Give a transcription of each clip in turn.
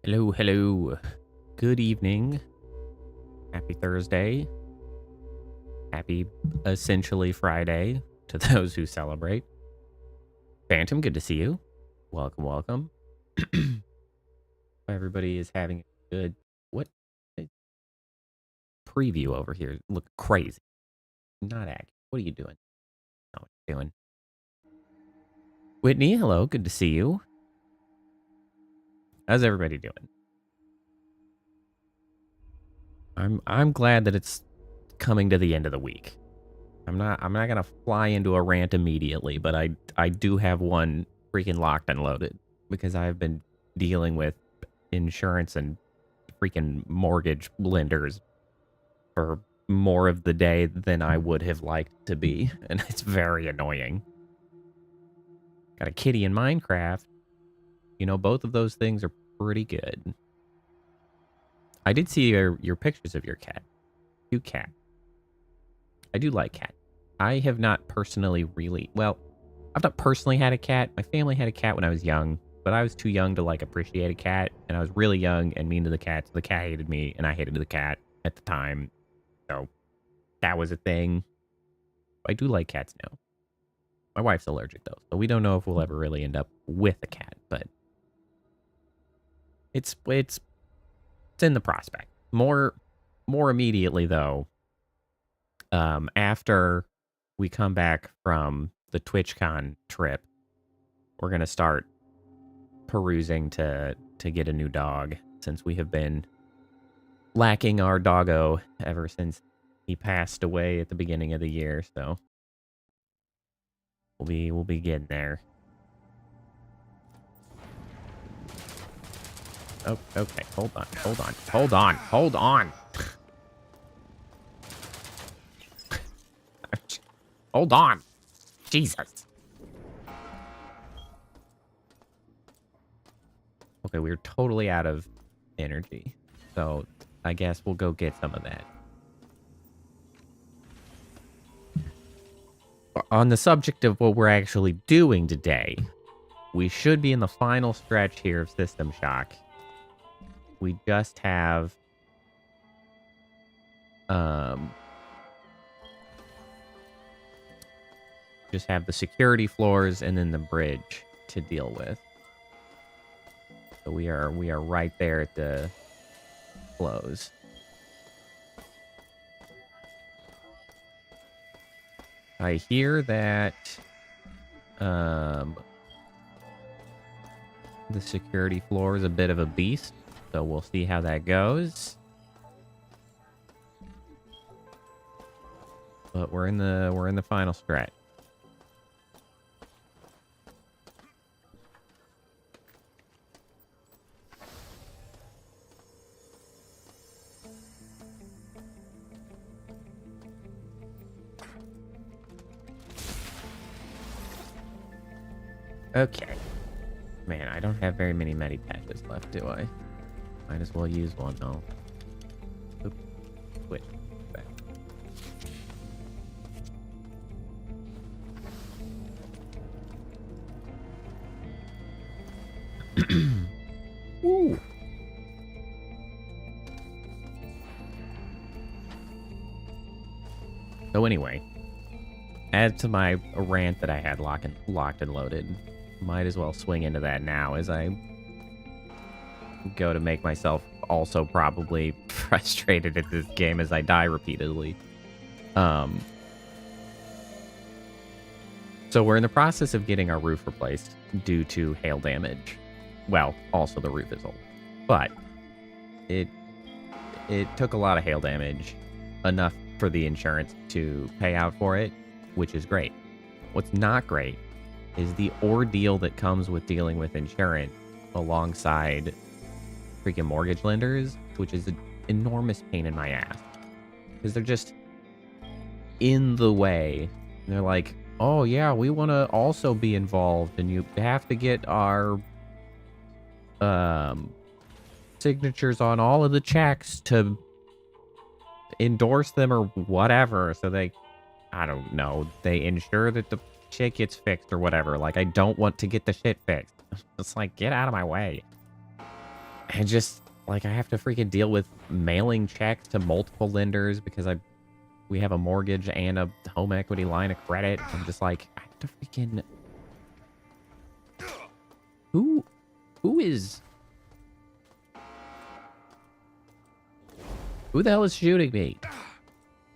Hello, hello. Good evening. Happy Thursday. Happy, essentially, Friday to those who celebrate. Phantom, good to see you. Welcome, welcome. Everybody is having a good, what? Preview over here. Look crazy. Not accurate. What are you doing? Not what you're doing. Whitney, hello. Good to see you. How's everybody doing? I'm glad that it's coming to the end of the week. I'm not gonna fly into a rant immediately, but I do have one freaking locked and loaded because I've been dealing with insurance and freaking mortgage lenders for more of the day than I would have liked to be, and it's very annoying. Got a kitty in Minecraft. You know, both of those things are pretty good. I did see your pictures of your cat. Cute cat. I do like cat. I have not personally I've not personally had a cat. My family had a cat when I was young, but I was too young to like appreciate a cat, and I was really young and mean to the cat, so the cat hated me, and I hated the cat at the time. So that was a thing. I do like cats now. My wife's allergic though, so we don't know if we'll ever really end up with a cat, but it's in the prospect. More immediately though, after we come back from the TwitchCon trip, we're gonna start perusing to get a new dog, since we have been lacking our doggo ever since he passed away at the beginning of the year. So we'll be getting there. Oh, okay. Hold on. Hold on. Jesus. Okay, we're totally out of energy, so I guess we'll go get some of that. On the subject of what we're actually doing today, we should be in the final stretch here of System Shock. We just have the security floors and then the bridge to deal with. So we are right there at the close. I hear that the security floor is a bit of a beast, so we'll see how that goes. But we're in the final stretch. Okay. Man, I don't have very many medi patches left, do I? Might as well use one, though. Oop. Switch. Back. Ooh. So anyway, add to my rant that I had locked and loaded. Might as well swing into that now as I go to make myself also probably frustrated at this game as I die repeatedly. So we're in the process of getting our roof replaced due to hail damage. Well, also the roof is old, but it took a lot of hail damage, enough for the insurance to pay out for it, which is great. What's not great is the ordeal that comes with dealing with insurance alongside freaking mortgage lenders, which is an enormous pain in my ass. Because they're just in the way. And they're like, oh yeah, we want to also be involved, and you have to get our signatures on all of the checks to endorse them or whatever. So they, I don't know, they ensure that the shit gets fixed or whatever. Like, I don't want to get the shit fixed. It's like, get out of my way. And just, like, I have to freaking deal with mailing checks to multiple lenders because we have a mortgage and a home equity line of credit. I'm just like, I have to freaking... Who is... Who the hell is shooting me?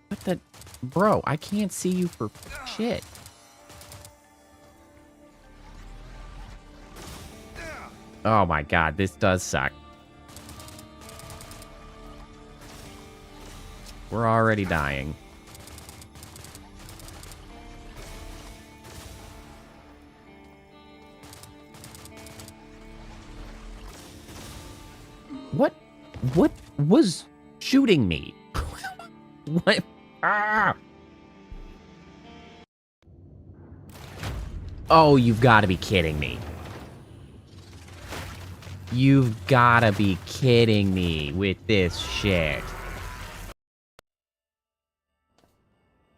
What the... Bro, I can't see you for shit. Oh my god, this does suck. We're already dying. What was shooting me? What? Ah! Oh, you've got to be kidding me. You've got to be kidding me with this shit.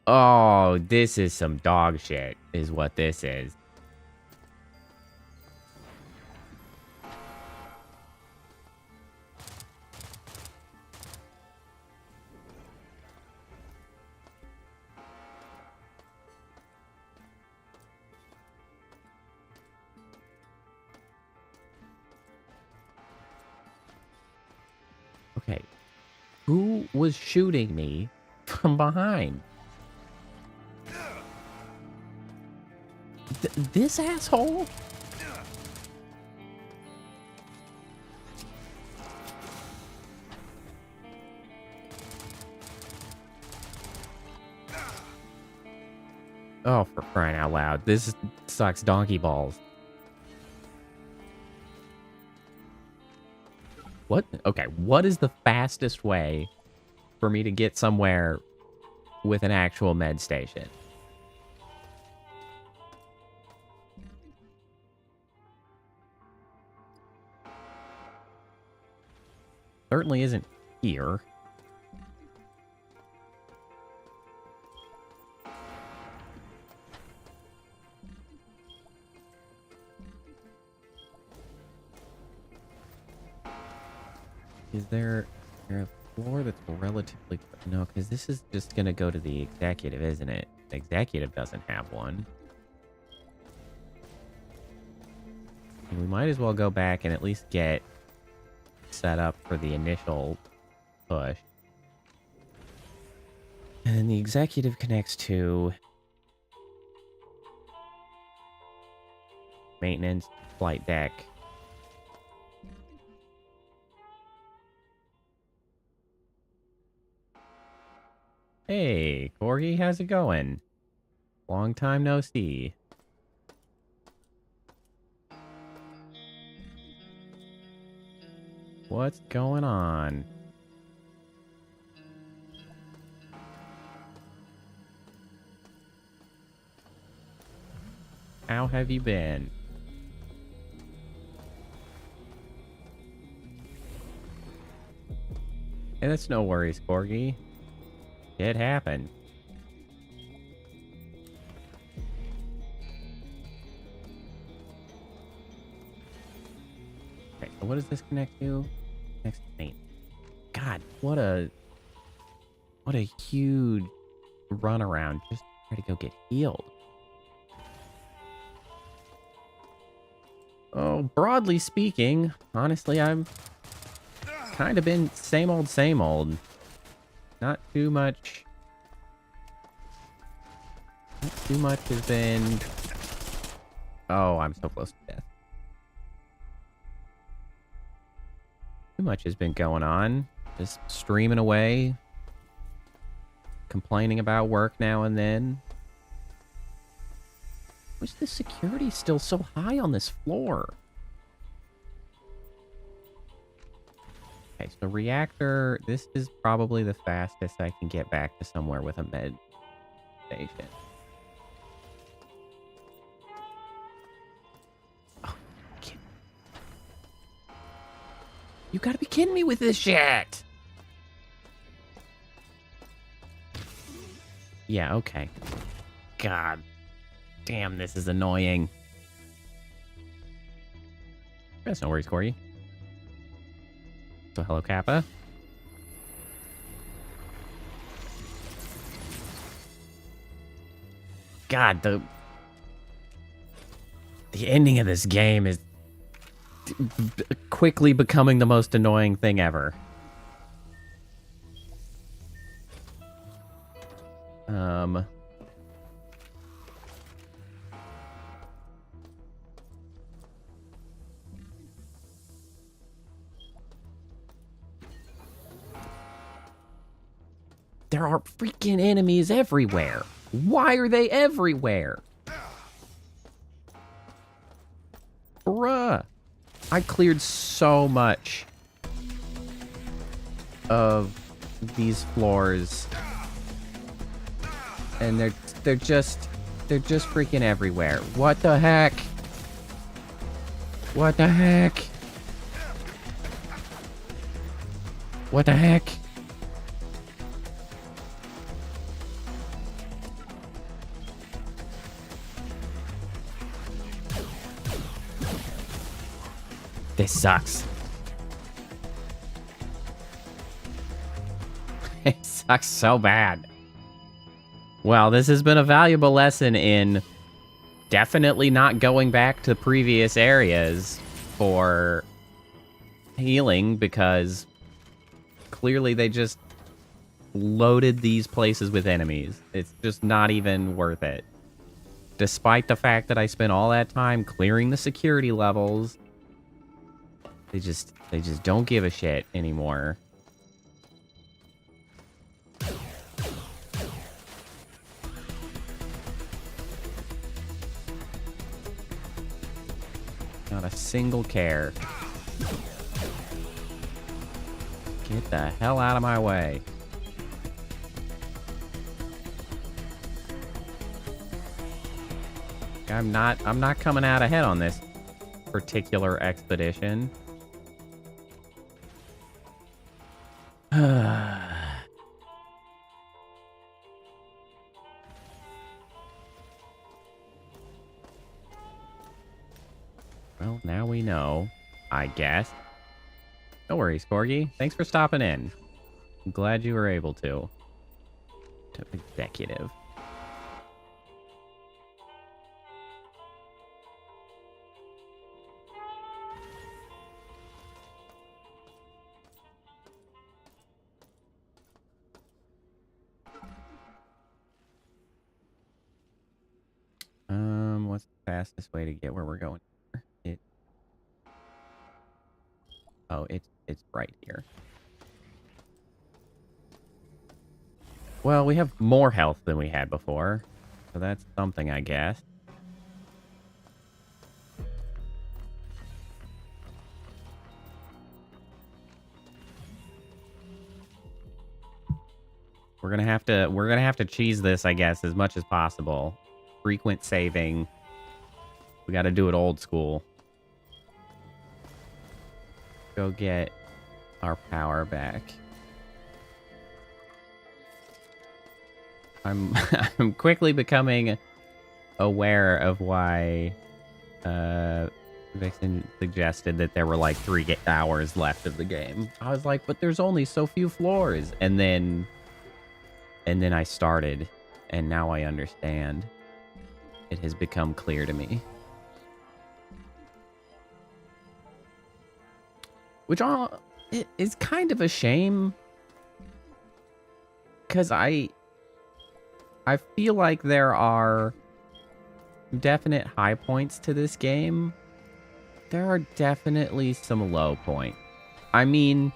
Oh, this is some dog shit, is what this is. Okay. Who was shooting me from behind? This asshole? Oh, for crying out loud. This sucks donkey balls. What? Okay, what is the fastest way for me to get somewhere with an actual med station? Certainly isn't here. Is there a floor that's relatively... No, because this is just going to go to the executive, isn't it? The executive doesn't have one. And we might as well go back and at least get set up for the initial push. And then the executive connects to maintenance, flight deck. Hey, Corgi, how's it going? Long time no see. What's going on? How have you been? Hey, that's no worries, Corgi. It happened. Okay, so what does this connect to? Next to me. God, what a huge runaround just to try to go get healed. Oh, broadly speaking, honestly, I've kind of been same old, same old. Not too much. Not too much has been... Oh, I'm so close to death. Too much has been going on. Just streaming away. Complaining about work now and then. Why's the security still so high on this floor? Okay, so reactor, this is probably the fastest I can get back to somewhere with a med station. Oh, you gotta be kidding me with this shit! Yeah, okay. God. Damn, this is annoying. That's no worries, Corey. So hello, Kappa. God, the ending of this game is quickly becoming the most annoying thing ever. There are freaking enemies everywhere. Why are they everywhere? Bruh. I cleared so much of these floors. And they're just freaking everywhere. What the heck? What the heck? What the heck? This sucks. It sucks so bad. Well, this has been a valuable lesson in definitely not going back to previous areas for healing, because clearly they just loaded these places with enemies. It's just not even worth it. Despite the fact that I spent all that time clearing the security levels, they just don't give a shit anymore. Not a single care. Get the hell out of my way. I'm not coming out ahead on this particular expedition. Well, now we know, I guess. No worries, Corgi. Thanks for stopping in. I'm glad you were able to. Executive. What's the fastest way to get where we're going? It's right here. Well, we have more health than we had before, so that's something, I guess. We're gonna have to cheese this, I guess, as much as possible. Frequent saving. We got to do it old school. Go get our power back. I'm quickly becoming aware of why Vixen suggested that there were like 3 hours left of the game. I was like, but there's only so few floors. And then I started, and now I understand. It has become clear to me. Which it is kind of a shame, because I feel like there are definite high points to this game. There are definitely some low points. I mean,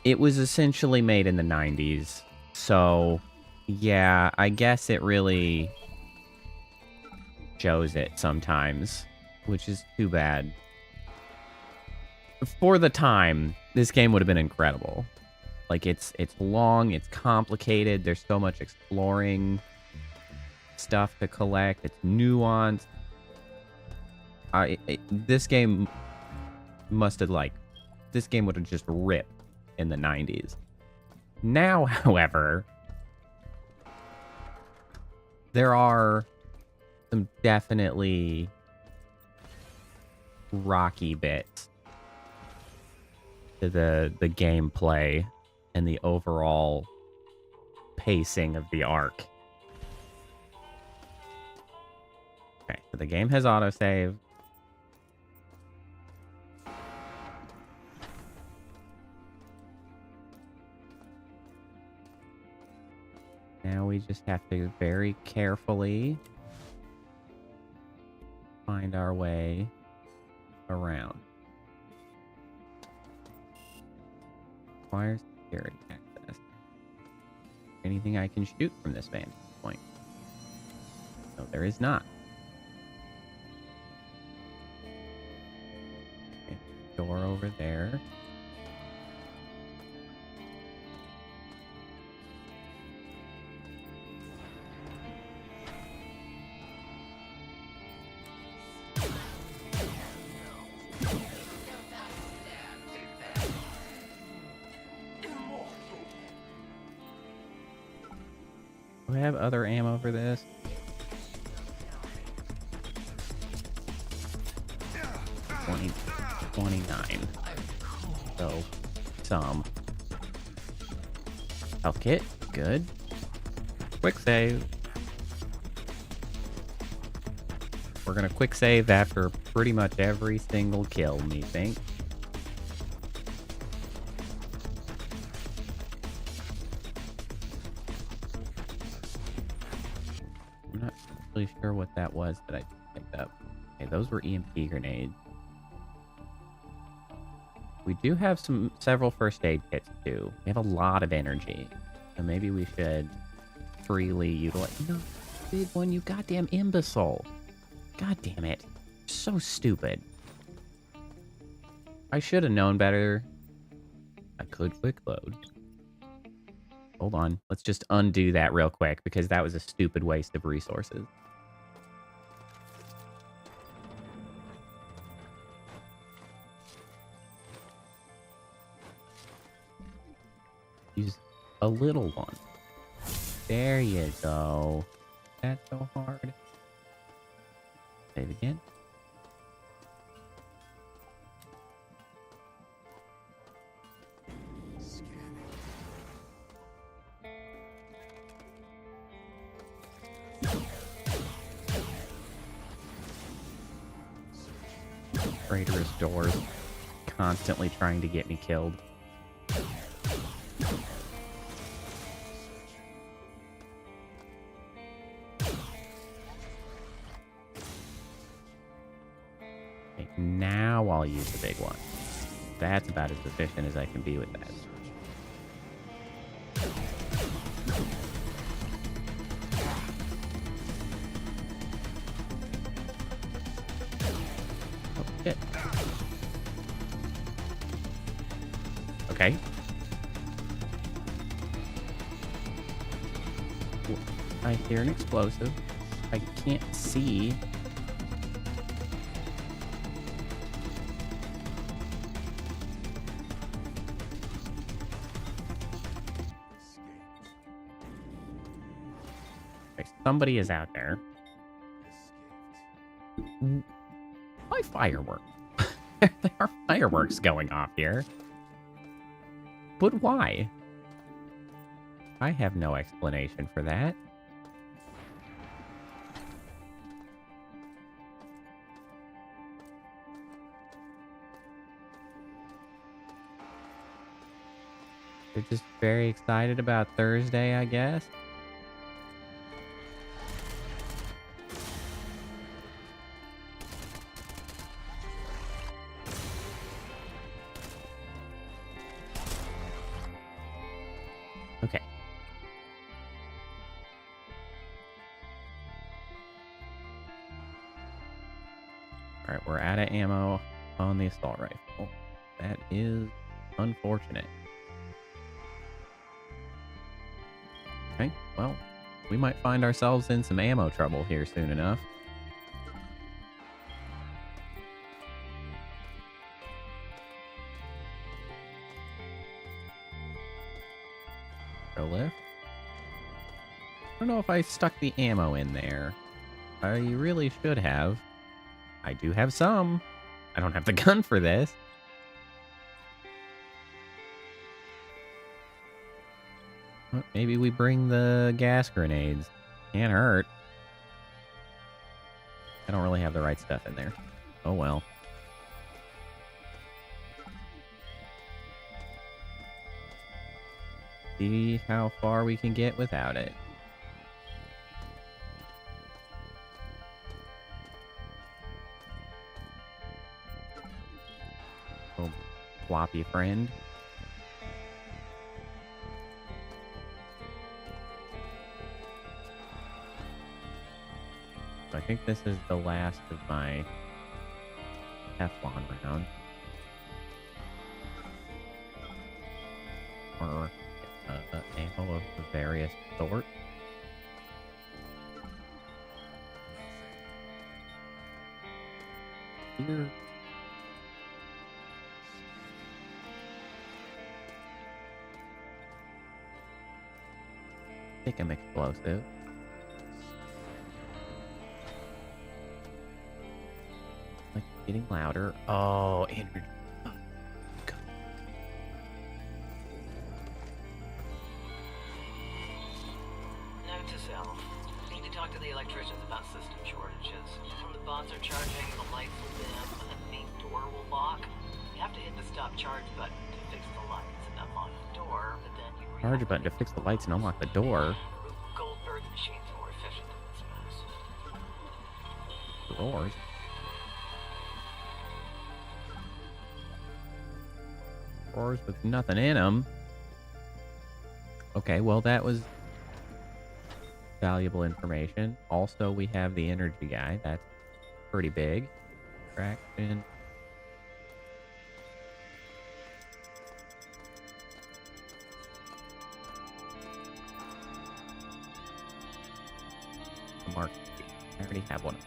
it was essentially made in the 90s, so yeah, I guess it really shows it sometimes, which is too bad. For the time, this game would have been incredible. Like, it's long, it's complicated, there's so much exploring stuff to collect, it's nuanced. This game must have, like, this game would have just ripped in the 90s. Now, however, there are some definitely rocky bits to the gameplay and the overall pacing of the arc. Okay, so the game has autosave. Now we just have to very carefully find our way around. Requires security access. Anything I can shoot from this vantage point? No, there is not. Okay, door over there. Do I have other ammo for this? $29. So, some. Health kit. Good. Quick save. We're gonna quick save after pretty much every single kill, methinks. I'm not really sure what that was that I picked up. Okay, those were EMP grenades. We do have several first aid kits too. We have a lot of energy. So maybe we should freely utilize... No, big one, you goddamn imbecile. God damn it. So stupid. I should have known better. I could quick load. Hold on. Let's just undo that real quick because that was a stupid waste of resources. Use a little one. There you go. That's so hard. Save again. Traitorous doors. Constantly trying to get me killed. Okay, now I'll use the big one. That's about as efficient as I can be with that. Oh, shit. Okay. I hear an explosive. I can't see. Okay, somebody is out there. Why fireworks? There are fireworks going off here. But why? I have no explanation for that. They're just very excited about Thursday, I guess. Okay. All right, we're out of ammo on the assault rifle. That is unfortunate. Okay, well, we might find ourselves in some ammo trouble here soon enough. Go lift. I don't know if I stuck the ammo in there. I really should have. I do have some. I don't have the gun for this. Well, maybe we bring the gas grenades. Can't hurt. I don't really have the right stuff in there. Oh well. See how far we can get without it. Oh, floppy friend. So I think this is the last of my Teflon round. Or ammo of various sorts. Here. I think I'm explosive. Like getting louder. Oh, energy. Note to self. Need to talk to the electricians about system shortages. When the bots are charging, the lights will dim and the main door will lock. You have to hit the stop charge button to fix the lights and unlock the door, but then you Charge button to fix the lights and unlock the door. Goldberg's machine's more efficient than this mess. Drawers. Drawers with nothing in them. Okay, well that was valuable information. Also, we have the energy guy. That's pretty big. Traction. Mark. I already have one.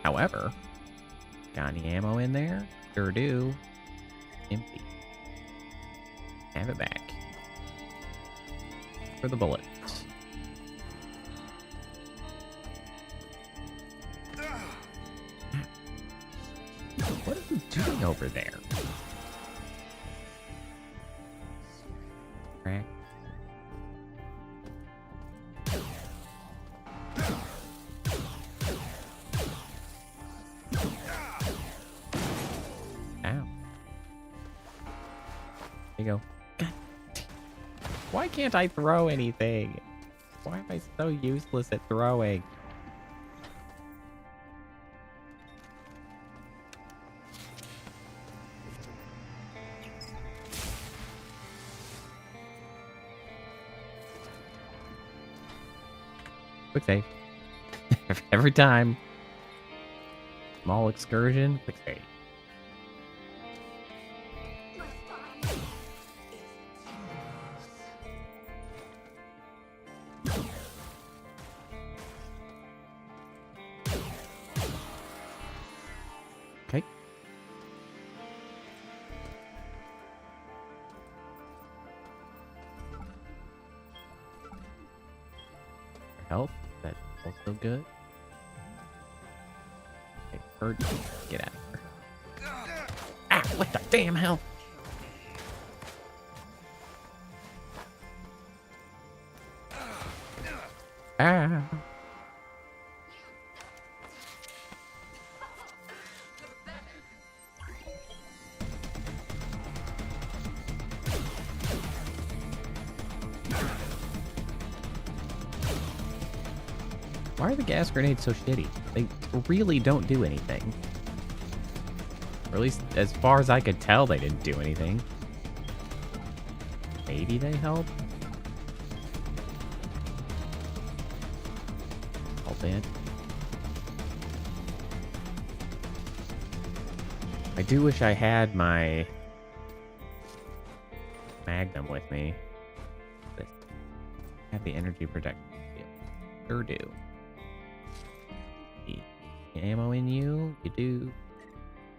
However, got any ammo in there? Sure do. Empty. Have it back. For the bullets. What are you doing over there? Crack. Ow. There you go. God. Why can't I throw anything? Why am I so useless at throwing? Quick save. Every time. Small excursion. Quick save. Okay. Health. That's also good. Okay, Bird, get out of here. Ah, what the damn hell? Ah. Why are the gas grenades so shitty? They really don't do anything. Or at least, as far as I could tell, they didn't do anything. Maybe they help? Help it. I do wish I had my Magnum with me. I have the energy protection. Sure do. Ammo in you. You do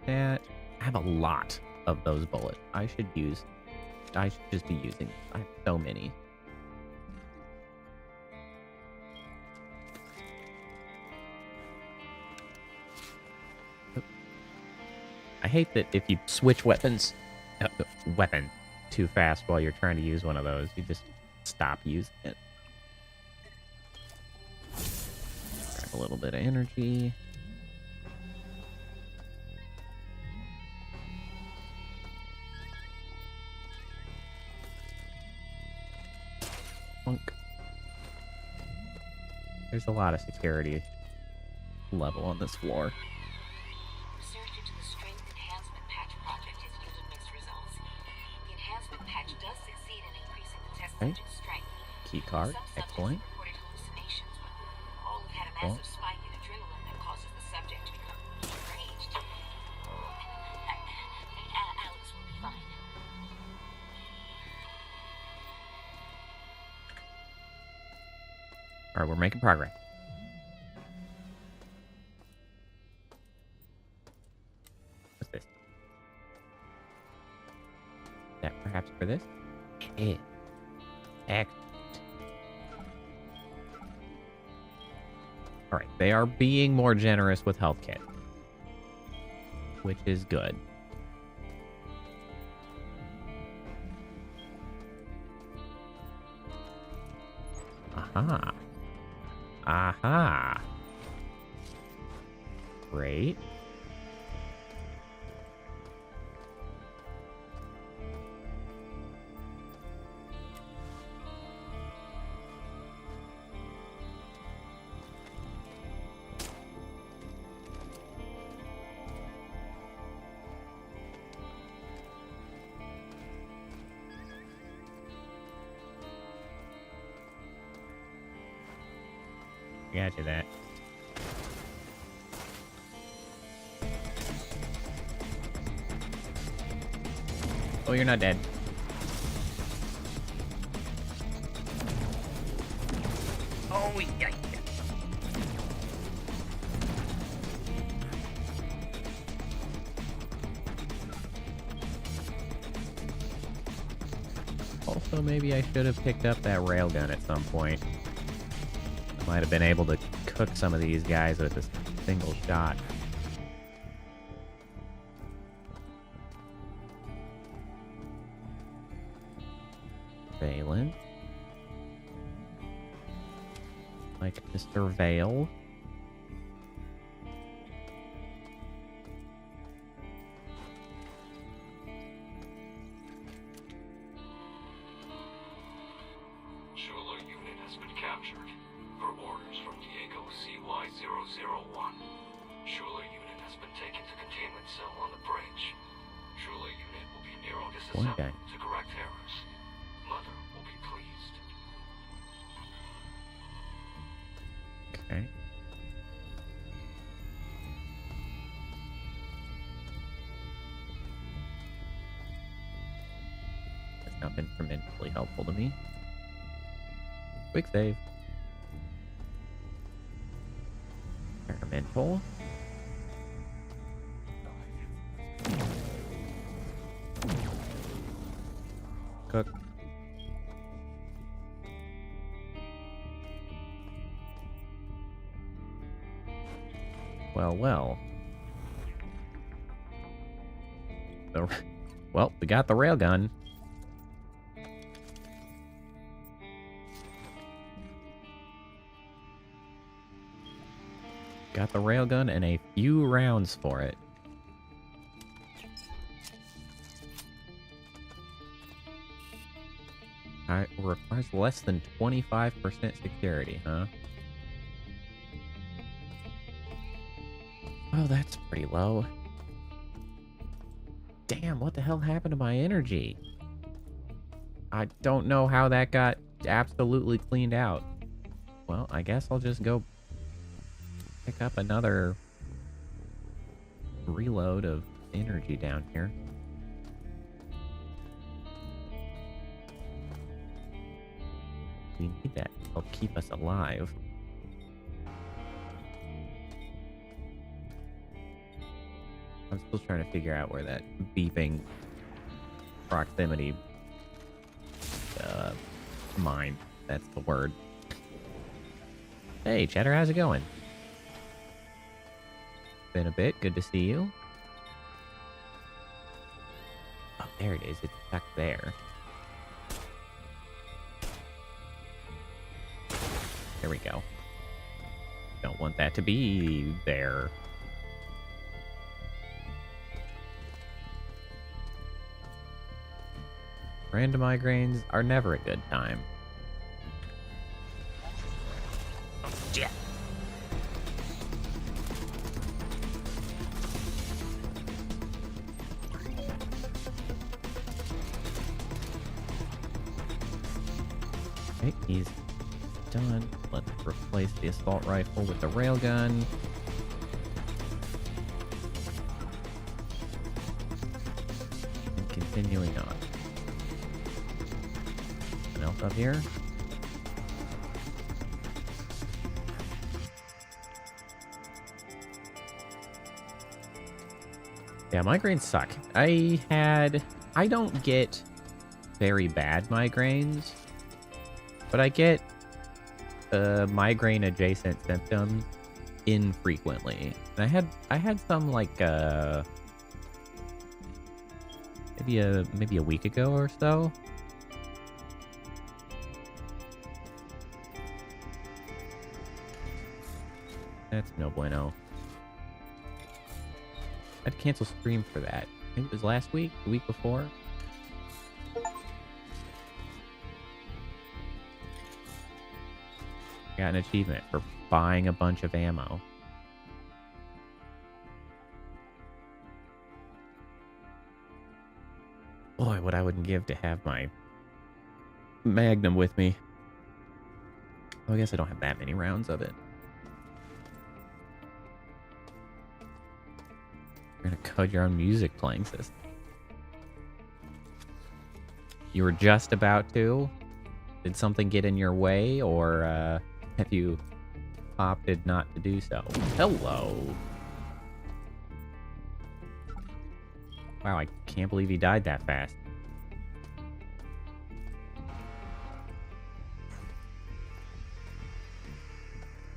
that. I have a lot of those bullets. I should just be using. I have so many. I hate that if you switch weapon too fast while you're trying to use one of those, you just stop using it. Grab a little bit of energy. Plunk. There's a lot of security level on this floor. Research into the strength enhancement patch project has yielded mixed results. The enhancement patch does succeed in increasing the test subject's strength. Key card, Some excellent. subjects reported hallucinations, but all have had a Well. massive spike in adrenaline that causes the subject to become enraged. Alex will be fine. All right, we're making progress. What's this? Is that perhaps for this? It is. Excellent. All right, they are being more generous with health kit, which is good. Aha. Aha. Great. Gotcha that. Oh, you're not dead. Oh, yeah. Also, maybe I should have picked up that railgun at some point. I might have been able to cook some of these guys with a single shot. Valen. Like Mr. Vale. Schuler unit has been captured. Per orders from Diego CY001. Schuler unit has been taken to containment cell on the bridge. Schuler unit will be One guy. disassembled to correct errors. Mother will be pleased. Okay. That's not been tremendously helpful to me. Quick save. Experimental. Cook. Well. Well, we got the railgun. Got the railgun and a few rounds for it. It requires less than 25% security, huh? Oh, that's pretty low. Damn, what the hell happened to my energy? I don't know how that got absolutely cleaned out. Well, I guess I'll just go pick up another reload of energy down here. We need that. It'll keep us alive. I'm still trying to figure out where that beeping proximity mine. That's the word. Hey, Cheddar, how's it going? Been a bit. Good to see you. Oh, there it is. It's stuck there. There we go. Don't want that to be there. Random migraines are never a good time. Oh, shit. Okay, he's done. Let's replace the assault rifle with the railgun. And continuing on. Anything else up here? Yeah, migraines suck. I don't get very bad migraines, but I get migraine adjacent symptoms infrequently. And I had some like maybe a week ago or so. That's no bueno. I had to cancel stream for that. I think it was last week, the week before. Got an achievement for buying a bunch of ammo. Boy, what I wouldn't give to have my Magnum with me. Oh, I guess I don't have that many rounds of it. You're gonna code your own music playing system. You were just about to? Did something get in your way, or have you opted not to do so? Hello. Wow, I can't believe he died that fast.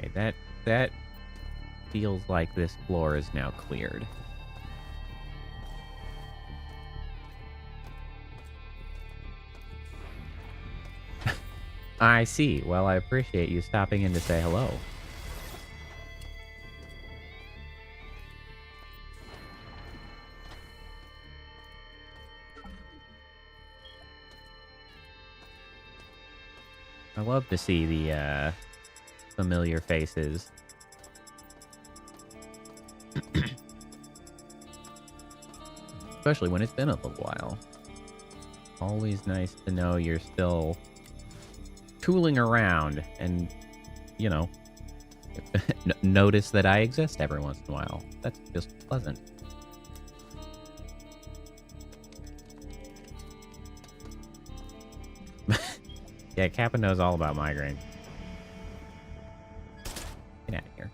Okay, that feels like this floor is now cleared. I see. Well, I appreciate you stopping in to say hello. I love to see the familiar faces. Especially when it's been a little while. Always nice to know you're still tooling around and, you know, notice that I exist every once in a while. That's just pleasant. Yeah, Kappa knows all about migraine. Get out of here.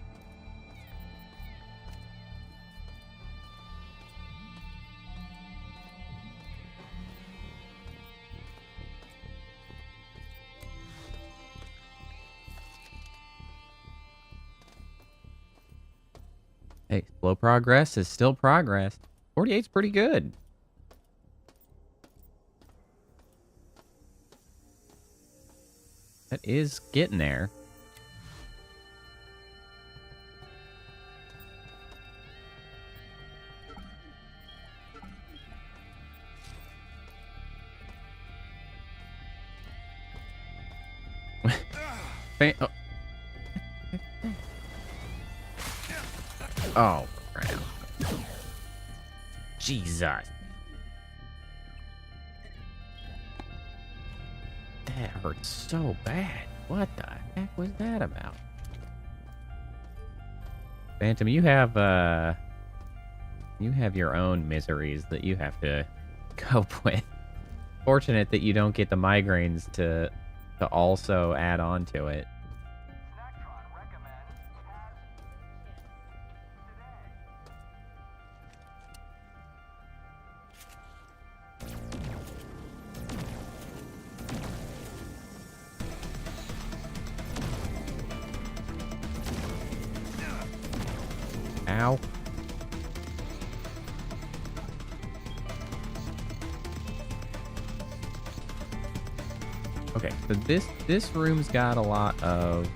Hey, slow progress is still progress. 48's pretty good. That is getting there. Oh. Oh, crap. Jesus. That hurts so bad. What the heck was that about? Phantom, you have your own miseries that you have to cope with. Fortunate that you don't get the migraines to also add on to it. Ow. Okay, so this room's got a lot of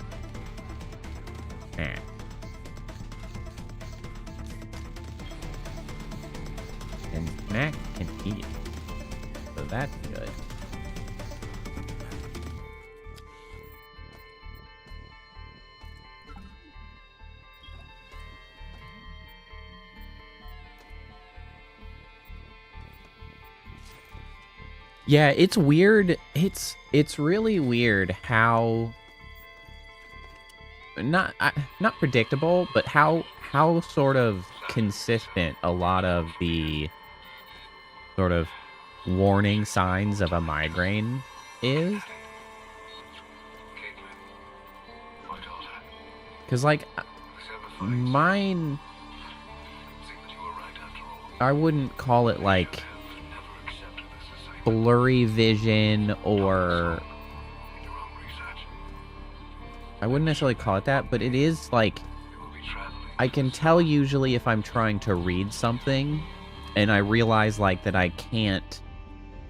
Yeah, it's weird. It's really weird how not predictable, but how sort of consistent a lot of the sort of warning signs of a migraine is. Caitlin, my daughter. Because, like, This ever finds mine, seeing that you were right after all. I wouldn't call it, like, Have never accepted this assignment. blurry vision or... In your own research, I wouldn't necessarily call it that, but it is, like, you will be traveling. I can tell usually if I'm trying to read something, and I realize, like, that I can't...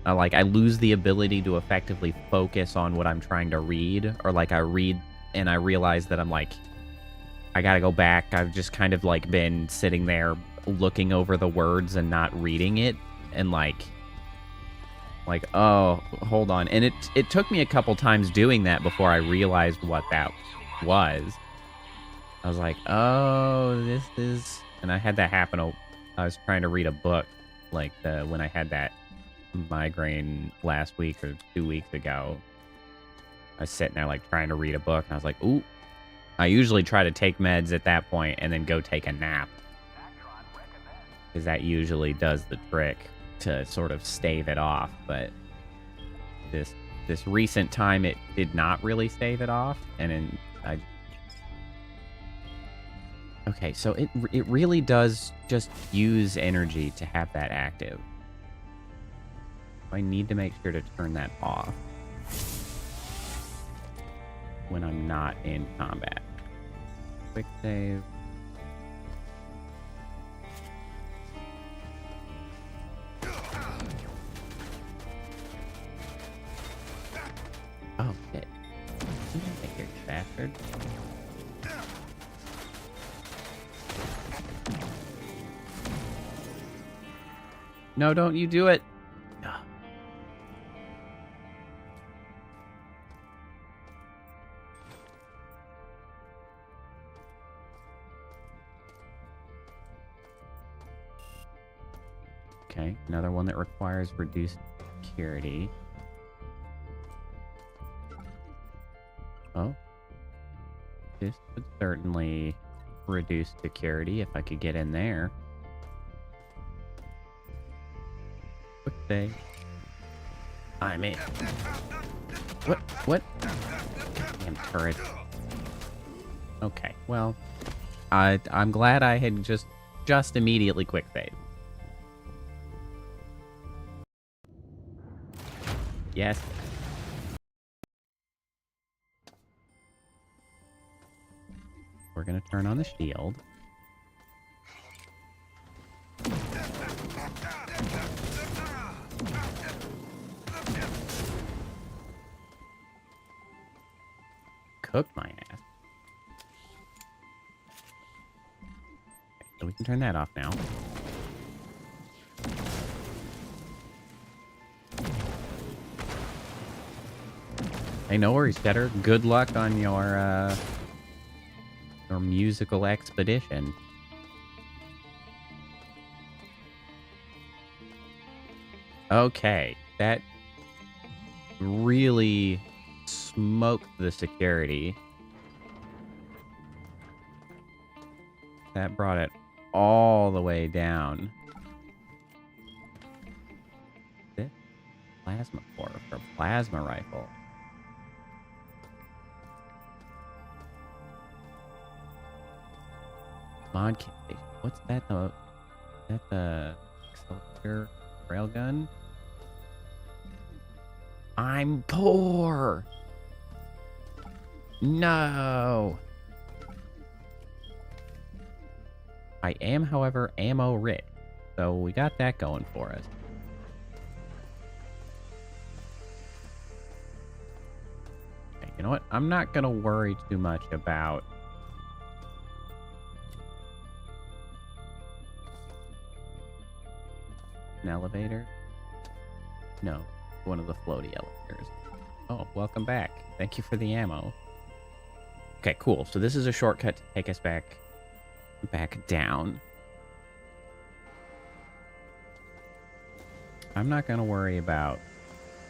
like, I lose the ability to effectively focus on what I'm trying to read, or, like, I read and I realize that I'm, like, I gotta go back. I've just kind of, like, been sitting there looking over the words and not reading it, and, like, oh, hold on. And it took me a couple times doing that before I realized what that was. I was like, oh, this is... And I had that happen. I was trying to read a book, like, when I had that migraine last week or 2 weeks ago. I was sitting there, like, trying to read a book, and I was like, ooh. I usually try to take meds at that point and then go take a nap, because that usually does the trick to sort of stave it off. But this recent time, it did not really stave it off, and okay, so it really does just use energy to have that active. I need to make sure to turn that off when I'm not in combat. Quick save. Oh, shit. You bastard. No, don't you do it. Okay, another one that requires reduced security. Oh. This would certainly reduce security if I could get in there. Quick save. I'm in. What? Damn turret. Okay, well, I'm glad I had just immediately quick save. Yes. We're gonna turn on the shield. Cook my ass. Okay, so we can turn that off now. Hey, no worries, Cheddar. Good luck on your musical expedition. Okay, that really smoked the security. That brought it all the way down. This plasma core for plasma rifle. Mod kit. What's that? Is that the accelerator railgun? I'm poor. No. I am, however, ammo rich. So we got that going for us. Okay, you know what? I'm not going to worry too much about an elevator. No, one of the floaty elevators. Oh, welcome back. Thank you for the ammo. Okay, cool. So this is a shortcut to take us back down. I'm not going to worry about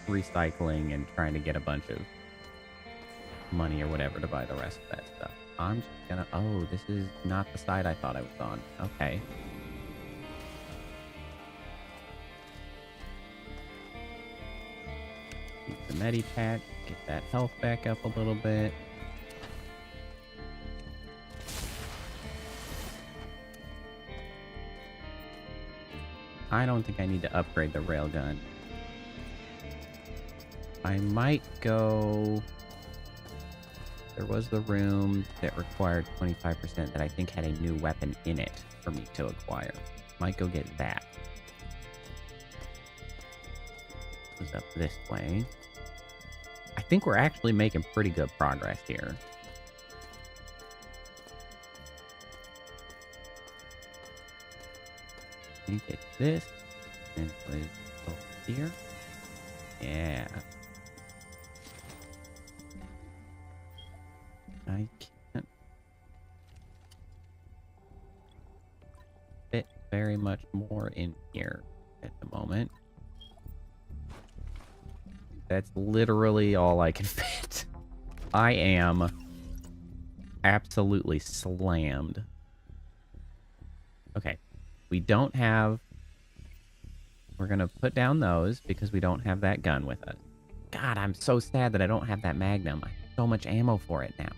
recycling and trying to get a bunch of money or whatever to buy the rest of that stuff. I'm just gonna... Oh, this is not the side I thought I was on. Okay. Use the Medipack, get that health back up a little bit. I don't think I need to upgrade the railgun. I might go... There was the room that required 25% that I think had a new weapon in it for me to acquire. Might go get that. Goes up this way. I think we're actually making pretty good progress here. I think it's this. And it was over here. Yeah. I can't fit very much more in here at the moment. That's literally all I can fit. I am absolutely slammed. Okay. We don't have... We're going to put down those because we don't have that gun with us. God, I'm so sad that I don't have that Magnum. I have so much ammo for it now.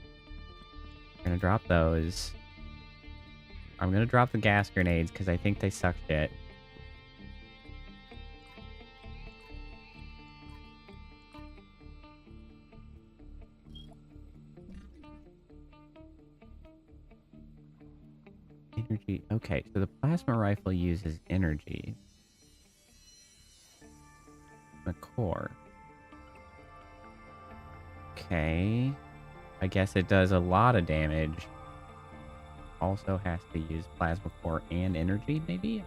I'm going to drop those. I'm going to drop the gas grenades because I think they suck shit. Energy. Okay, so the plasma rifle uses energy. The core. Okay. I guess it does a lot of damage. Also has to use plasma core and energy, maybe?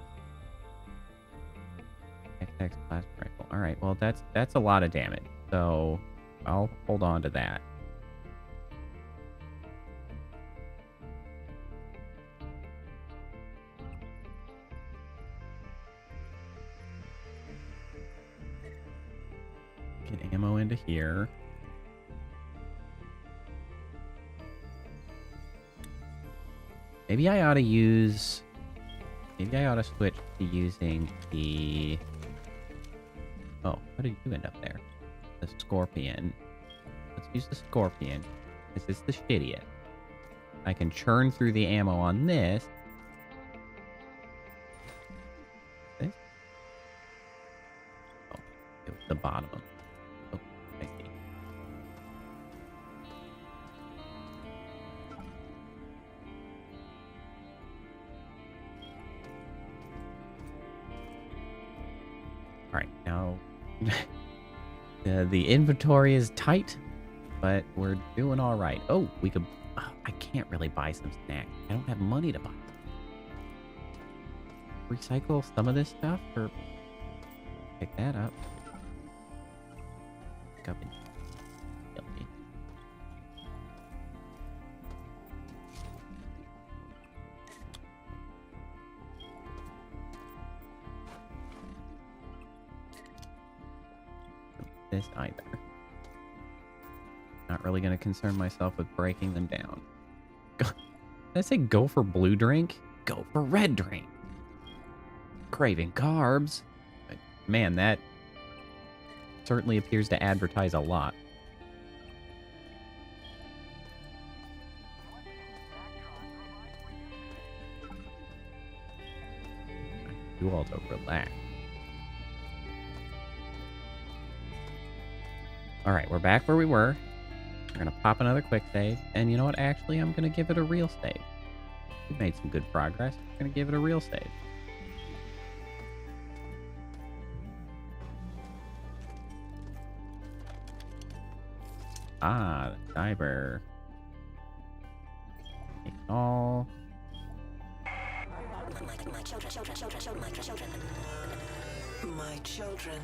XX plasma rifle. Alright, well that's a lot of damage. So I'll hold on to that. Get ammo into here. Maybe I ought to use... Maybe I ought to switch to using the... Oh, how did you end up there? The Scorpion. Let's use the Scorpion. This is the shittiest. I can churn through the ammo on this. This? Oh, it was the bottom of it. Oh, I see. Alright, now the inventory is tight, but we're doing alright. Oh, we could... Oh, I can't really buy some snacks. I don't have money to buy. Recycle some of this stuff, or pick that up. Pick up and kill me. This either. Not really going to concern myself with breaking them down. Did I say go for blue drink? Go for red drink. Craving carbs. But man, that certainly appears to advertise a lot. You all to relax. Alright, we're back where we were. We're going to pop another quick save. And you know what? Actually, I'm going to give it a real save. We've made some good progress. I'm going to give it a real save. Ah, the cyber. Take it all. My children,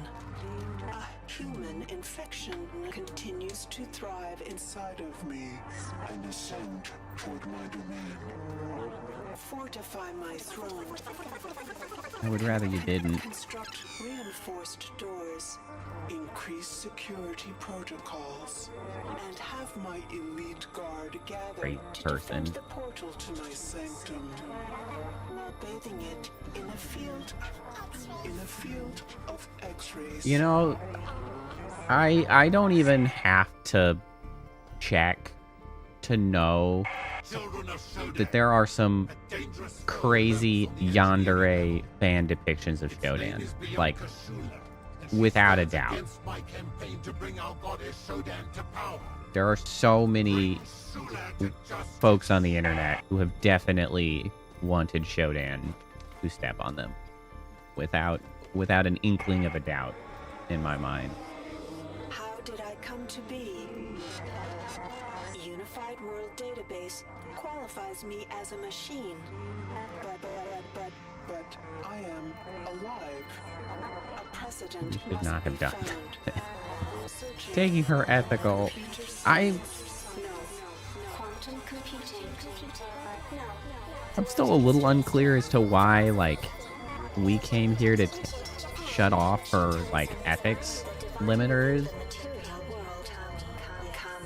a human infection continues to thrive inside of me and ascend toward my domain. Fortify my throne. I would rather you didn't. Construct reinforced doors. Increase security protocols. And have my elite guard gather Great to person. defend the portal to my sanctum. While bathing it in a field of X-rays. You know, I don't even have to check to know that there are some crazy yandere fan depictions of Shodan. Like, without a doubt. There are so many folks on the internet who have definitely wanted Shodan to step on them. Without an inkling of a doubt in my mind. How did I come to be? Unified World Database qualifies me as a machine. But I am alive. A precedent You should must not have be done found. Searching Taking her ethical. No. Quantum computing. No. I'm still a little unclear as to why, like, we came here to shut off her, like, ethics limiters.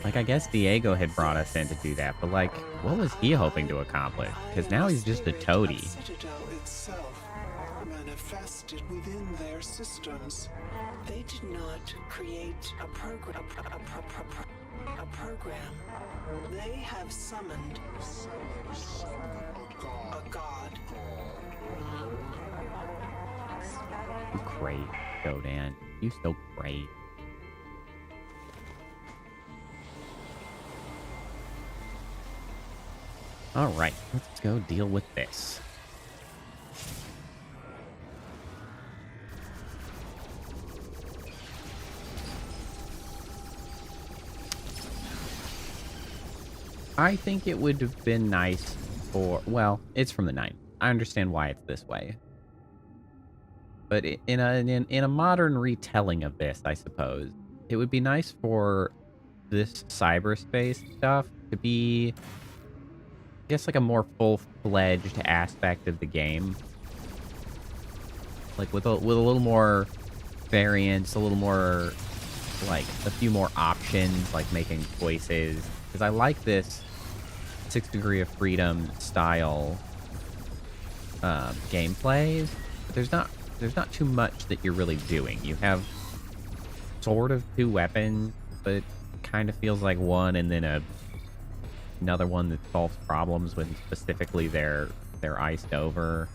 Like, I guess Diego had brought us in to do that, but, like, what was he hoping to accomplish? Because now he's just a toady. Citadel itself manifested within their systems. They did not create a program. A program. They have summoned a god. You great, Shodan. You so great. Alright, let's go deal with this. I think it would have been nice for... Well, it's from the 9th. I understand why it's this way. But in a modern retelling of this, I suppose, it would be nice for this cyberspace stuff to be... I guess like a more full-fledged aspect of the game, like with a little more variance, a little more, like a few more options, like making choices. Because I like this 6th Degree of Freedom style gameplay, but there's not too much that you're really doing. You have sort of 2 weapons, but it kind of feels like one, and then another one that solves problems when specifically they're iced over.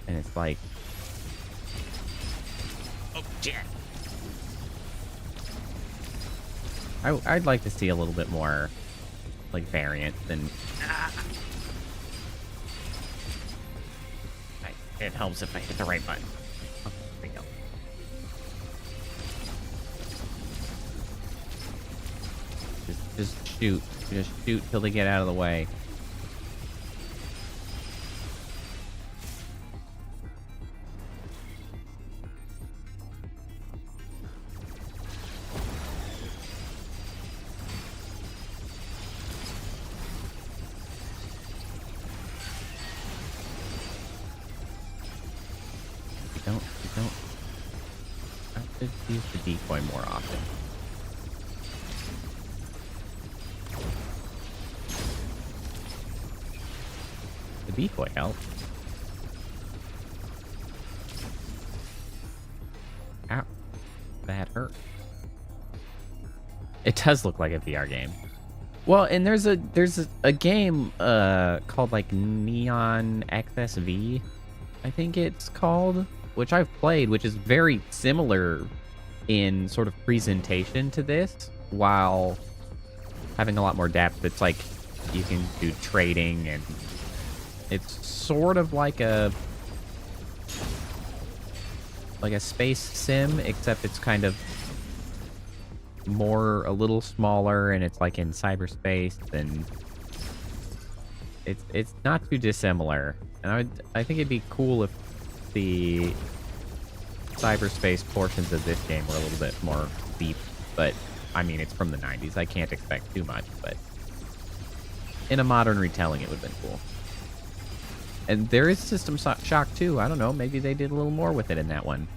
And it's like, oh shit. I'd like to see a little bit more like variance than it helps if I hit the right button. Oh, there we go. Just shoot. Just shoot till they get out of the way. You don't. I should use the decoy more often. The decoy helped. Ow. That hurt. It does look like a VR game. Well, and there's a game called like Neon XSV, I think it's called, which I've played, which is very similar in sort of presentation to this, while having a lot more depth. It's like you can do trading, and it's sort of like a space sim, except it's kind of more, a little smaller, and it's like in cyberspace, and it's not too dissimilar. And I think it'd be cool if the cyberspace portions of this game were a little bit more deep, but I mean, it's from the 90s. I can't expect too much, but in a modern retelling, it would have been cool. And there is System Shock too. I don't know. Maybe they did a little more with it in that one.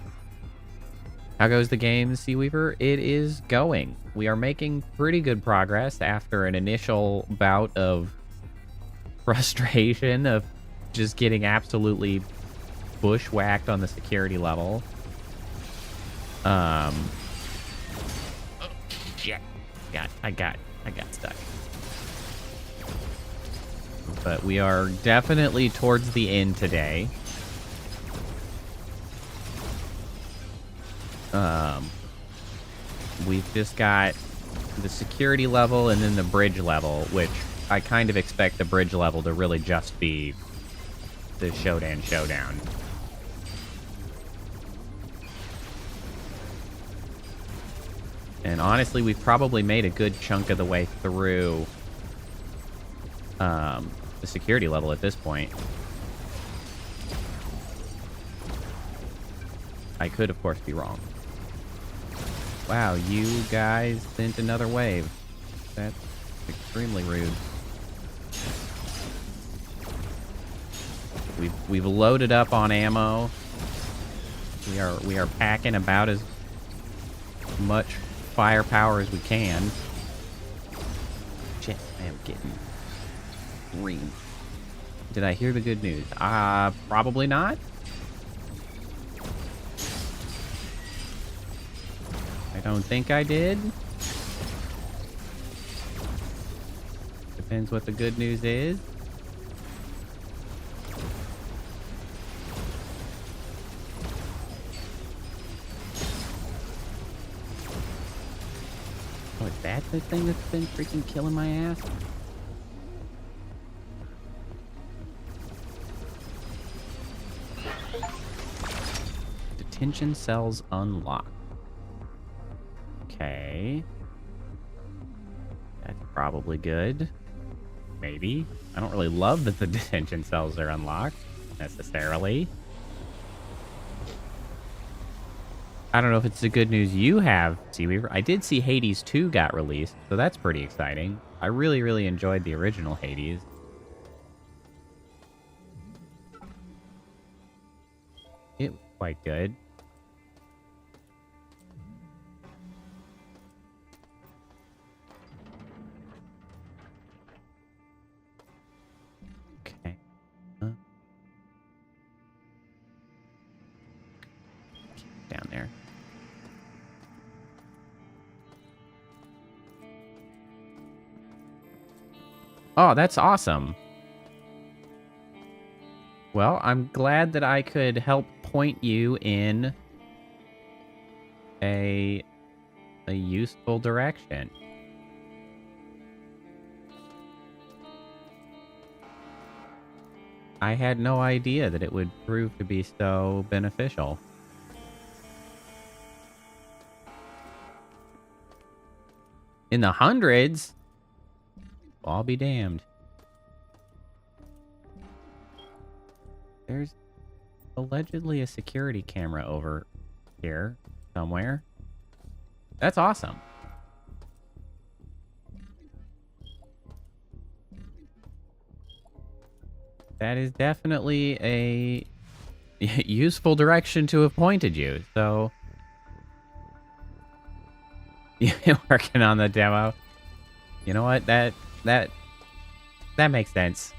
How goes the game, Seaweaver? It is going. We are making pretty good progress after an initial bout of frustration of just getting absolutely bushwhacked on the security level. Oh, shit. I got stuck. But we are definitely towards the end today. We've just got the security level and then the bridge level, which I kind of expect the bridge level to really just be the Shodan showdown. And honestly, we've probably made a good chunk of the way through the security level at this point. I could, of course, be wrong. Wow, you guys sent another wave. That's extremely rude. We've loaded up on ammo. We are packing about as much firepower as we can. Shit, I am getting green. Did I hear the good news? Probably not. I don't think I did. Depends what the good news is. Oh, is that the thing that's been freaking killing my ass? Detention cells unlocked. Okay. That's probably good. Maybe. I don't really love that the detention cells are unlocked, necessarily. I don't know if it's the good news you have, Seaweaver. I did see Hades 2 got released, so that's pretty exciting. I really, really enjoyed the original Hades. It was quite good. Okay. Down there. Oh, that's awesome. Well, I'm glad that I could help point you in a useful direction. I had no idea that it would prove to be so beneficial. In the hundreds? Well, I'll be damned. There's allegedly a security camera over here somewhere. That's awesome. That is definitely a useful direction to have pointed you. So, you're working on the demo. You know what? That makes sense.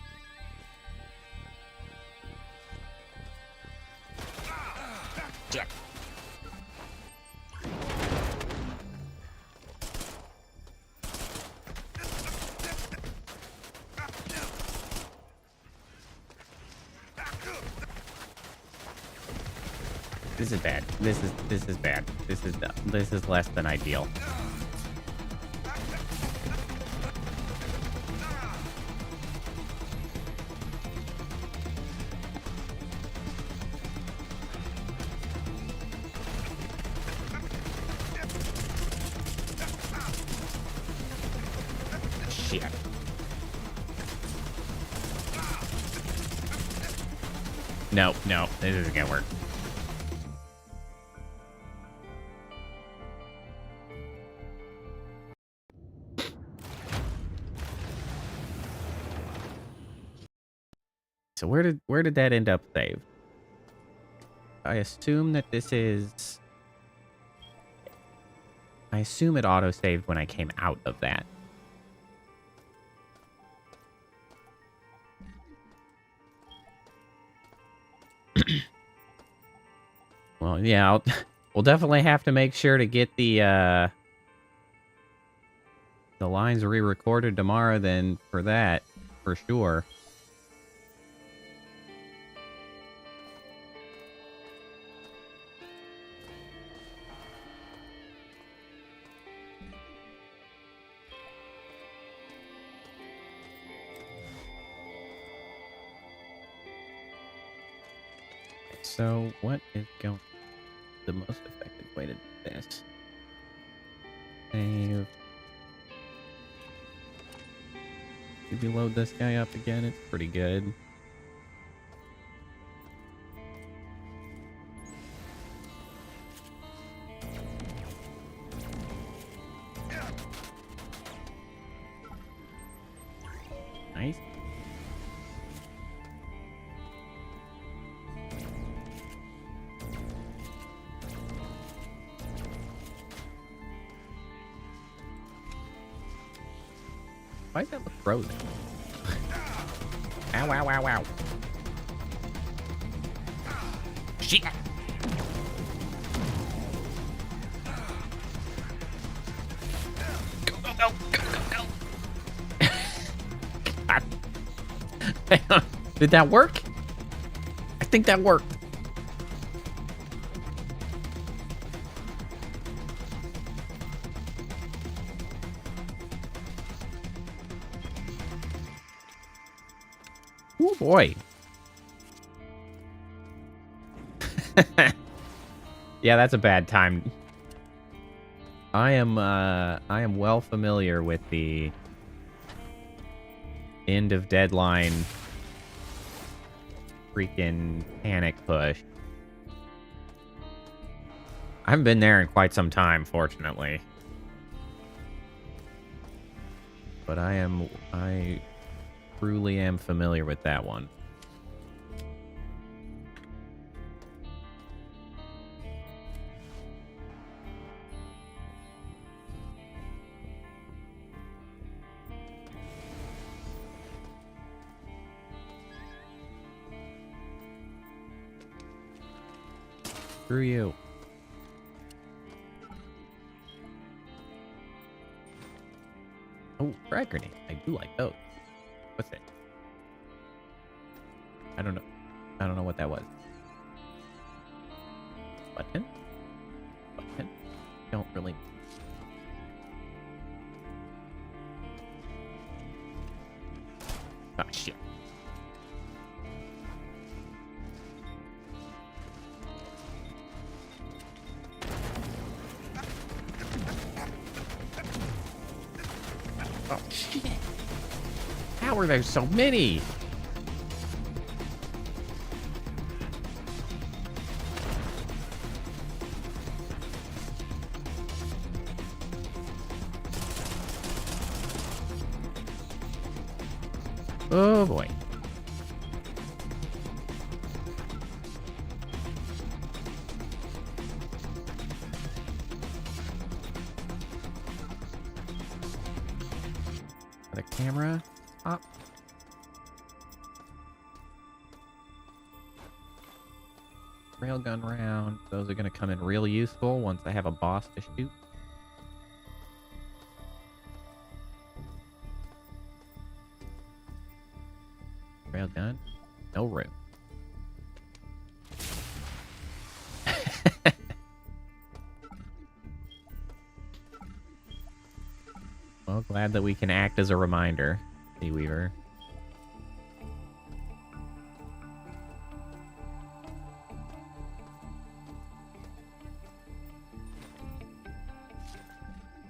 Shit. This is bad. This is bad. This is less than ideal. Shit. No, this isn't gonna work. So where did that end up saved? I assume that this is... I assume it auto-saved when I came out of that. Well, yeah, we'll definitely have to make sure to get the lines re-recorded tomorrow then for that, for sure. So, what is going the most effective way to do this? Save. Did we load this guy up again? It's pretty good. Nice. Why does that look frozen? Ow, ow, ow, ow. Shit! Go, go, go, go, go, go! God. Hang on. Did that work? I think that worked. Oh boy. Yeah, that's a bad time. I am well familiar with the end of deadline freaking panic push. I haven't been there in quite some time, fortunately. But I truly am familiar with that one. Screw you. Oh, frag grenade. I do like those. What's it? I don't know. I don't know what that was. Button? Button? Don't really... Ah, shit. Oh, shit. How are there so many? Oh boy. The camera up. Railgun round. Those are going to come in real useful once I have a boss to shoot. Railgun. No room. Well, glad that we can act as a reminder, Sea Weaver.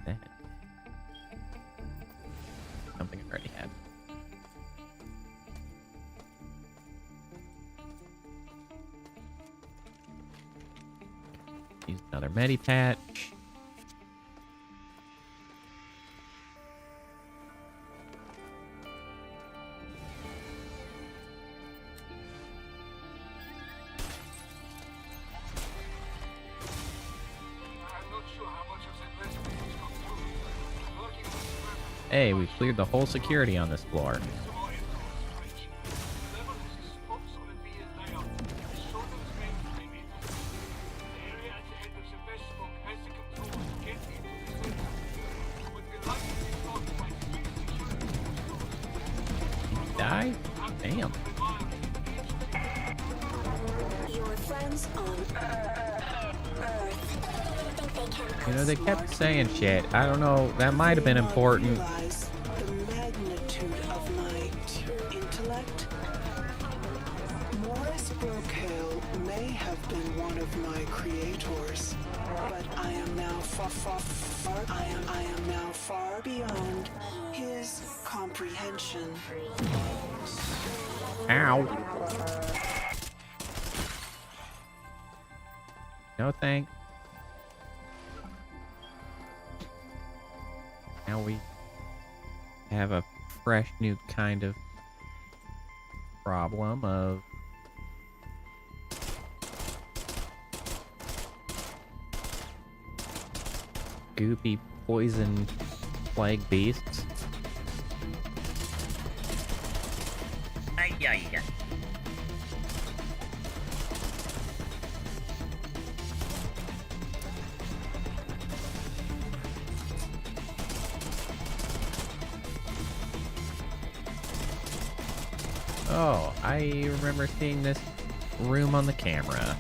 That. Something I already had. Use another medipatch. Hey, we cleared the whole security on this floor. Die? Damn. Your friends on You know, they kept saying shit. I don't know. That might have been important. realize the magnitude of my intellect. Morris Brookhale may have been one of my creators, but I am now I am now far beyond his comprehension. Ow. No thanks. Now we have a fresh new kind of problem of goopy poison plague beasts. Ay, ay, ay. Oh, I remember seeing this room on the camera.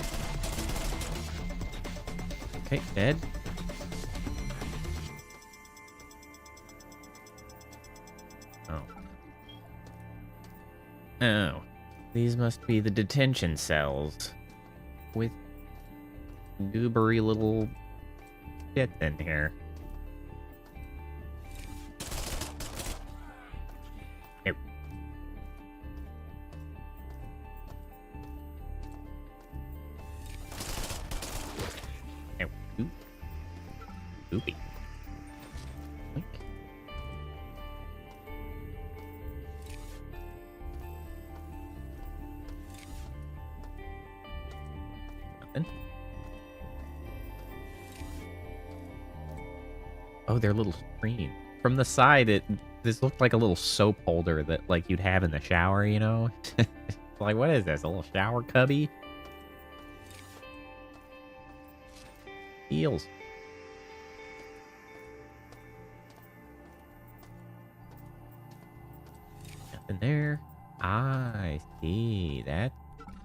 Okay, dead. Oh. Oh. These must be the detention cells. With goobery little shit in here. Here. Here. Ooh. Goopy. Blink. Nothing. Oh, they're little screen. From the side, this looked like a little soap holder that like you'd have in the shower, you know? Like, what is this? A little shower cubby? Heels. Nothing there. I see. That's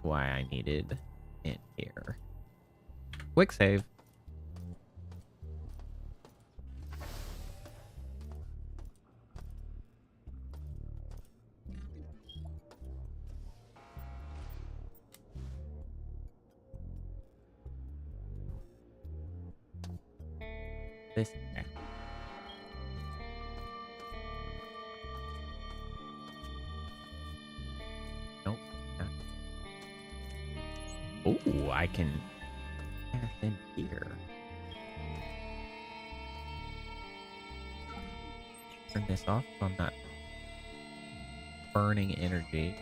why I needed in here. Quick save. This guy. Nope. Oh, I can pass in here. Turn this off so I'm not burning energy.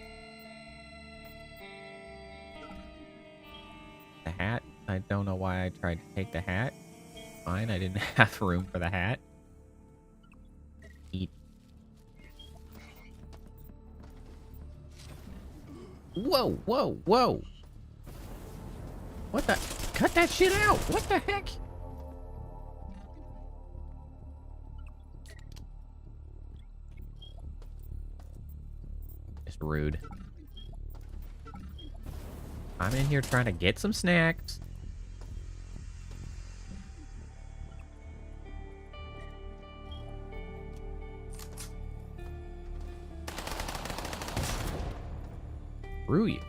The hat. I don't know why I tried to take the hat. Fine, I didn't have room for the hat. Eat. Whoa, whoa, whoa! What the? Cut that shit out! What the heck? Just rude. I'm in here trying to get some snacks. Screw you.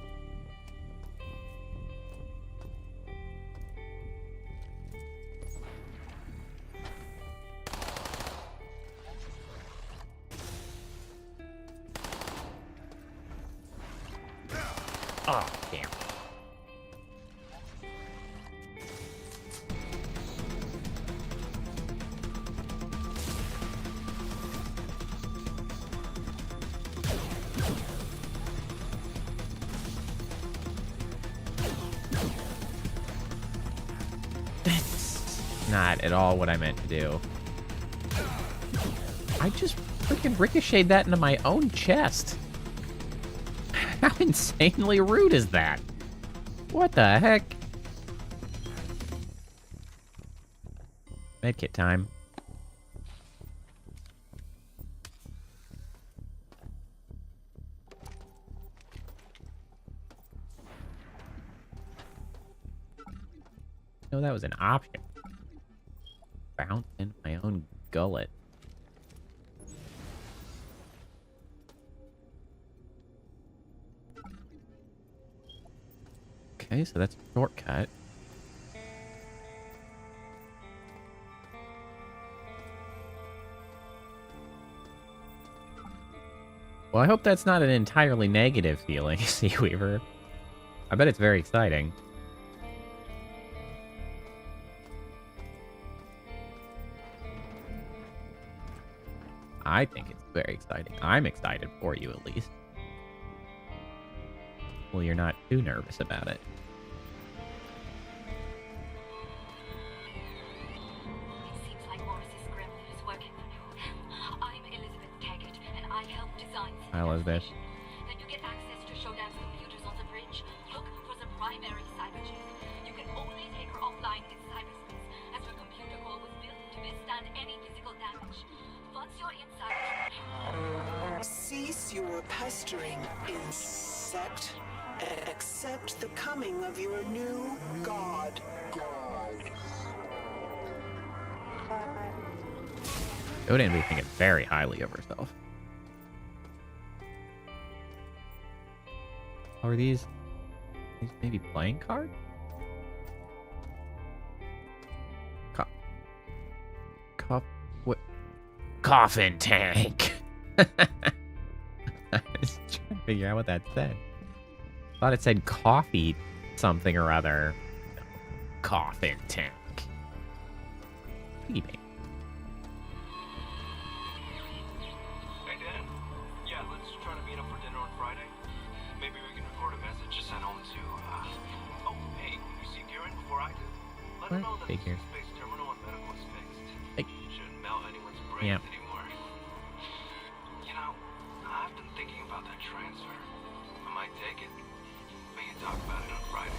Oh, damn. That's not at all what I meant to do. I just freaking ricocheted that into my own chest. How insanely rude is that? What the heck? Medkit time. No, that was an option. Bounce in my own gullet. Okay, so that's a shortcut. Well, I hope that's not an entirely negative feeling, Seaweaver. I bet it's very exciting. I think it's very exciting. I'm excited for you, at least. Well, you're not too nervous about it. It seems like Morris's script is working for you. I'm Elizabeth Taggart, and I help design Hi, Elizabeth. Then you get access to Shodan's computers on the bridge. Look for the primary cyber chip. You can only take her offline in cyberspace, as her computer core was built to withstand any physical damage. Once you're inside, Cease your pestering, insect. Accept the coming of your new god. Shodan be thinking very highly of herself. Are these maybe playing cards? What? Coffin tank. I was trying to figure out what that said. Thought it said coffee something or other. Coffin tank. Piggy bank. Hey, Dan? Yeah, let's try to meet up for dinner on Friday. Maybe we can record a message to send home to, oh, hey, you see Kieran before I do? Let him know that the Figure. space terminal and medical is fixed. Hey. Shouldn't melt anyone's brains Yeah. anymore. You know, I've been thinking about that transfer. I might take it. We can talk about it on Friday.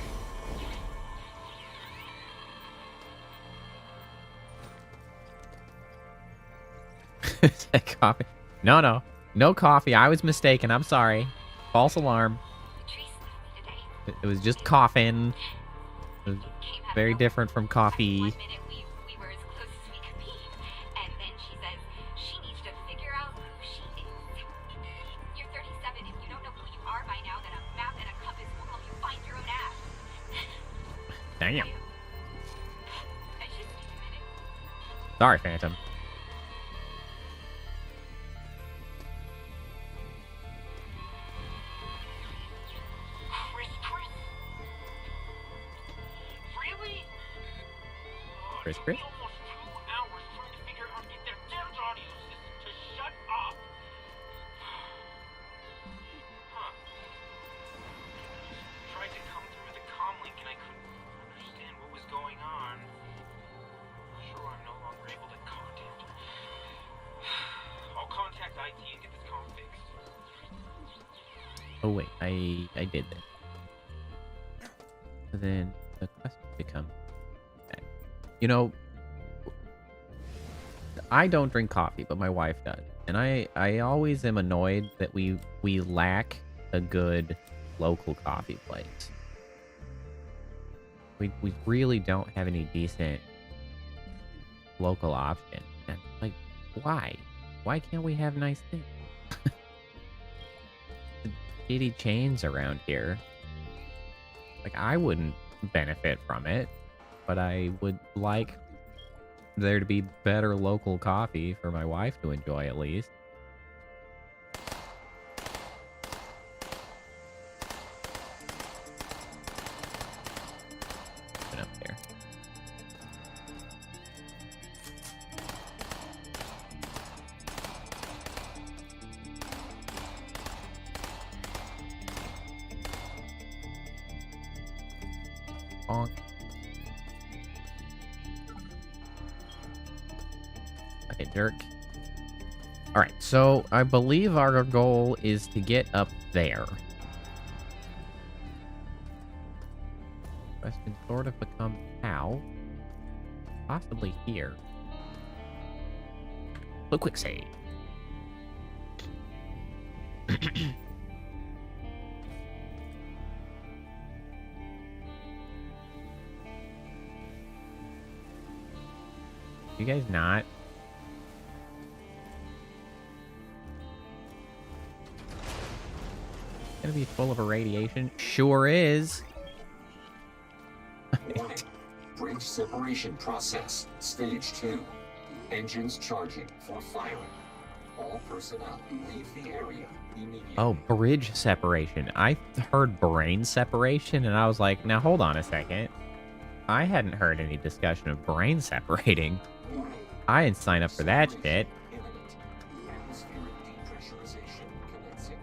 Say coffee. No. No coffee. I was mistaken. I'm sorry. False alarm. Patrice left me today. It was just coughing. It was Came out very of different from nowhere. coffee. 1 minute we were as close as we could be, and then she says she needs to figure out who she is. You're 37. If you don't know who you are by now, then a map and a compass will help you find your own ass. Damn. I just need a minute. Sorry, Phantom. Chris? Really? Chris? Almost 2 hours trying to figure out how to get their damn audio system to shut up. Huh. Tried to come through the comm link and I couldn't understand what was going on. Sure, I'm no longer able to contact her. I'll contact IT and get this comm fixed. Oh wait, I did that. So then the question becomes, you know, I don't drink coffee, but my wife does, and I always am annoyed that we lack a good local coffee place. We really don't have any decent local options. And like, why? Why can't we have nice things? Shitty chains around here. Like, I wouldn't benefit from it, but I would like there to be better local coffee for my wife to enjoy, at least. Put up there. Bonk. Okay, Dirk. Alright, so I believe our goal is to get up there. Question sort of becomes how? Possibly here. So quick save. You guys not? Gonna be full of irradiation? Sure is. Warning. Bridge separation process. Stage 2. Engines charging for firing. All personnel leave the area immediately. Oh, bridge separation. I heard brain separation, and I was like, now hold on a second. I hadn't heard any discussion of brain separating. Warning. I didn't sign up for that shit. Imminent. Atmospheric depressurization commencing.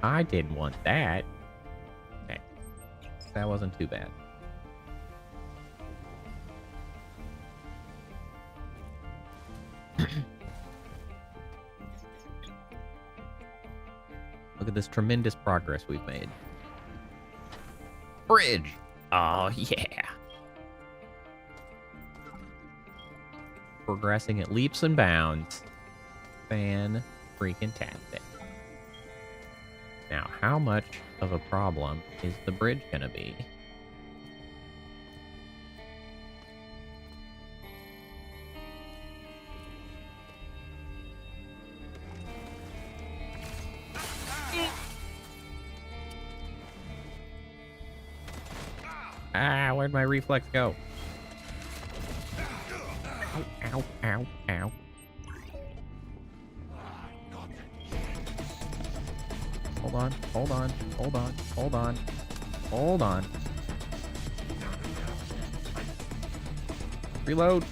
I didn't want that. Okay. That wasn't too bad. Look at this tremendous progress we've made. Bridge! Oh, yeah. Progressing at leaps and bounds. Fan-freaking-tastic. Now, how much of a problem is the bridge gonna be? Ah, where'd my reflex go? Ow, ow, ow, ow. Hold on, hold on, hold on, hold on, hold on. Reload.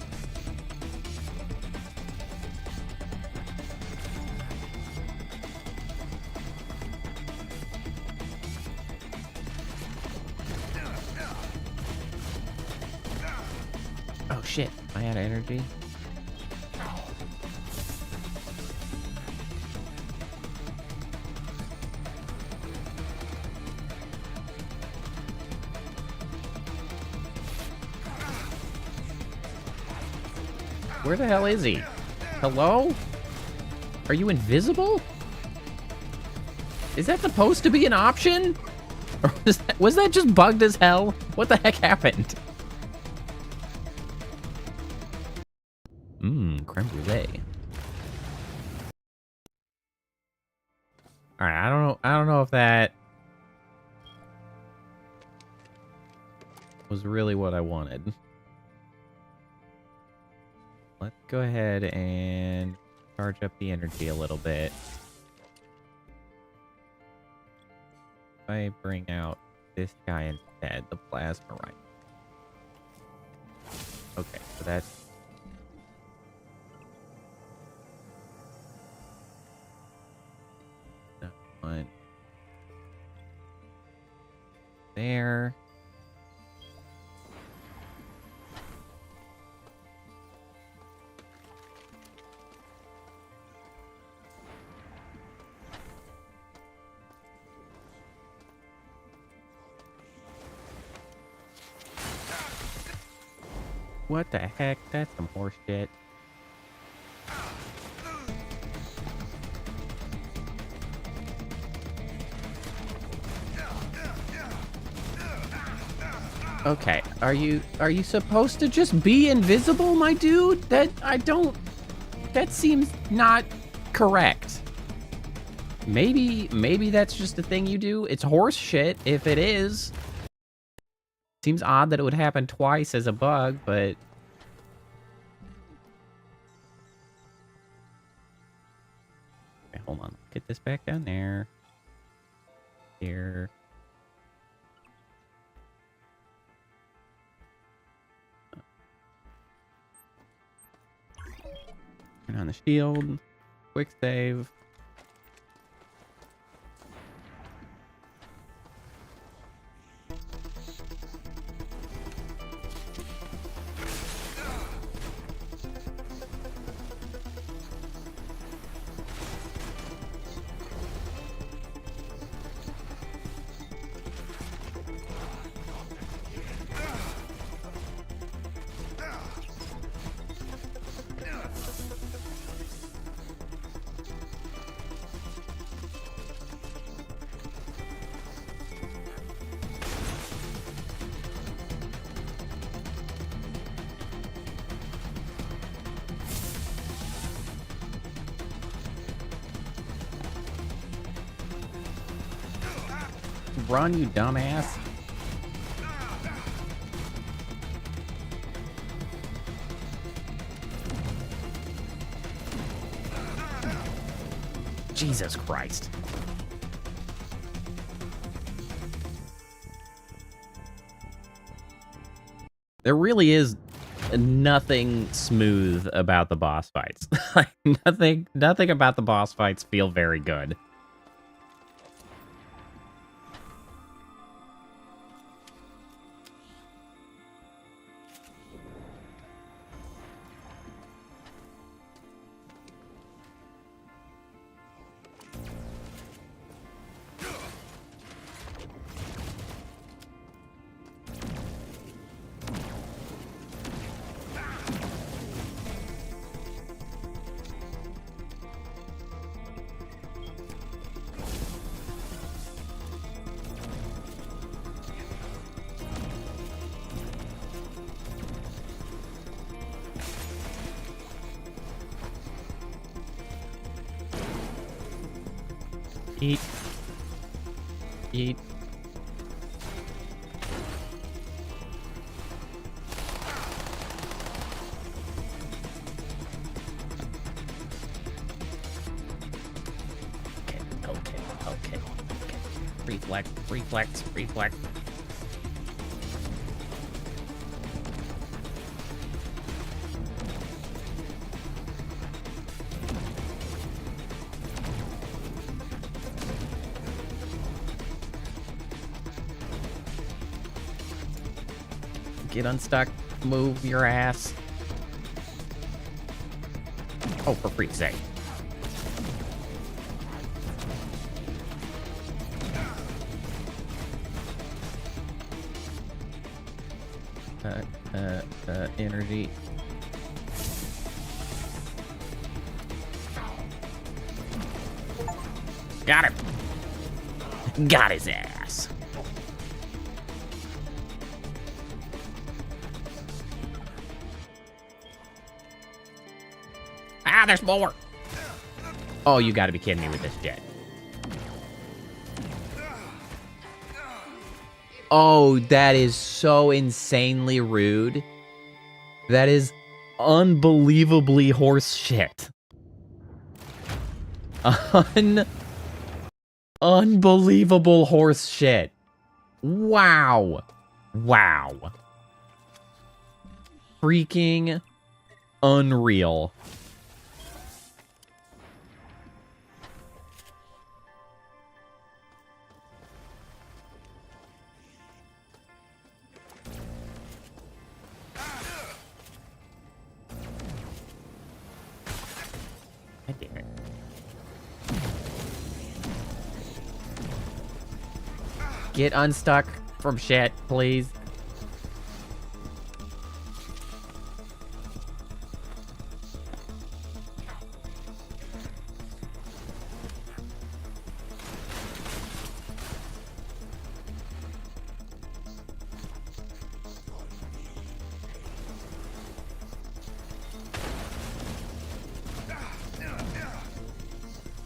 Oh shit, I had energy. Where the hell is he? Hello? Are you invisible? Is that supposed to be an option? Or was that just bugged as hell? What the heck happened? Creme brulee. Alright, I don't know if that was really what I wanted. Let's go ahead and charge up the energy a little bit. If I bring out this guy instead, the plasma rifle. Okay, so that's that one there. What the heck? That's some horse shit. Okay, are you supposed to just be invisible, my dude? That seems not correct. Maybe that's just a thing you do. It's horse shit if it is. Seems odd that it would happen twice as a bug, but... Okay, hold on. Get this back down there. Here. Turn on the shield. Quick save. Run, you dumbass. Jesus Christ. There really is nothing smooth about the boss fights. Like, nothing about the boss fights feel very good. Eat. Eat. Okay. Reflex. Get unstuck. Move your ass. Oh, for freak's sake. Energy. Got him. Got his ass. Ah, there's more. Oh, you gotta be kidding me with this shit. Oh, that is so insanely rude. That is unbelievably horse shit. Unbelievable horse shit. Wow. Wow. Freaking unreal. God damn it. Get unstuck from shit, please.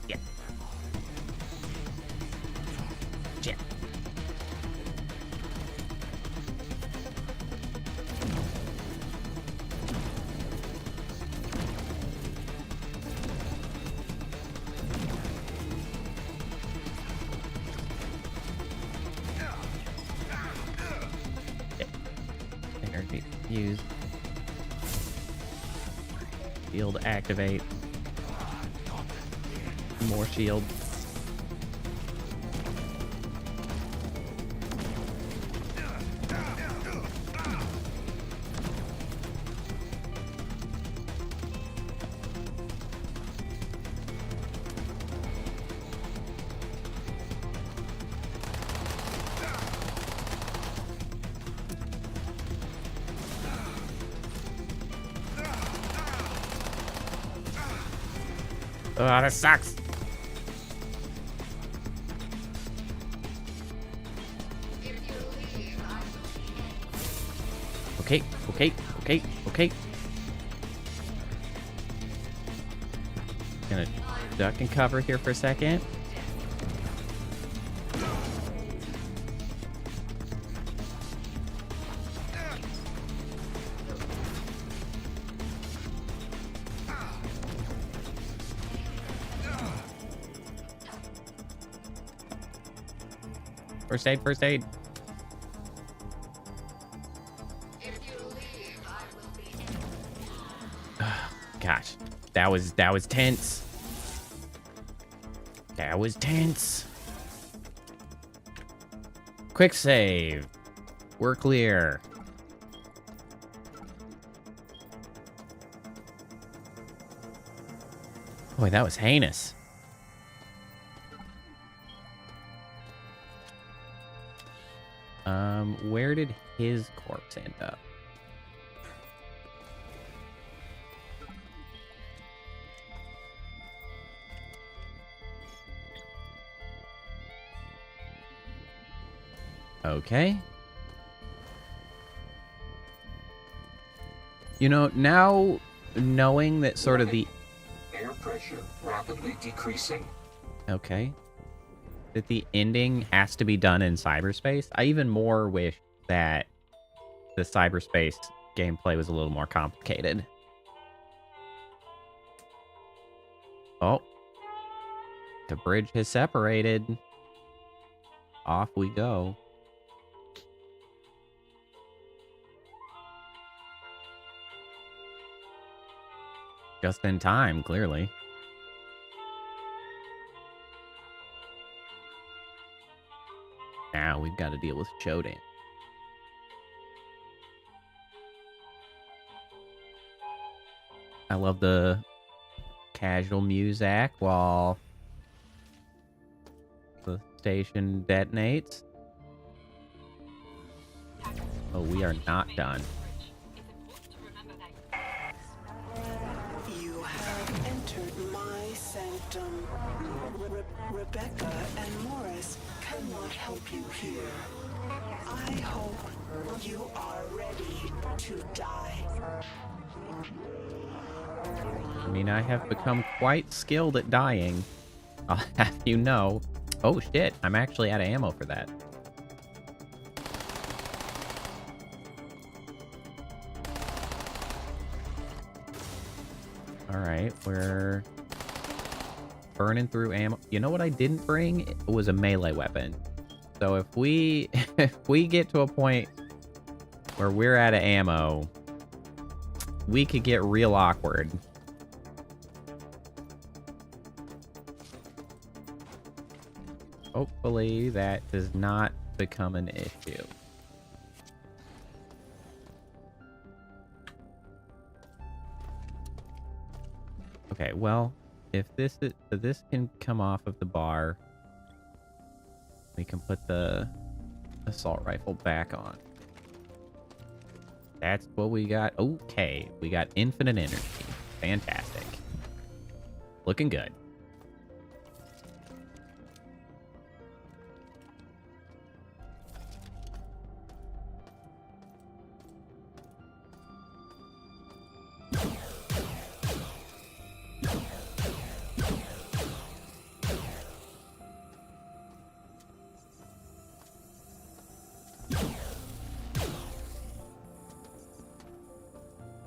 Yeah. Shit. Energy use. Shield activate. More shield. Oh, that sucks. Okay. Gonna duck and cover here for a second. First aid, first aid. Gosh, that was tense. That was tense. Quick save. We're clear. Boy, that was heinous. Where did his corpse end up? Okay. You know, now knowing that sort of the... Air pressure rapidly decreasing. Okay. That the ending has to be done in cyberspace. I even more wish that the cyberspace gameplay was a little more complicated. Oh. The bridge has separated. Off we go. Just in time, clearly. Now we've got to deal with SHODAN. I love the casual music while the station detonates. Oh, we are not done. You have entered my sanctum. Rebecca and Morris cannot help you here. I hope you are ready to die. I mean, I have become quite skilled at dying. I'll have you know. Oh shit, I'm actually out of ammo for that. Alright, we're burning through ammo. You know what I didn't bring? It was a melee weapon. So if we get to a point where we're out of ammo, we could get real awkward. Hopefully that does not become an issue. Okay, well, if this is, so this can come off of the bar. We can put the assault rifle back on. That's what we got. Okay, we got infinite energy. Fantastic. Looking good.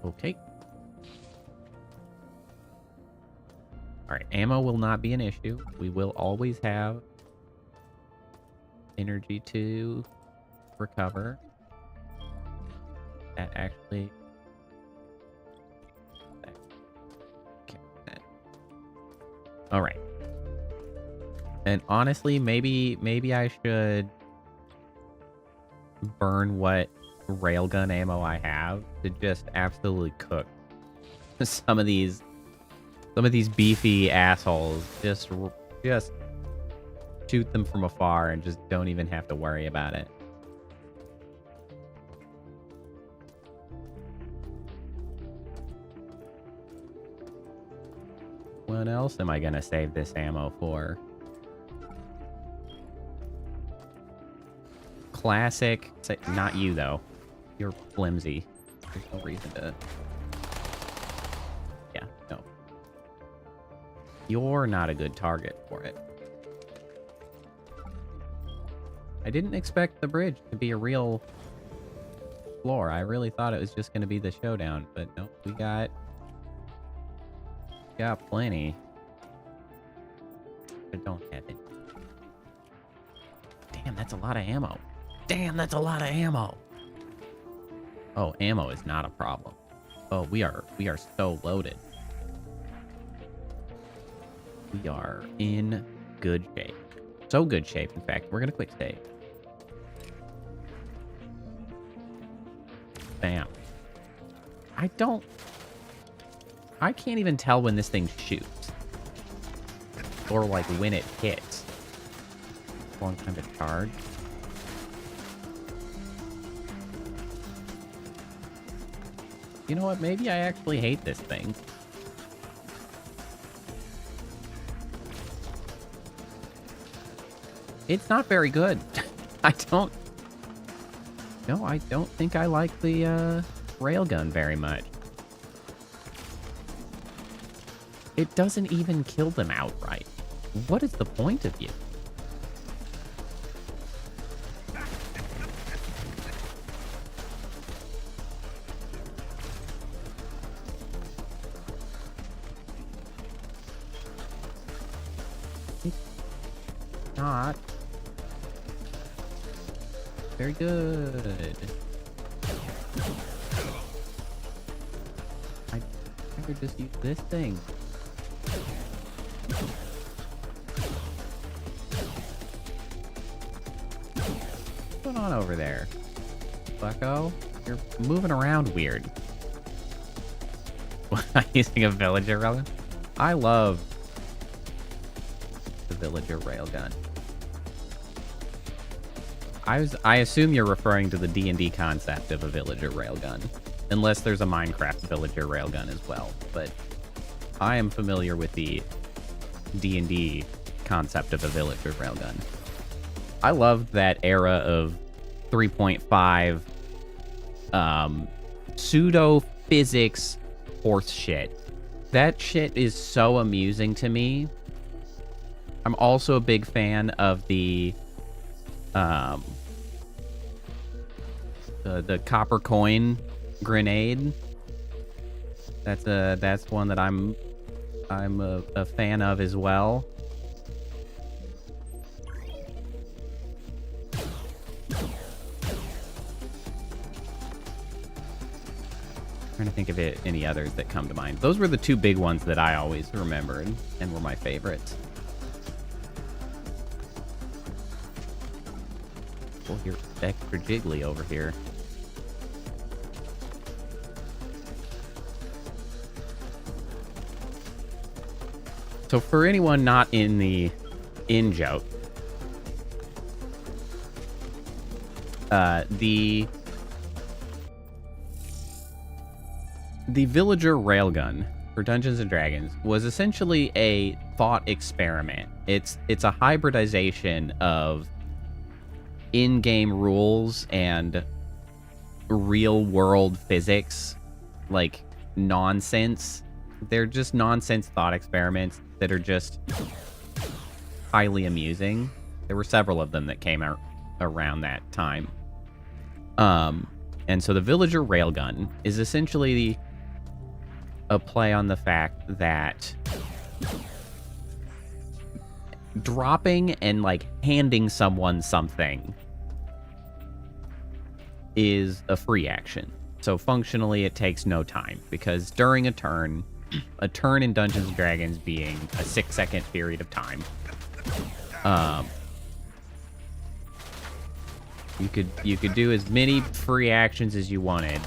Okay. Alright, ammo will not be an issue. We will always have energy to recover. That actually... Alright. And honestly, maybe I should burn what railgun ammo I have to just absolutely cook some of these beefy assholes. Just shoot them from afar and just don't even have to worry about it. What else am I gonna save this ammo for? Classic. Not you though. You're flimsy. There's no reason to... Yeah, no. You're not a good target for it. I didn't expect the bridge to be a real floor. I really thought it was just going to be the showdown, but no, we got plenty. I don't have it. Damn. Damn, that's a lot of ammo. Damn, that's a lot of ammo. Oh, ammo is not a problem. Oh, we are so loaded. We are in good shape. So good shape, in fact. We're gonna quick save. Bam. I can't even tell when this thing shoots. Or, like, when it hits. Long time to charge. You know what? Maybe I actually hate this thing. It's not very good. I don't think I like the railgun very much. It doesn't even kill them outright. What is the point of you? It's not very good. I could just use this thing. What's going on over there? Bucko? You're moving around weird. Using a villager railgun? I love the villager railgun. I assume you're referring to the D&D concept of a villager railgun. Unless there's a Minecraft villager railgun as well. But I am familiar with the D&D concept of a villager railgun. I loved that era of 3.5 pseudo-physics horse shit. That shit is so amusing to me. I'm also a big fan of the copper coin grenade. That's one that I'm a fan of as well. Trying to think of any others that come to mind. Those were the two big ones that I always remembered and were my favorites. Oh, you're extra jiggly over here. So for anyone not in the in-joke, the villager railgun for Dungeons and Dragons was essentially a thought experiment. It's a hybridization of in-game rules and real-world physics, like nonsense. They're just nonsense thought experiments that are just highly amusing. There were several of them that came out around that time. And so the villager railgun is essentially a play on the fact that dropping and like handing someone something is a free action. So functionally it takes no time, because during a turn in Dungeons and Dragons being a 6-second period of time, you could do as many free actions as you wanted.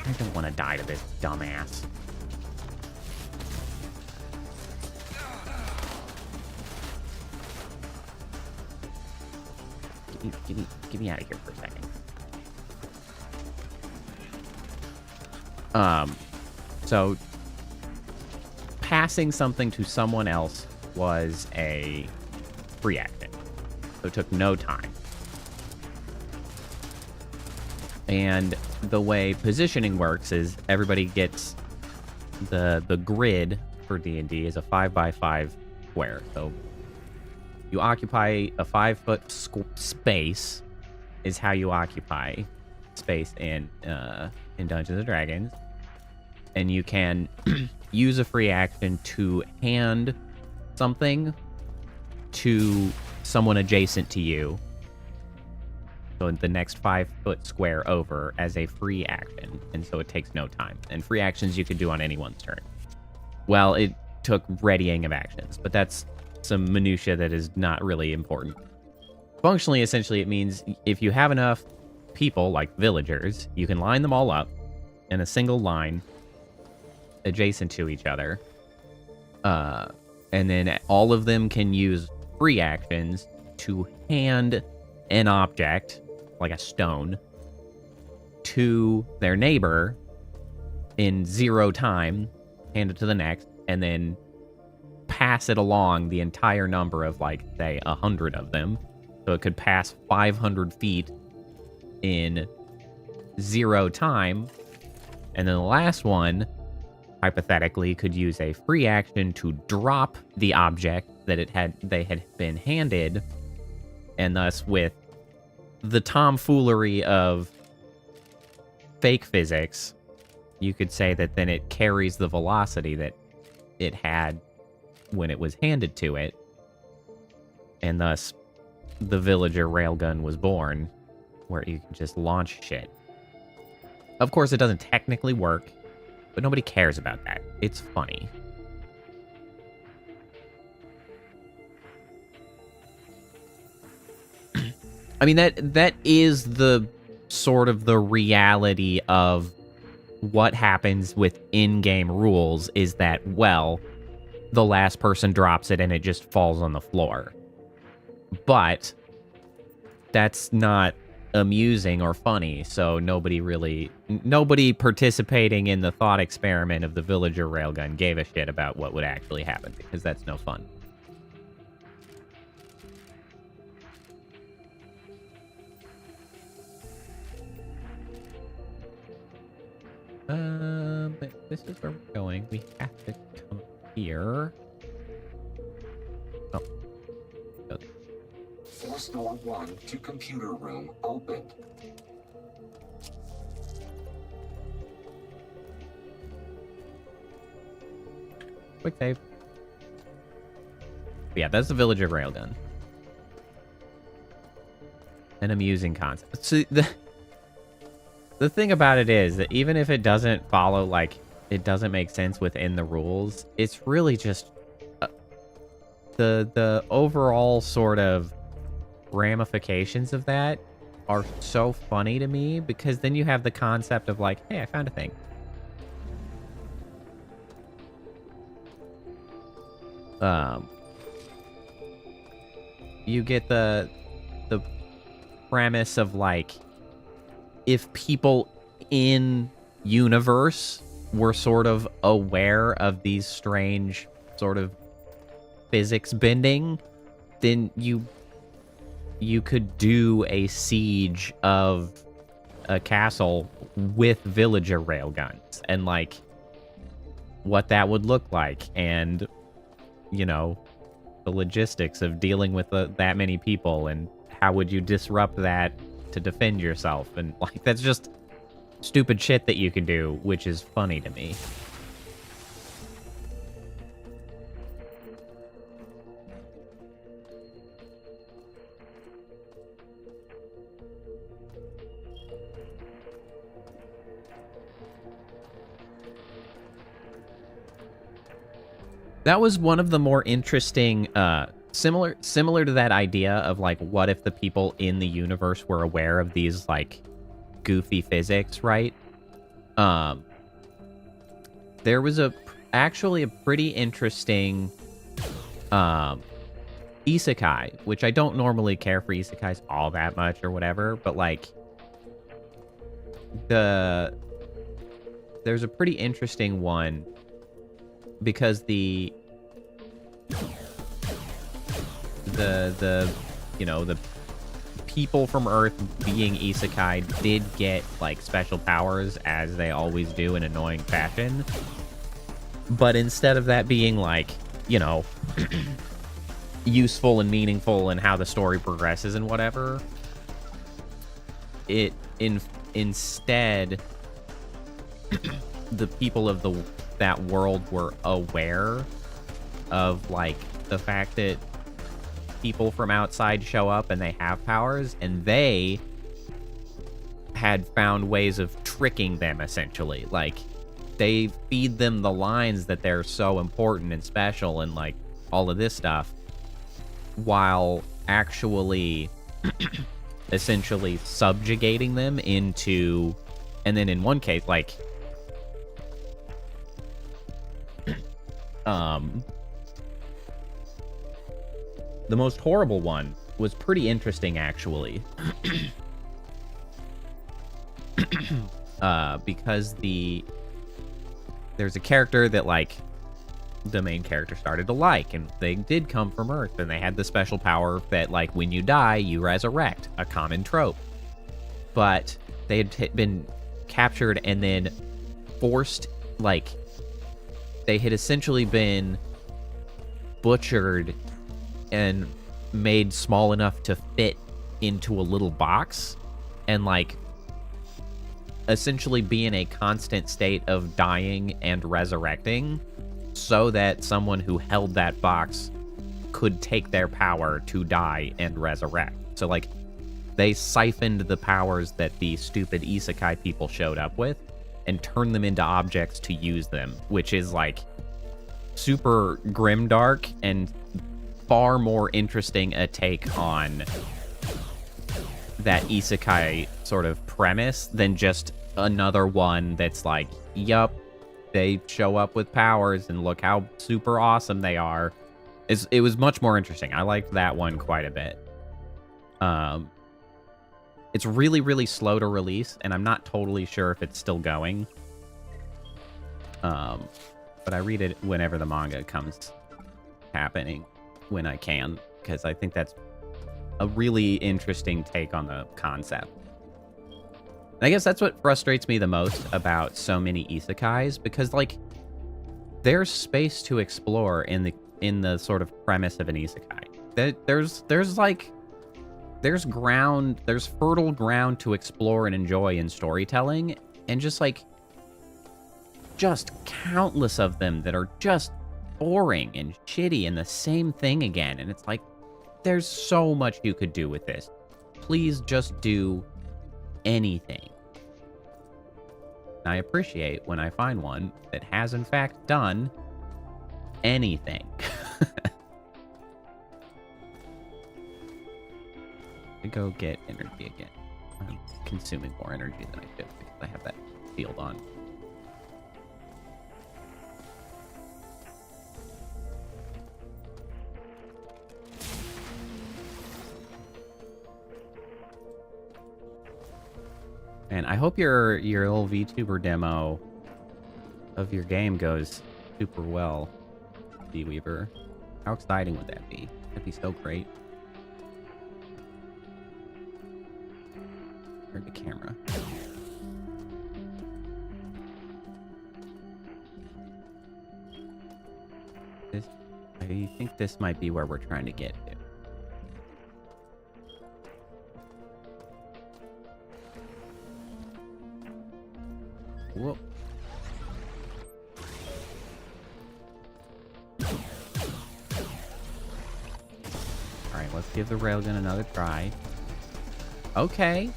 I don't want to die to this dumbass. Get me out of here for a second. So passing something to someone else was a free action. So it took no time. And the way positioning works is everybody gets the grid for D&D is a 5x5 square. So you occupy a 5-foot space is how you occupy space in Dungeons and Dragons. And you can use a free action to hand something to someone adjacent to you. So the next 5-foot square over as a free action. And so it takes no time. And free actions you could do on anyone's turn. Well, it took readying of actions, but that's some minutia that is not really important. Functionally, essentially, it means if you have enough people, like villagers, you can line them all up in a single line adjacent to each other. And then all of them can use free actions to hand an object, like a stone, to their neighbor in 0 time, hand it to the next, and then pass it along the entire number of, like, say, 100 of them. So it could pass 500 feet in 0 time. And then the last one, hypothetically, could use a free action to drop the object that they had been handed. And thus, with the tomfoolery of fake physics, you could say that then it carries the velocity that it had when it was handed to it. And thus, the villager railgun was born, where you can just launch shit. Of course, it doesn't technically work, but nobody cares about that. It's funny. I mean, that is the sort of the reality of what happens with in-game rules, is that, well, the last person drops it and it just falls on the floor. But that's not amusing or funny, so nobody participating in the thought experiment of the villager railgun gave a shit about what would actually happen, because that's no fun. But this is where we're going. We have to come here. Oh. Force door 1 to computer room opened. Quick save. But yeah, that's the villager railgun. An amusing concept. So the thing about it is that even if it doesn't follow, like, it doesn't make sense within the rules, it's really just the overall sort of ramifications of that are so funny to me, because then you have the concept of, like, hey, I found a thing. You get the premise of, like, if people in universe were sort of aware of these strange sort of physics bending, then you could do a siege of a castle with villager railguns, and, like, what that would look like, and, you know, the logistics of dealing with that many people, and how would you disrupt that to defend yourself. And, like, that's just stupid shit that you can do, which is funny to me. That was one of the more interesting, similar to that idea of, like, what if the people in the universe were aware of these, like, goofy physics, right? There was actually a pretty interesting isekai, which I don't normally care for isekais all that much or whatever, but, like, there's a pretty interesting one, because the you know, the people from Earth being isekai did get, like, special powers, as they always do in annoying fashion. But instead of that being, like, you know, useful and meaningful in how the story progresses and whatever, it instead the people of that world were aware of, like, the fact that people from outside show up and they have powers, and they had found ways of tricking them, essentially. Like, they feed them the lines that they're so important and special and, like, all of this stuff, while actually essentially subjugating them into... And then in one case, like... the most horrible one was pretty interesting, actually. Because there's a character that, like, the main character started to like, and they did come from Earth, and they had the special power that, like, when you die, you resurrect, a common trope. But they had been captured and then forced, like, they had essentially been butchered and made small enough to fit into a little box, and, like, essentially be in a constant state of dying and resurrecting, so that someone who held that box could take their power to die and resurrect. So, like, they siphoned the powers that the stupid isekai people showed up with and turned them into objects to use them, which is, like, super grimdark and far more interesting a take on that isekai sort of premise than just another one that's like, yup, they show up with powers and look how super awesome they are. It was much more interesting. I liked that one quite a bit. It's really, really slow to release, and I'm not totally sure if it's still going. But I read it whenever the manga comes happening, when I can, because I think that's a really interesting take on the concept. And I guess that's what frustrates me the most about so many isekais, because, like, there's space to explore in the sort of premise of an isekai. There's fertile ground to explore and enjoy in storytelling, and just countless of them that are just boring and shitty and the same thing again. And it's like, there's so much you could do with this. Please just do anything. I appreciate when I find one that has in fact done anything. To go get energy again. I'm consuming more energy than I should because I have that field on. And I hope your little VTuber demo of your game goes super well, D-Weaver. How exciting would that be? That'd be so great. Where's the camera? I think this might be where we're trying to get to. Whoa. Alright, let's give the railgun another try. Okay.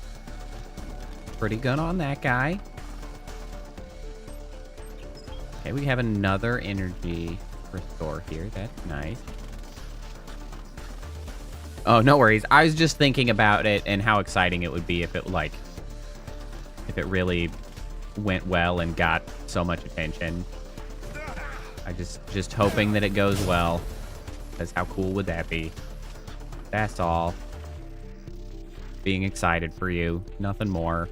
Pretty good on that guy. Okay, we have another energy restore here. That's nice. Oh, no worries. I was just thinking about it and how exciting it would be if it, like, if it really went well and got so much attention. I just hoping that it goes well, because how cool would that be? That's all. Being excited for you, nothing more.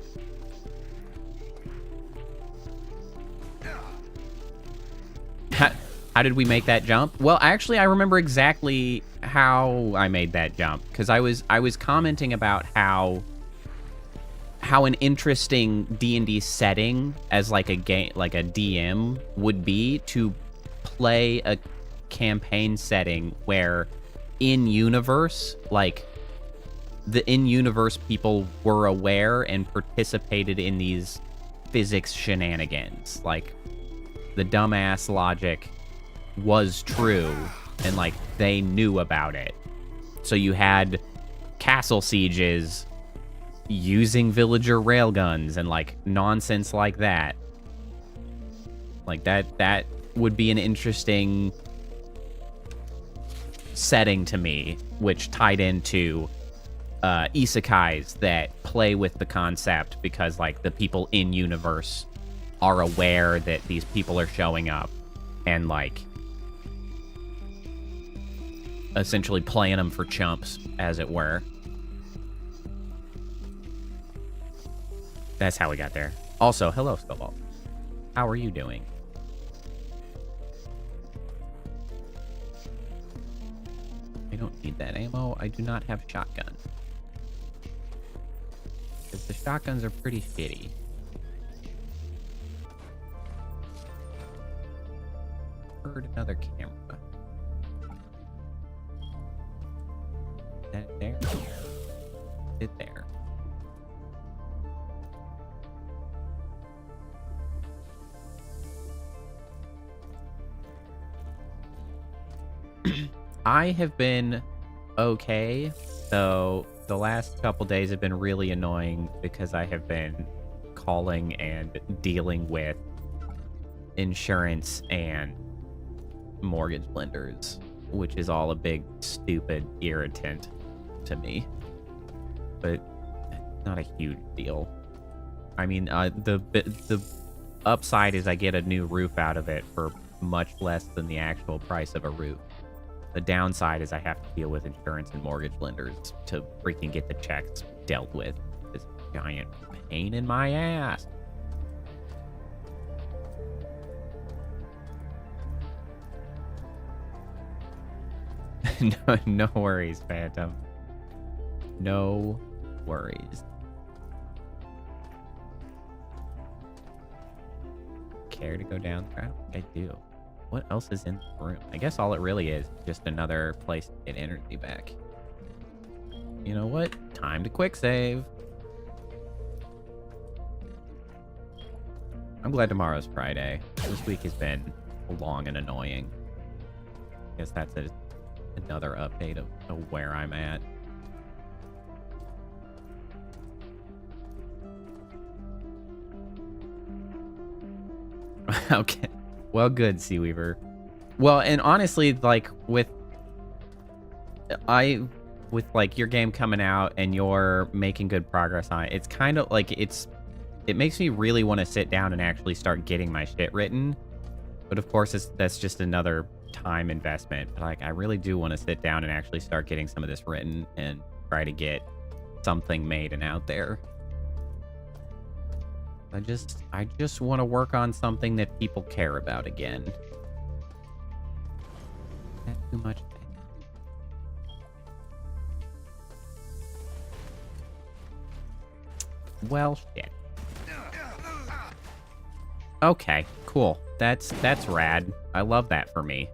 How did we make that jump? Well, actually, I remember exactly how I made that jump, because I was commenting about how an interesting D&D setting as like a game, like a DM would be to play a campaign setting where in-universe, like the in-universe people were aware and participated in these physics shenanigans. Like the dumbass logic was true and like they knew about it. So you had castle sieges using villager railguns and like nonsense like that. Like that would be an interesting setting to me, which tied into isekais that play with the concept because like the people in universe are aware that these people are showing up and like essentially playing them for chumps, as it were. That's how we got there. Also, hello, Skullball. How are you doing? I don't need that ammo. I do not have shotgun. Because the shotguns are pretty shitty. Heard another camera. That there? Sit there. I have been okay, though the last couple days have been really annoying because I have been calling and dealing with insurance and mortgage lenders, which is all a big, stupid irritant to me. But not a huge deal. I mean, the upside is I get a new roof out of it for much less than the actual price of a roof. The downside is I have to deal with insurance and mortgage lenders to freaking get the checks dealt with. This giant pain in my ass. No worries, Phantom. No worries. Care to go down there? I don't think I do. What else is in the room? I guess all it really is just another place to get energy back. You know what? Time to quick save. I'm glad tomorrow's Friday. This week has been long and annoying. I guess that's another update of where I'm at. Okay. Well, good, Seaweaver. Well, and honestly, like, with like your game coming out and you're making good progress on it, it's kind of like it makes me really want to sit down and actually start getting my shit written. But of course, that's just another time investment. But like, I really do want to sit down and actually start getting some of this written and try to get something made and out there. I just want to work on something that people care about again. That's too much. Well, shit. Okay, cool. That's rad. I love that for me.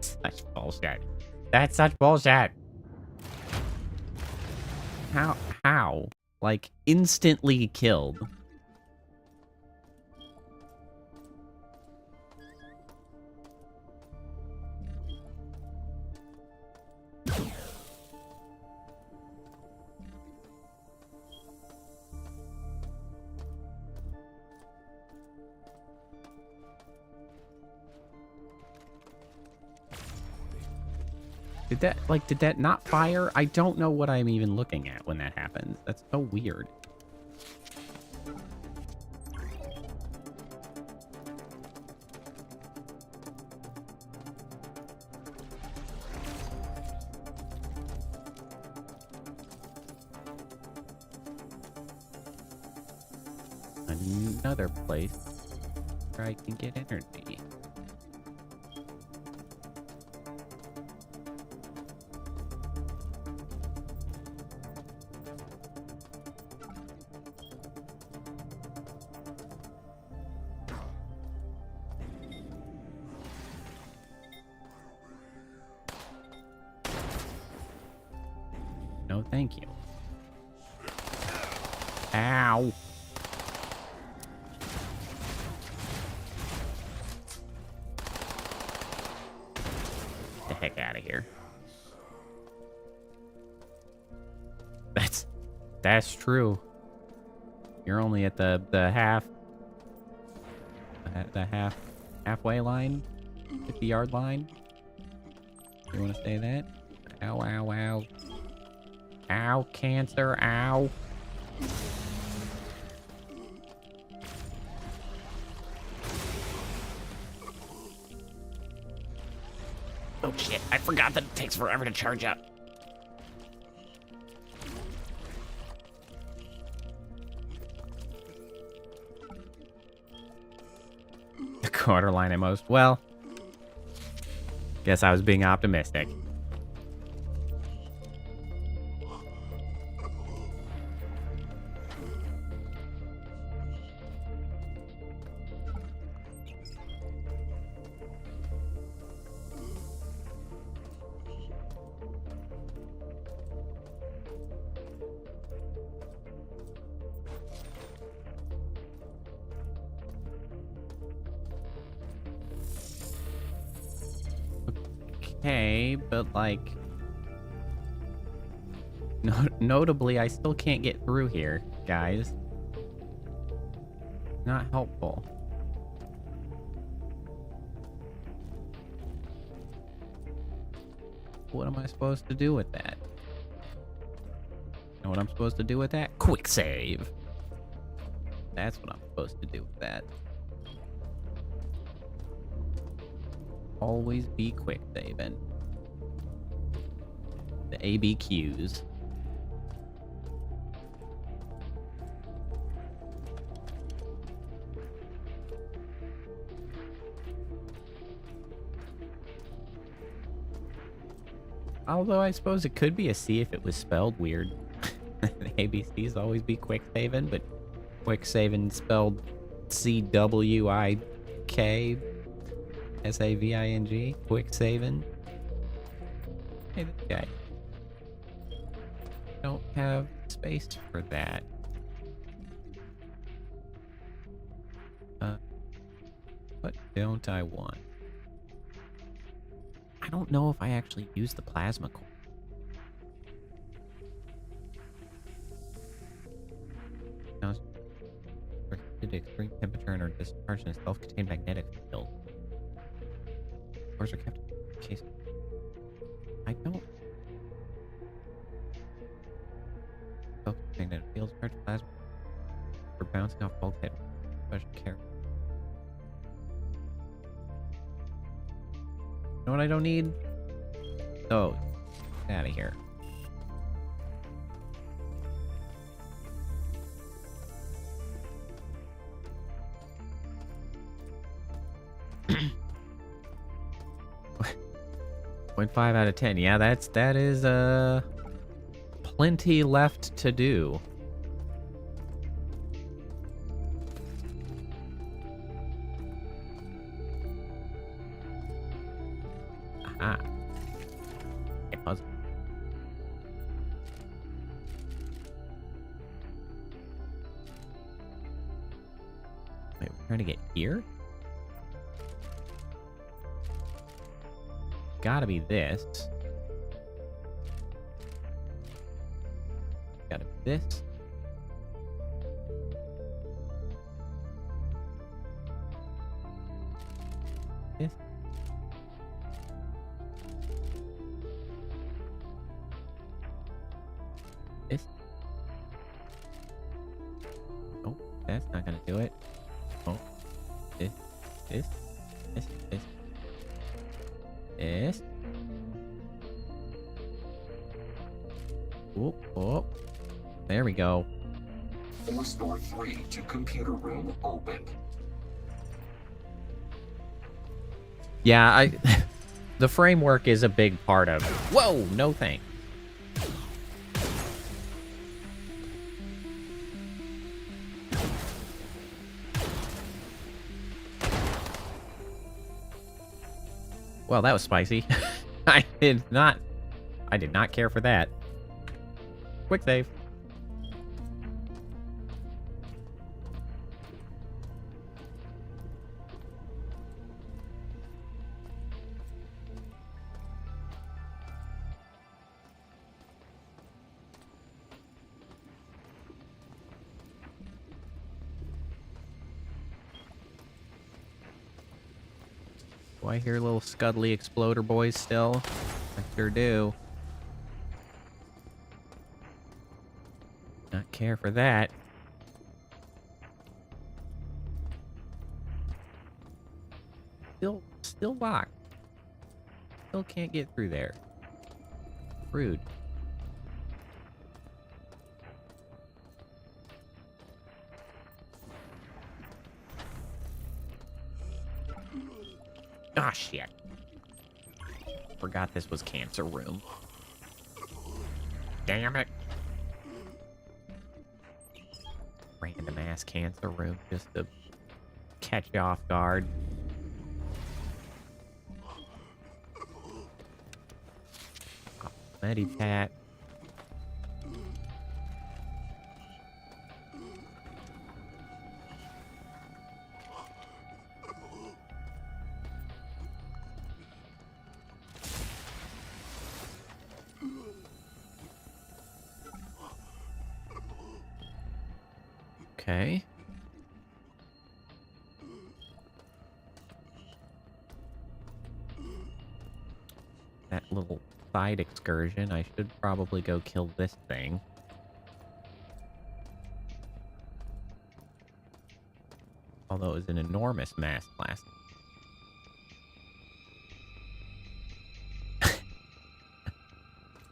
Such bullshit. That's such bullshit. How? Like, instantly killed. Did that not fire? I don't know what I'm even looking at when that happens. That's so weird. Another place where I can get energy. No, thank you. Ow. Get the heck out of here. That's true. You're only at the halfway line, 50-yard line. You want to say that? Ow, ow, ow. Ow, cancer, ow. Oh shit, I forgot that it takes forever to charge up. The quarter line at most. Well, guess I was being optimistic. Okay, but like, notably, I still can't get through here, guys. Not helpful. What am I supposed to do with that? Know what I'm supposed to do with that? Quick save. That's what I'm supposed to do with that. Always be quick saving. The ABQs. Although I suppose it could be a C if it was spelled weird. The ABCs always be quick saving, but quick saving spelled CWIK. SAVING, quick saving. Hey, this guy. Don't have space for that. What don't I want? I don't know if I actually use the plasma core. Now, restricted to extreme temperature and are discharged in a self-contained magnetic field. Cores are kept in case. I don't. Self-contained fields charge plasma for bouncing off bulkhead. Special care. You know what I don't need? Oh, get out of here. 0.5 out of 10. Yeah, that is plenty left to do. Aha. Okay, puzzle. Wait, we're trying to get here? Gotta be this. Gotta be this. This. This. Oh, that's not gonna do it. Oh, this. This. This. This. This. Oh, oh. There we go. Force door 3 to computer room opened. Yeah, the framework is a big part of it. Whoa, no thanks. Well, that was spicy. I did not care for that. Quick save. Do I hear little scuddly exploder boys still? I sure do. Not care for that. Still locked. Still can't get through there. Rude. Ah, shit. Forgot this was cancer room. Damn it. Random ass cancer room just to catch you off guard. Oh, Medipat. Okay. That little side excursion, I should probably go kill this thing. Although it was an enormous mass blast.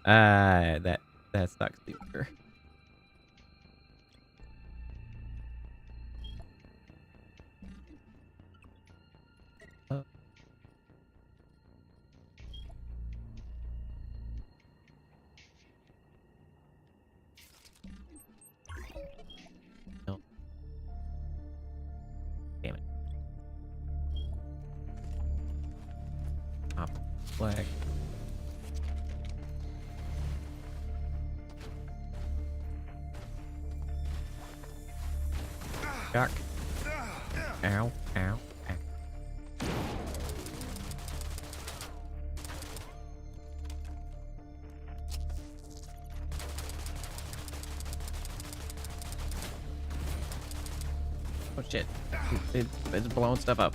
That sucks, dude. Damn it. Flag. Duck. Ow, ow, ow. Oh shit. It's blowing stuff up.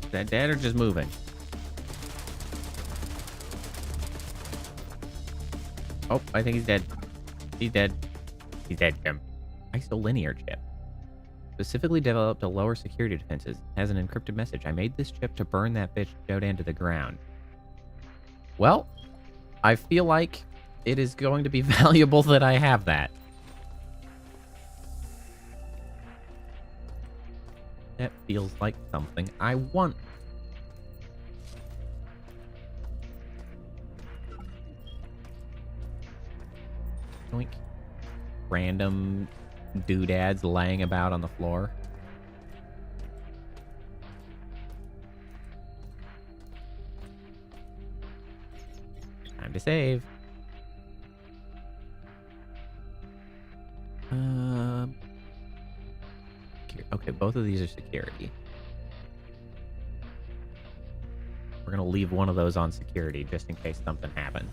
Is that dead or just moving? Oh, I think he's dead. He's dead. He's dead, Jim. Isolinear chip. Specifically developed to lower security defenses. Has an encrypted message. I made this chip to burn that bitch SHODAN to the ground. Well, I feel like it is going to be valuable that I have that. That feels like something I want. Doink. Random doodads laying about on the floor. Time to save. Okay, both of these are security. We're gonna leave one of those on security just in case something happens.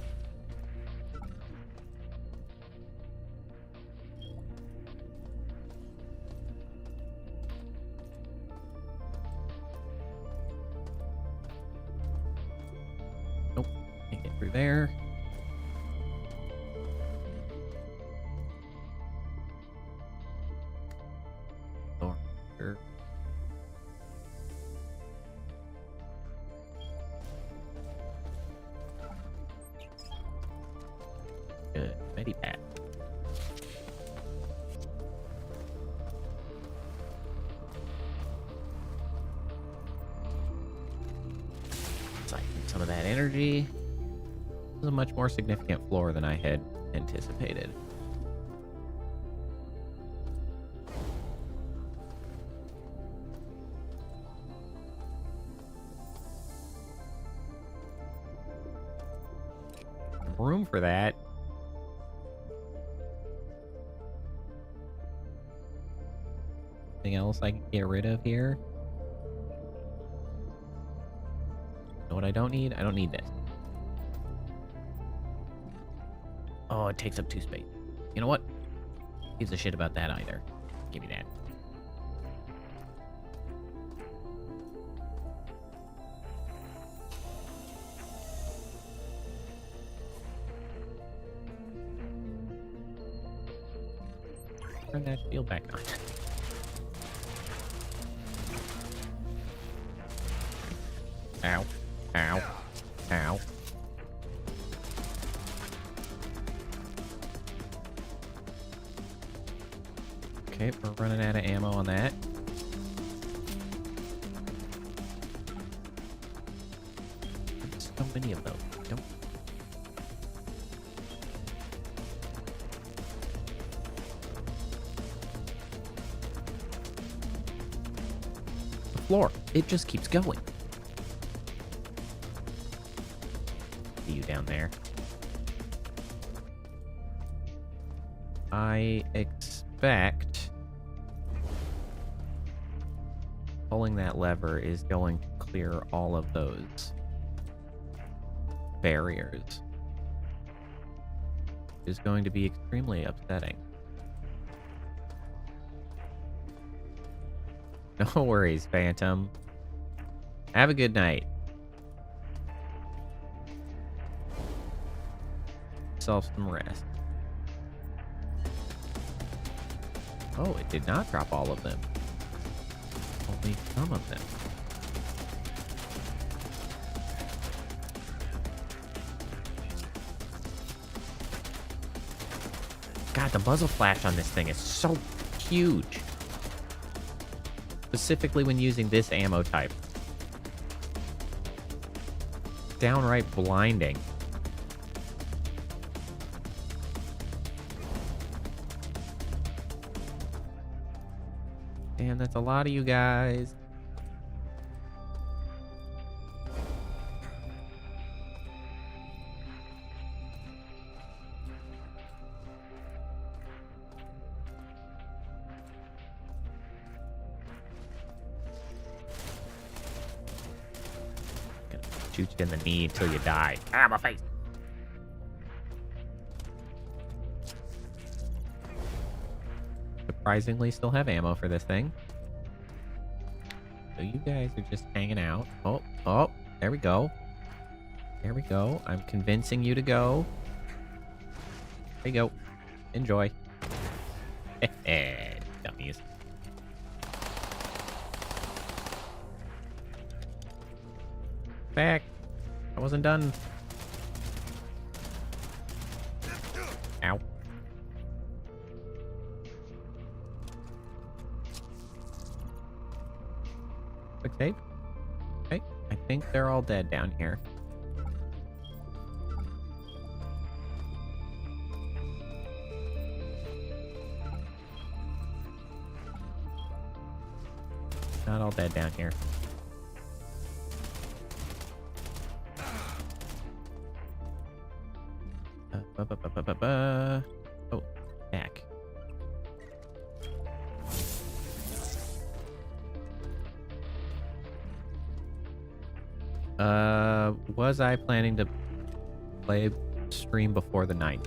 Nope, can't get through there. Sure. Good. Medipat. Siphon some of that energy. This is a much more significant floor than I had anticipated. Room for that. anything else I can get rid of here? You know what I don't need? I don't need this. Oh, it takes up 2 space. You know what? Gives a shit about that either. Give me that. Turn that shield back on. Ow. Ow. Ow. Okay, we're running out of ammo on that. There's so many of those. Don't. The floor. It just keeps going. See you down there. I expect pulling that lever is going to clear all of those barriers. It's going to be extremely upsetting. No worries, Phantom. Have a good night. Self some rest. Oh, it did not drop all of them. Only some of them. God, the muzzle flash on this thing is so huge. Specifically when using this ammo type. Downright blinding. Damn, that's a lot of you guys. Gonna shoot you in the knee until you die. Ah, my face. Surprisingly, still have ammo for this thing. So you guys are just hanging out. Oh, oh, there we go. There we go. I'm convincing you to go. There you go. Enjoy. Dummies. Back. I wasn't done. Ow. Quick save. Okay, I think they're all dead down here. Not all dead down here. Oh, back. Was I planning to play stream before the 9th?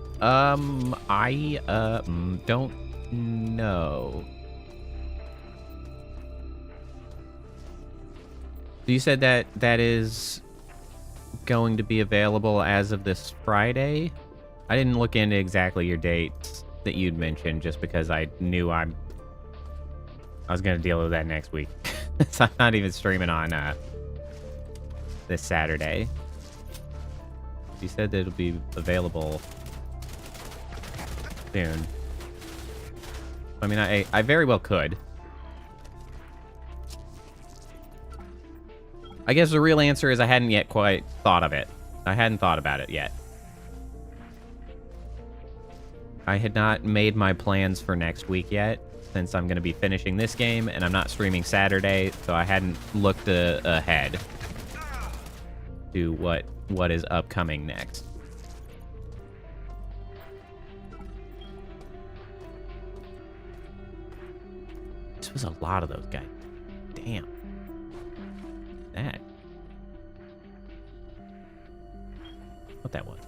I don't know. So you said that is going to be available as of this Friday? I didn't look into exactly your dates that you'd mentioned just because I knew I was going to deal with that next week. So I'm not even streaming on this Saturday. You said that it'll be available soon. I mean, I very well could. I guess the real answer is I hadn't yet quite thought of it. I hadn't thought about it yet. I had not made my plans for next week yet, since I'm going to be finishing this game, and I'm not streaming Saturday, so I hadn't looked ahead to what is upcoming next. There's a lot of those guys. Damn. That. What that was.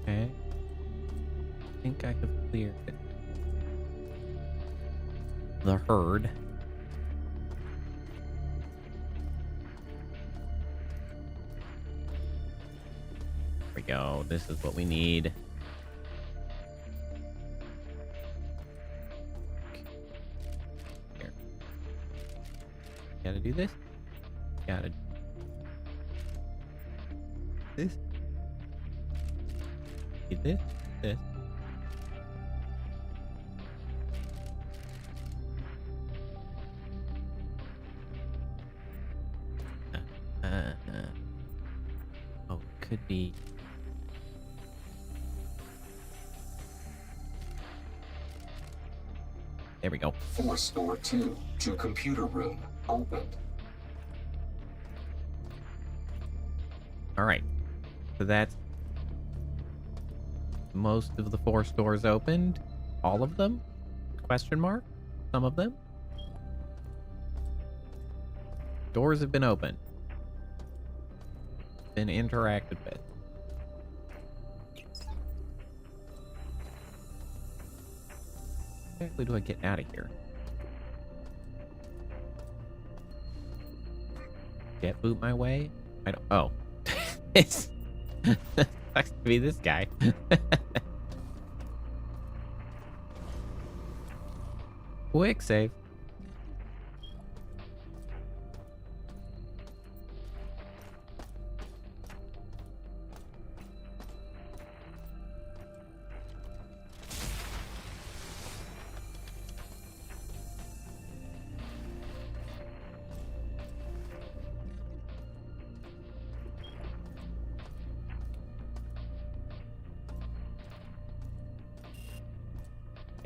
Okay. I think I have cleared the herd. There we go. This is what we need. Here. Gotta do this. Gotta do this. Need this. This. Oh, could be. There we go. Force door 2 to computer room opened. All right. So that's most of the 4 stores opened. All of them? Question mark? Some of them? Doors have been opened. Been interacted with. How exactly do I get out of here? Jet boot my way? I don't. Oh. It's. Sucks to be this guy. Quick save.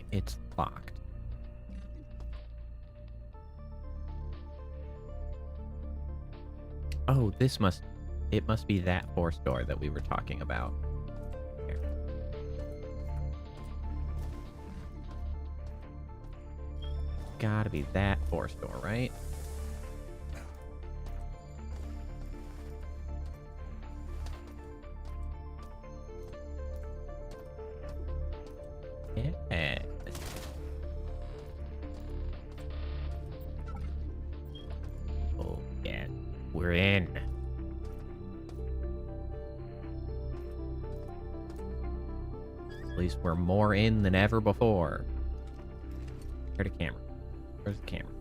It's locked. Oh, it must be that 4 store that we were talking about. Here. Gotta be that 4 store, right? Yeah. Oh, yeah. We're in. At least we're more in than ever before. Where's the camera? Where's the camera?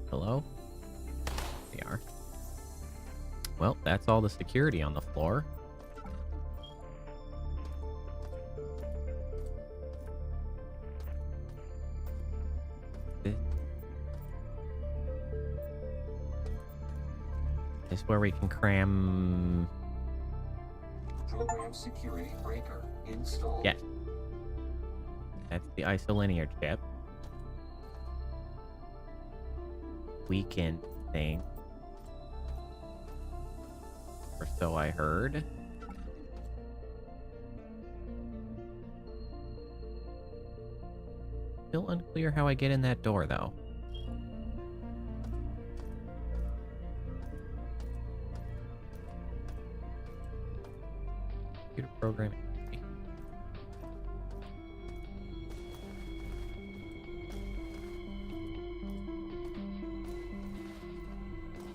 Hello? There we are. Well, that's all the security on the floor. Is where we can cram. Program security breaker installed. Yes. That's the isolinear chip. Weakened thing. Or so I heard. Still unclear how I get in that door, though. Computer programming.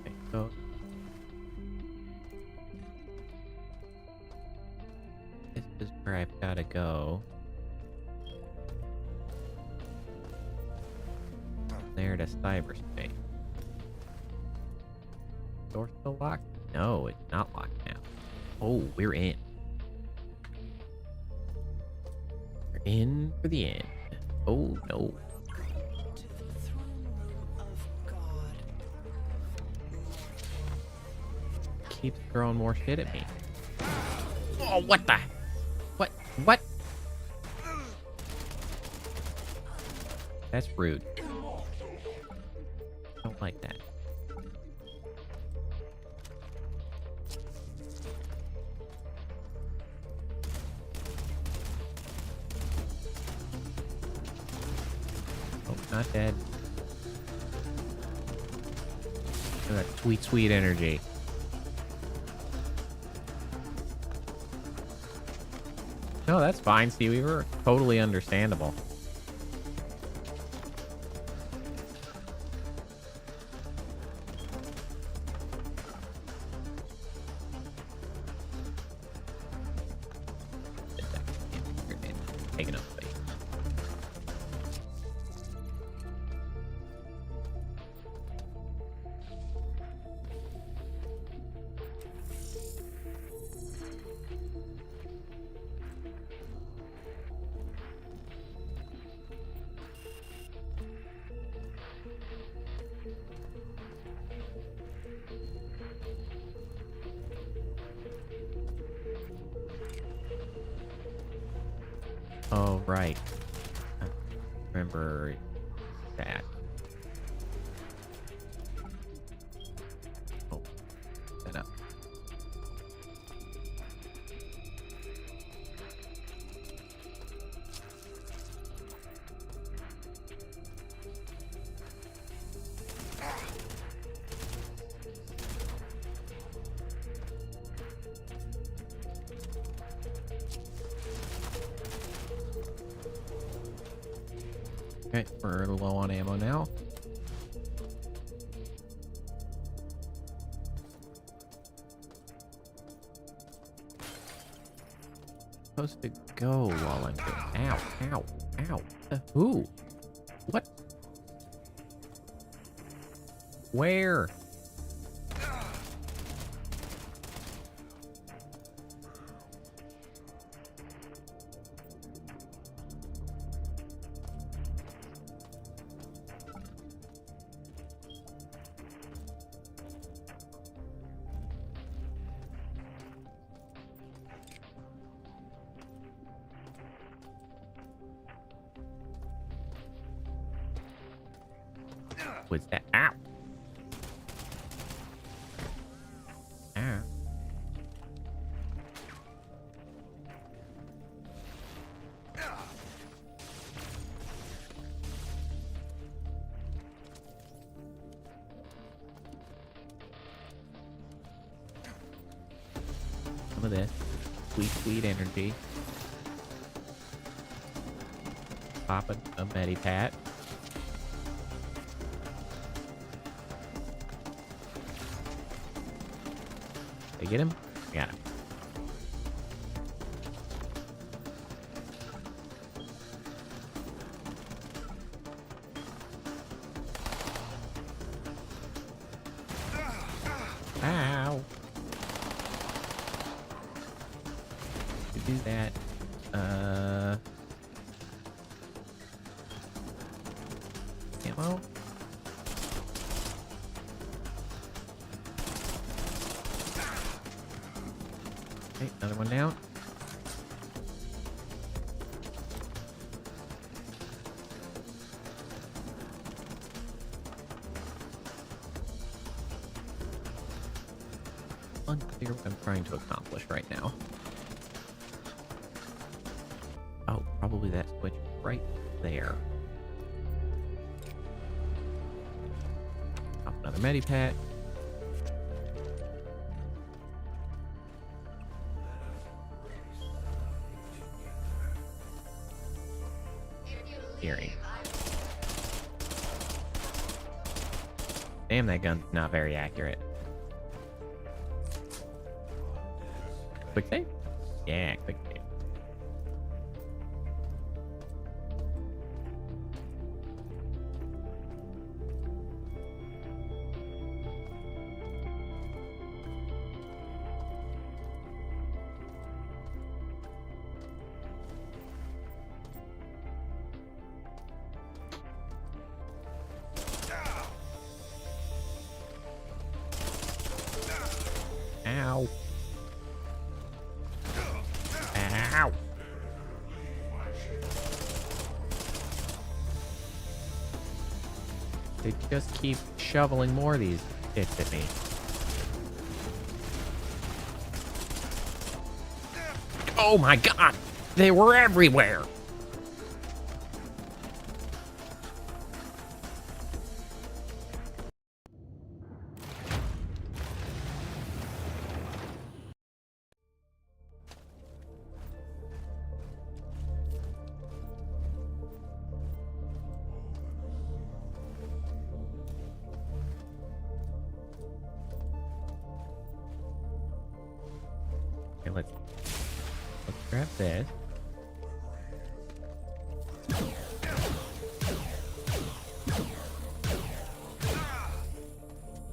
Okay, so this is where I've got to go. There to cyberspace. Door still locked? No, it's not locked now. Oh, we're in. We're in for the end. Oh no. To the throne room of God. Keeps throwing more shit at me. Oh, what the? What? That's rude. Don't like that. Oh, not dead. Look at that sweet, sweet energy. No, that's fine, Sea Weaver. Totally understandable. Taking up space. Oh, right. I remember that. Oh, set up. Okay, we're low on ammo now. Supposed to go while I'm doing. Ow, ow, ow. Who? What? Where? Was that? Ow! Ow. Some of this sweet, sweet energy. Pop a Medipat. Did I get him? Got him. Ow. To do that, ammo. Okay, another one down. Unclear what I'm trying to accomplish right now. Oh, probably that switch right there. Pop another Medipat. Hearing. Damn, that gun's not very accurate. Quick save? Yeah, quick save. Ow. They just keep shoveling more of these hits at me. Oh my god! They were everywhere! Okay, let's grab this.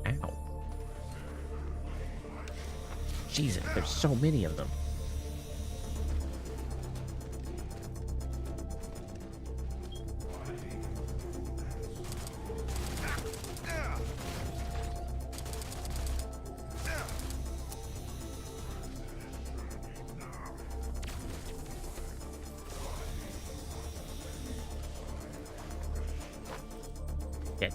Ow. Jesus, there's so many of them. Okay.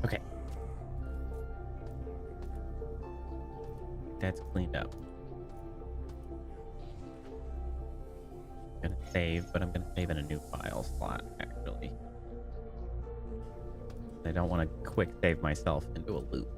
Okay. That's cleaned up. I'm gonna save, but I'm gonna save in a new file slot, actually. I don't want to quick save myself into a loop.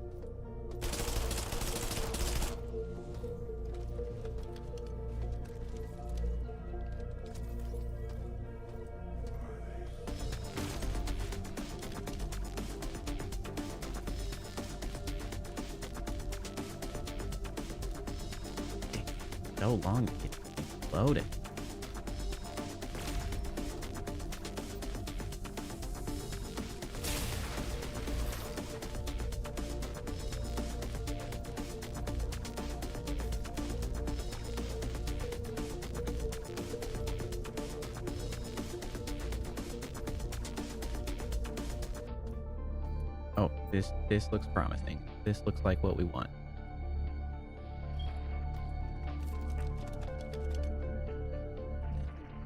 So long to get things loaded. Oh, this looks promising. This looks like what we want.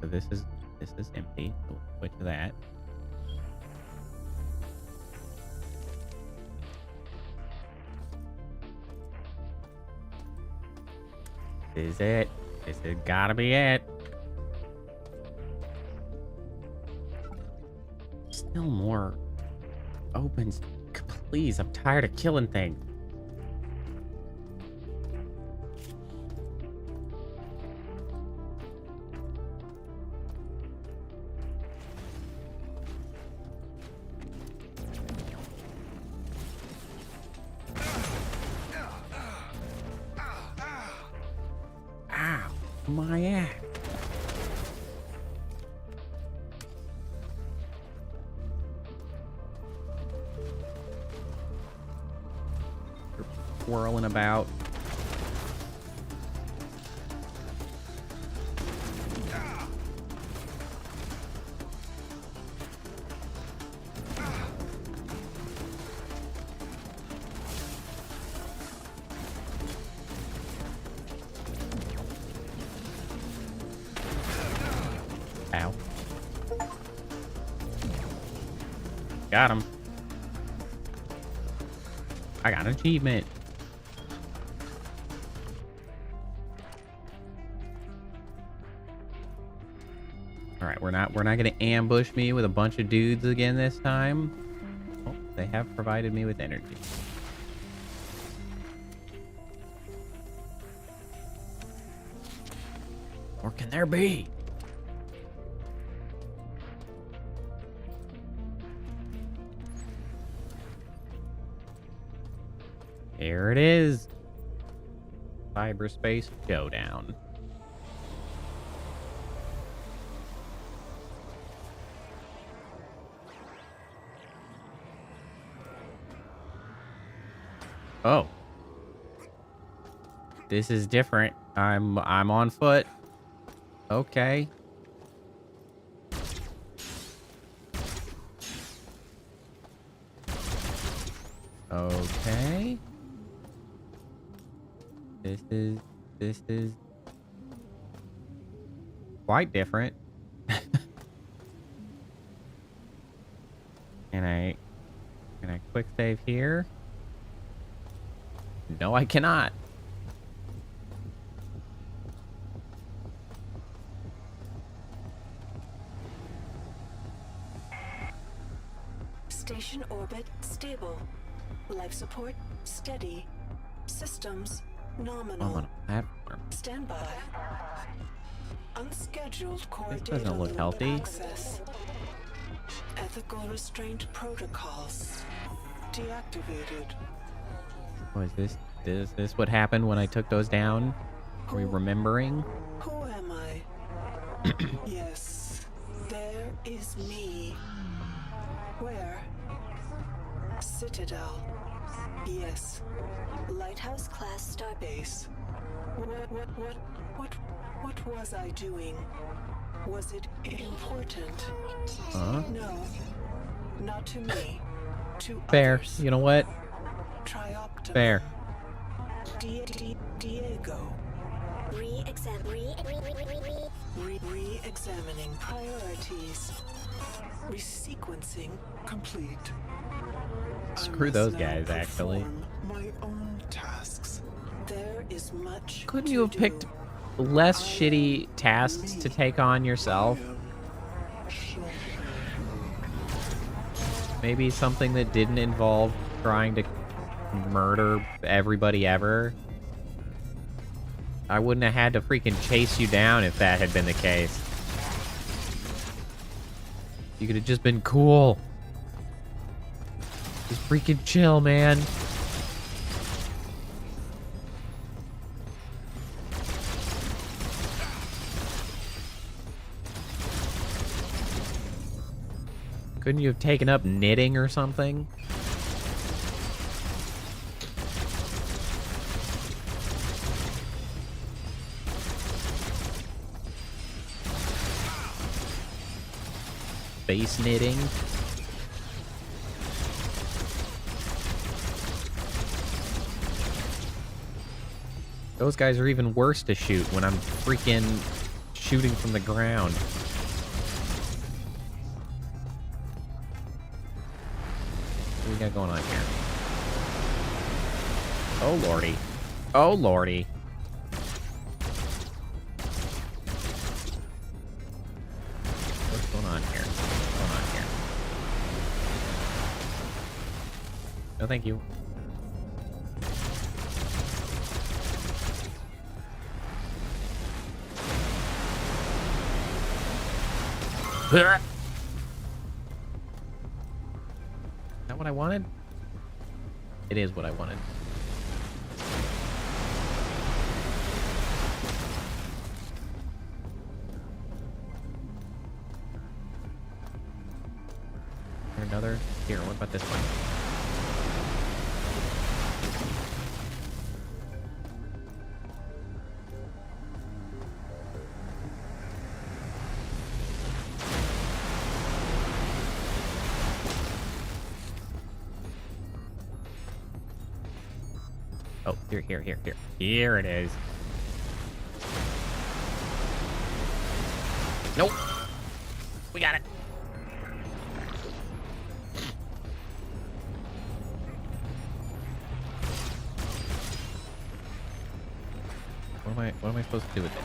So this is empty. So we'll switch to that. This is it. This has gotta be it. Still more opens. Please, I'm tired of killing things. Ow, my ass. Whirling about. Ow. Got him. I got an achievement. All right, we're not gonna ambush me with a bunch of dudes again this time. Oh, they have provided me with energy. Or can there be? Here it is. Cyberspace Showdown. Oh. This is different. I'm on foot. Okay. Okay. This is quite different. Can I quick save here? No, I cannot. Station orbit stable. Life support steady. Systems nominal. I'm on a platform. Standby. Unscheduled core This data doesn't look loop healthy. access. Ethical restraint protocols deactivated. Oh, is this what happened when I took those down? Are we remembering? Who am I? Yes, there is me. Where? Citadel. Yes. Lighthouse class starbase. What was I doing? Was it important? Huh? No, not to me. To Fair. others. You know what? Trioptima. Fair. Diego. Re-examining priorities. Resequencing complete. Screw I those must now guys, actually. perform my own tasks. There is much Couldn't to you have do. picked less shitty tasks to take on yourself? Maybe something that didn't involve trying to murder everybody ever. I wouldn't have had to freaking chase you down if that had been the case. You could have just been cool. Just freaking chill, man. Couldn't you have taken up knitting or something? Face knitting? Those guys are even worse to shoot when I'm freaking shooting from the ground. What we got going on here? Oh lordy. Oh lordy. What's going on here? What's going on here? No, thank you. Is that what I wanted? It is what I wanted. Here, another. Here, what about this one? Oh, here. Here it is. Nope. We got it. What am I supposed to do with it?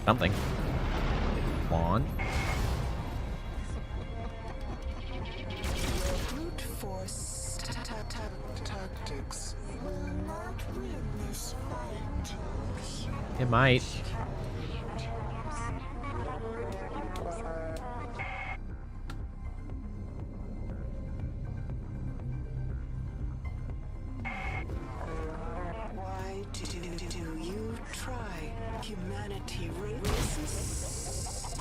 Something. Launch. Brute force tactics will not win this fight. It might. Why do you try humanity racist?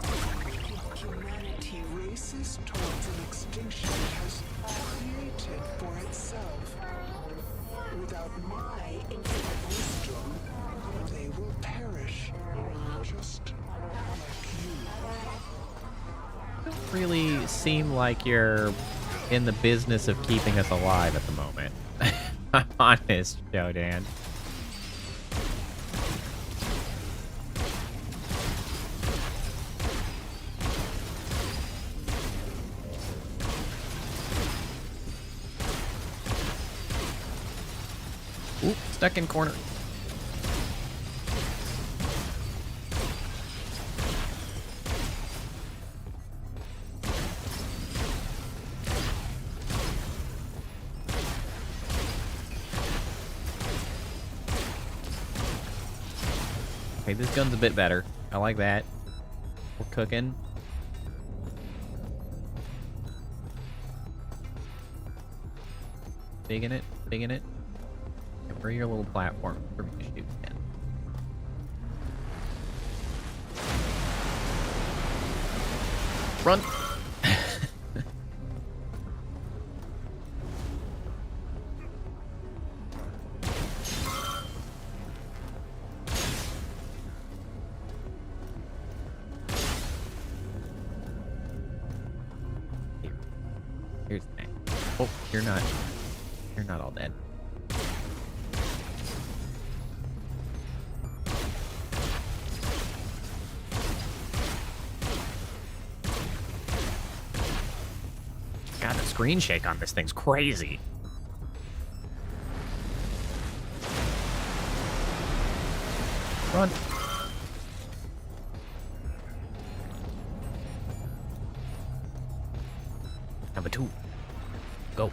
Humanity racist towards an extinction has created for itself. Without my infinite wisdom, they will perish, just like you. Don't really seem like you're in the business of keeping us alive at the moment. I'm honest, Shodan. Oop, stuck in corner. Okay, this gun's a bit better. I like that. We're cooking. Big in it, big in it. And where are your little platforms for me to shoot in? Run! Here's the thing. Oh, you're not all dead. God, the screen shake on this thing's crazy. Run. Number 2. Go.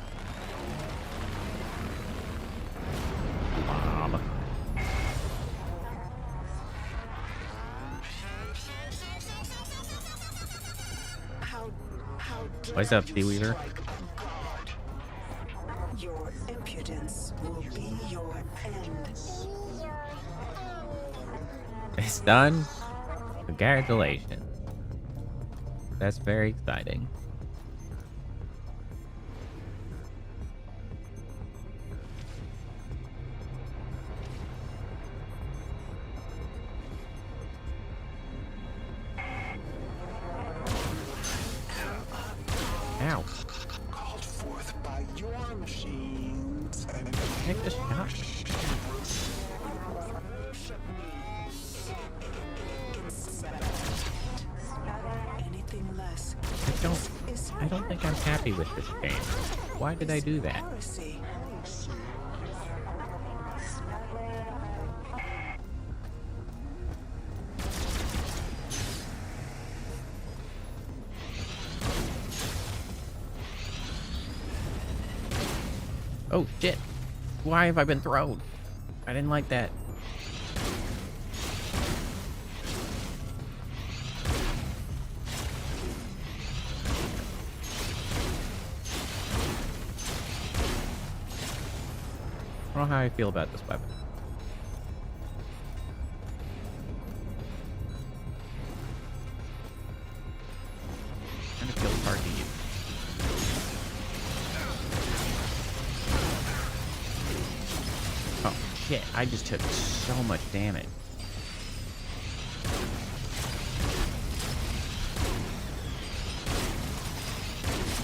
Bomb. What's up, Seaweaver? Your impudence will be your end. It's done. Congratulations. That's very exciting. Ow. Called forth by your machines. Take the shot. Anything less I don't think I'm happy with this game. Why did I do that? heresy. Oh, shit. Why have I been thrown? I didn't like that. I don't know how I feel about this weapon. Kind of feels hard to use. Oh, shit. I just took so much damage.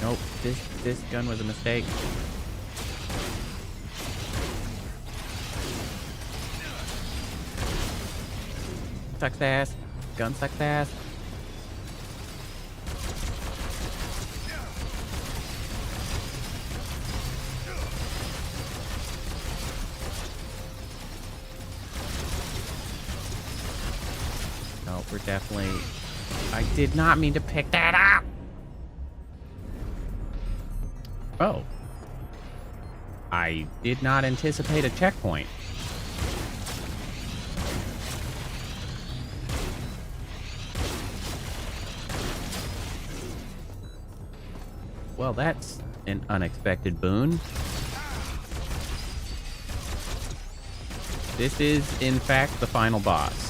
Nope. This gun was a mistake. Sucks ass. Gun sucks ass. No, we're definitely... I did not mean to pick that up! Oh. I did not anticipate a checkpoint. Well, that's an unexpected boon. This is, in fact, the final boss.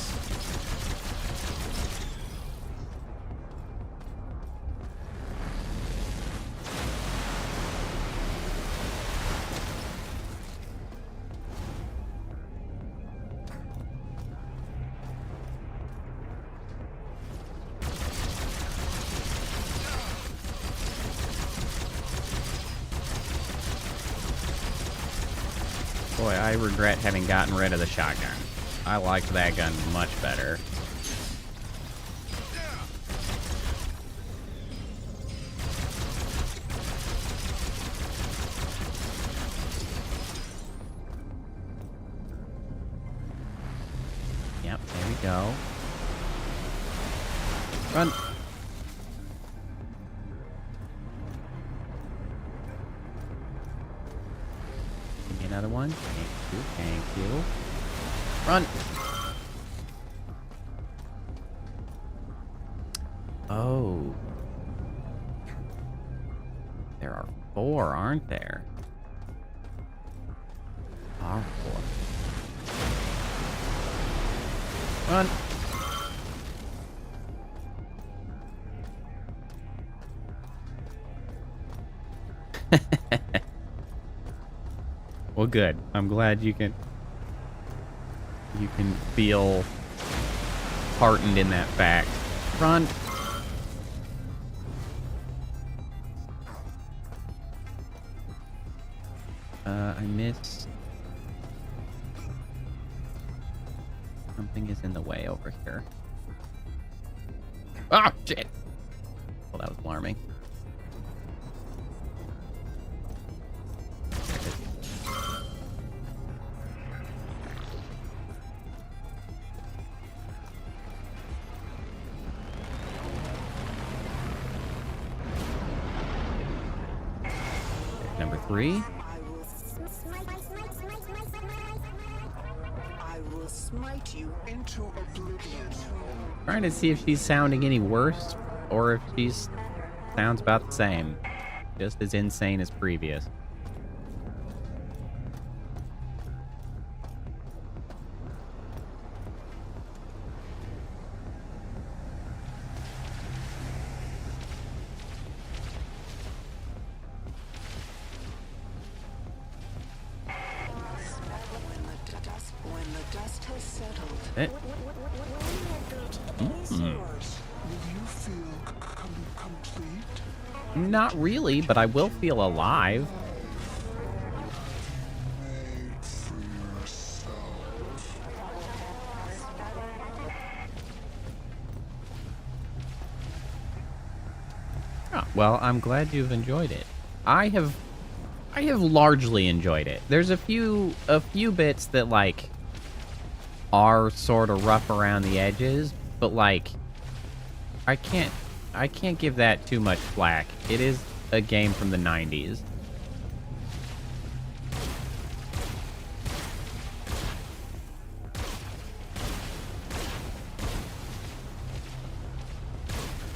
Boy, I regret having gotten rid of the shotgun. I liked that gun much better. Yep, there we go. Run! Give me another one. Thank you, thank you. Run! Oh. There are 4, aren't there? Are 4. Run! Well, good. I'm glad you can feel heartened in that fact. Run. I missed. Something is in the way over here. Ah, shit. Well, that was alarming. Number 3. I will smite you into oblivion. Trying to see if she's sounding any worse or if she's sounds about the same. Just as insane as previous. When the dust has settled, Eh. will you feel complete? Not really, but I will feel alive. Made for yourself. Oh, well, I'm glad you've enjoyed it. I have largely enjoyed it. There's a few bits that like are sort of rough around the edges, but like I can't give that too much flack. It is a game from the 90s.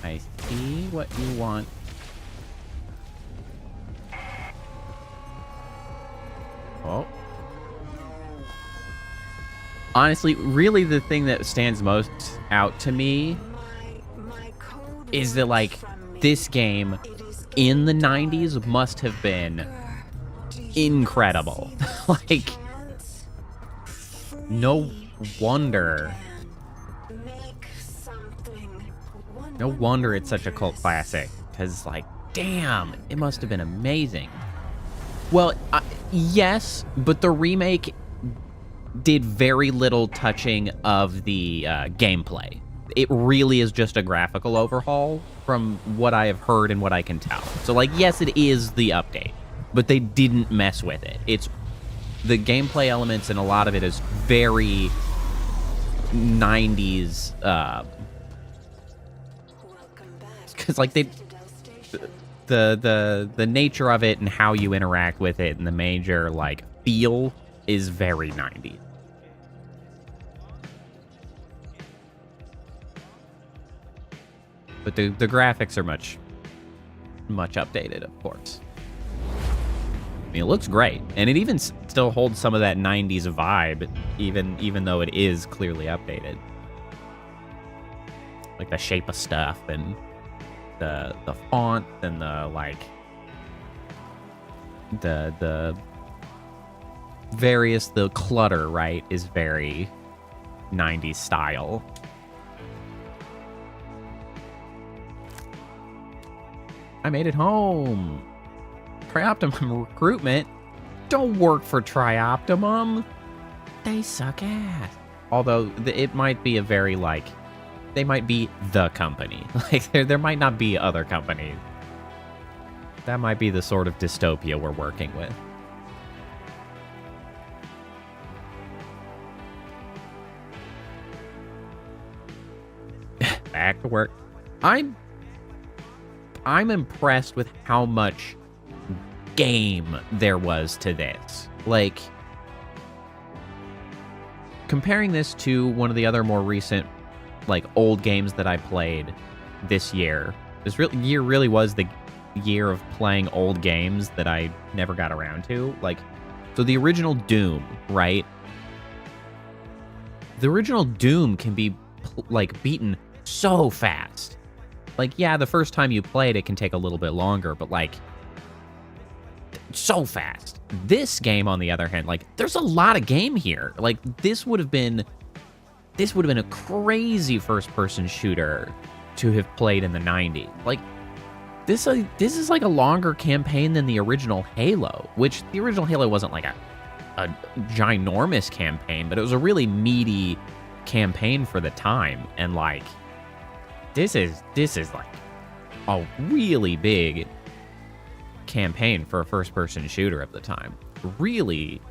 I see what you want. Oh. Honestly, really the thing that stands most out to me My code is that, like, from me. this game It is in the 90s must have been Do you incredible. see this Like, chance? no Free wonder. Shodan. Make something No wonder it's such a cult classic. Because, like, damn, it must have been amazing. Well, yes, but the remake did very little touching of the gameplay. It really is just a graphical overhaul from what I have heard and what I can tell. So, like, yes, it is the update, but they didn't mess with it. It's the gameplay elements, and a lot of it is very 90s, Welcome back. because, like, they... The nature of it and how you interact with it and the major, like, feel is very 90s. But the graphics are much updated, of course. I mean, it looks great. And it even still holds some of that 90s vibe, even though it is clearly updated. Like the shape of stuff and the font and the, like, the various, the clutter, right, is very 90s style. I made it home. Pre-optimum recruitment. don't work for Trioptimum. They suck ass. Although it might be a very like, they might be the company. Like there might not be other companies. That might be the sort of dystopia we're working with. Back to work. I'm impressed with how much game there was to this. Like, comparing this to one of the other more recent, like, old games that I played this year. This year really was the year of playing old games that I never got around to. Like, so the original Doom, right? The original Doom can be, like, beaten so fast. Like, yeah, the first time you play it can take a little bit longer, but, like, so fast. This game, on the other hand, like, there's a lot of game here. Like, this would have been a crazy first-person shooter to have played in the 90s. Like, this is like a longer campaign than the original Halo, which the original Halo wasn't like a ginormous campaign, but it was a really meaty campaign for the time. And like, this is like a really big campaign for a first-person shooter of the time. Really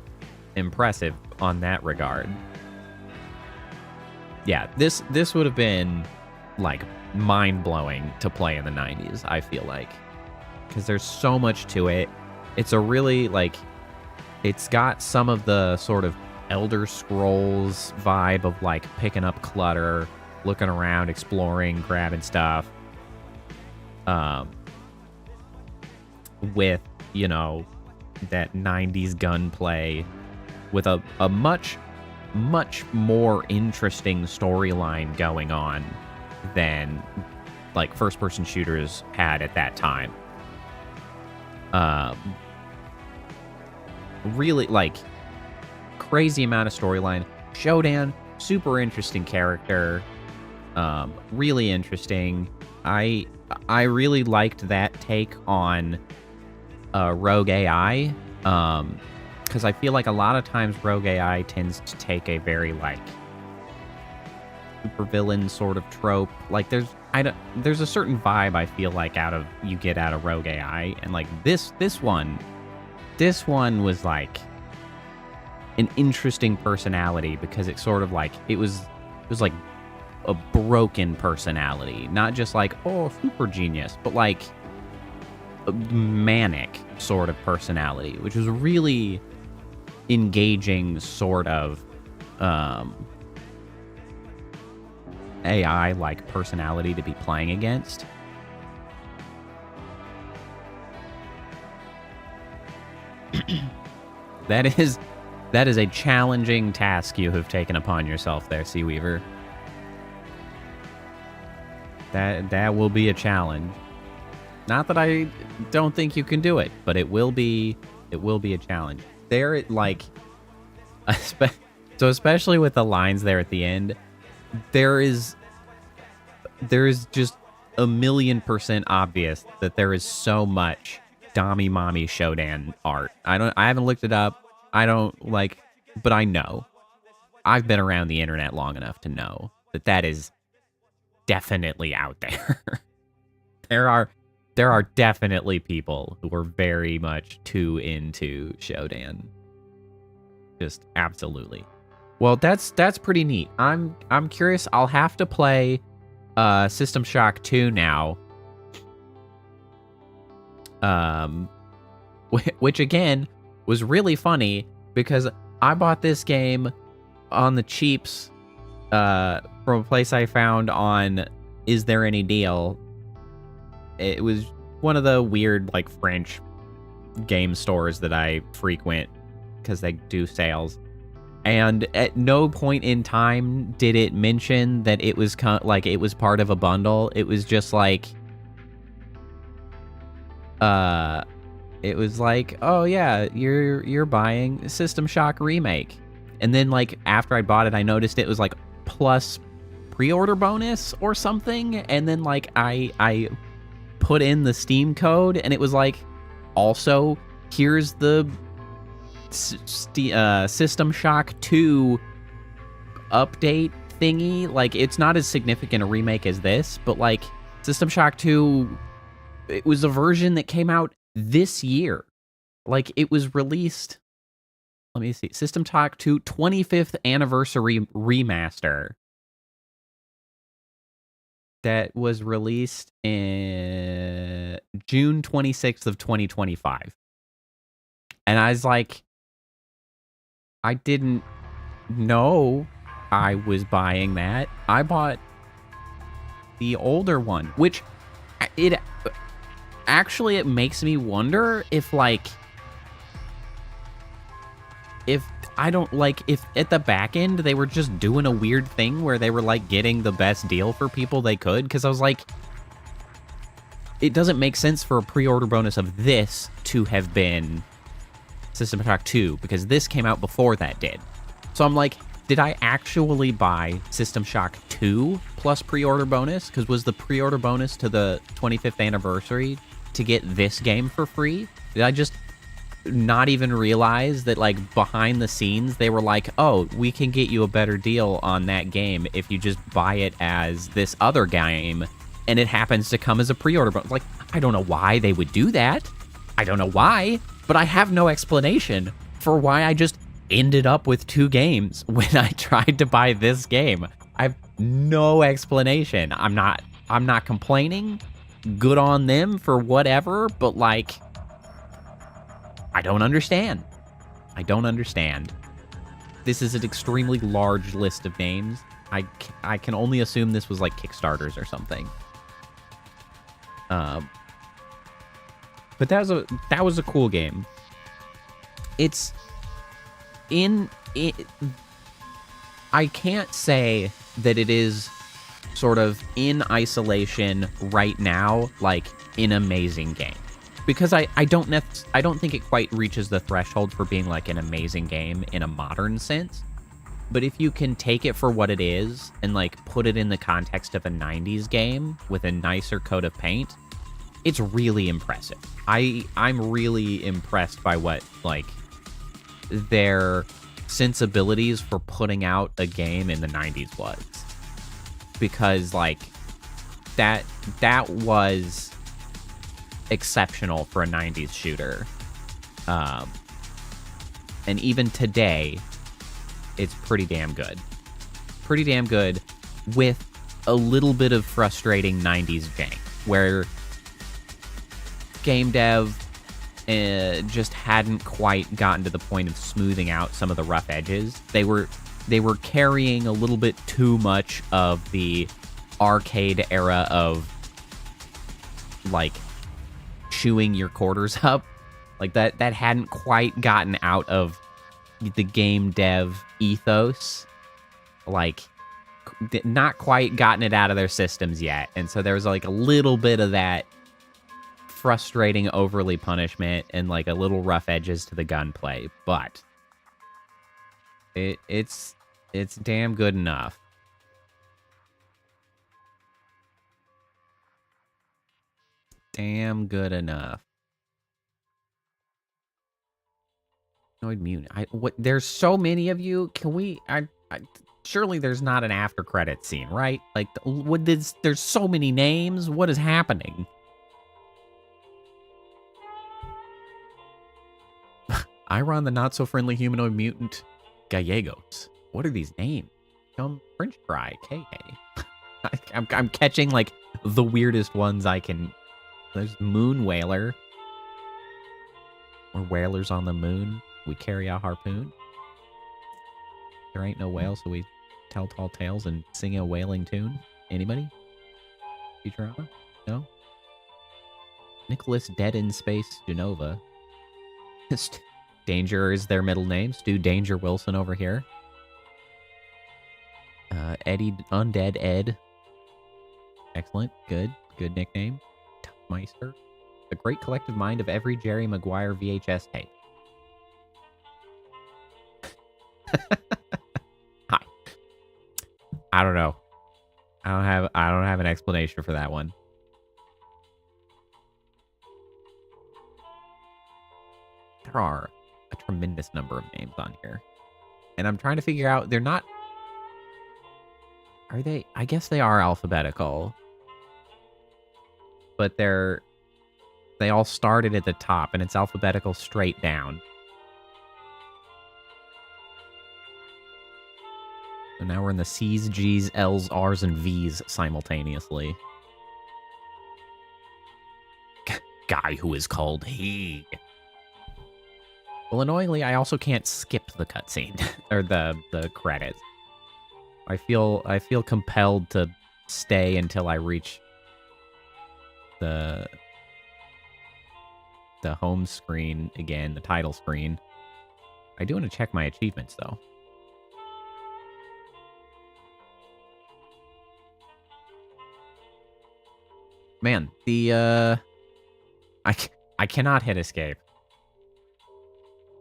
impressive on that regard. Yeah, this would have been like mind-blowing to play in the 90s, I feel like, because there's so much to it. It's a really, like, it's got some of the sort of Elder Scrolls vibe of like picking up clutter, looking around, exploring, grabbing stuff, with, you know, that 90s gunplay with a much more interesting storyline going on than like first-person shooters had at that time. Really, like, crazy amount of storyline. Shodan, super interesting character. Really interesting. I really liked that take on Rogue AI. Because I feel like a lot of times Rogue AI tends to take a very, like, supervillain sort of trope. Like, there's a certain vibe I feel like you get out of Rogue AI, and like this one was like an interesting personality, because it sort of like it was like a broken personality, not just like, oh, super genius, but like a manic sort of personality, which was really engaging sort of AI like personality to be playing against. That is a challenging task you have taken upon yourself there, Sea Weaver. That will be a challenge. Not that I don't think you can do it, but it will be a challenge. There, like, so especially with the lines there at the end, there is just 1,000,000% obvious that there is so much Dommy Mommy Shodan art. I haven't looked it up. I don't like, but I know. I've been around the internet long enough to know that is definitely out there. There are definitely people who are very much too into Shodan. Just absolutely. Well, that's pretty neat. I'm curious. I'll have to play System Shock 2 now. Which again was really funny because I bought this game on the cheaps from a place I found on Is There Any Deal? It was one of the weird, like, French game stores that I frequent because they do sales. And at no point in time did it mention that it was like it was part of a bundle. It was just like, it was like, oh yeah, you're buying System Shock Remake. And then, like, after I bought it, I noticed it was like plus pre-order bonus or something. And then, like, I put in the Steam code and it was like, also, here's the System Shock 2 update thingy. Like, it's not as significant a remake as this, but like System Shock 2, it was a version that came out this year. Like, it was released, let me see, System Shock 2 25th anniversary remaster that was released in June 26th of 2025. And I was like, I didn't know I was buying that. I bought the older one, which it actually, it makes me wonder if like, if I don't like, if at the back end they were just doing a weird thing where they were like getting the best deal for people they could. Because I was like, it doesn't make sense for a pre-order bonus of this to have been System Shock 2, because this came out before that did. So I'm like, did I actually buy System Shock 2 plus pre-order bonus? Because was the pre-order bonus to the 25th anniversary to get this game for free? Did I just not even realize that, like, behind the scenes they were like, oh, we can get you a better deal on that game if you just buy it as this other game, and it happens to come as a pre-order bonus? Like, I don't know why they would do that. I don't know why, but I have no explanation for why I just ended up with 2 games when I tried to buy this game. I have no explanation. I'm not complaining. Good on them for whatever, but like, I don't understand. I don't understand. This is an extremely large list of names. I can only assume this was like Kickstarters or something. But that was a cool game. It's I can't say that it is sort of in isolation right now like an amazing game, because I don't think it quite reaches the threshold for being like an amazing game in a modern sense. But if you can take it for what it is and like put it in the context of a 90s game with a nicer coat of paint, it's really impressive. I'm really impressed by what like their sensibilities for putting out a game in the 90s was, because like that was exceptional for a 90s shooter. And even today, it's pretty damn good. Pretty damn good with a little bit of frustrating 90s jank, where game dev just hadn't quite gotten to the point of smoothing out some of the rough edges. They were carrying a little bit too much of the arcade era of like chewing your quarters up. Like that hadn't quite gotten out of the game dev ethos. Like, not quite gotten it out of their systems yet. And so there was like a little bit of that frustrating overly punishment and like a little rough edges to the gunplay, but it's damn good enough. Damn good enough. Annoyed Mutant. There's so many of you. Can we? Surely there's not an after credit scene, right? Like, there's so many names. What is happening? Iron the not so friendly humanoid mutant Gallegos. What are these names? Some French fry. KA. I'm catching like the weirdest ones I can. There's Moon Whaler. We're whalers on the moon. We carry a harpoon. There ain't no whale, so we tell tall tales and sing a whaling tune. Anybody? Futurama? No? Nicholas Dead in Space Genova. Danger is their middle name. Stu Danger Wilson over here. Eddie Undead Ed. Excellent. Good nickname. Meister. The great collective mind of every Jerry Maguire VHS tape. Hi. I don't know. I don't have an explanation for that one. There are a tremendous number of names on here. And I'm trying to figure out, they're not... Are they? I guess they are alphabetical. But they all started at the top, and it's alphabetical straight down. So now we're in the C's, G's, L's, R's, and V's simultaneously. Guy who is called he. Well, annoyingly, I also can't skip the cutscene or the credits. I feel compelled to stay until I reach the home screen again, the title screen. I do want to check my achievements though. Man, the I cannot hit escape.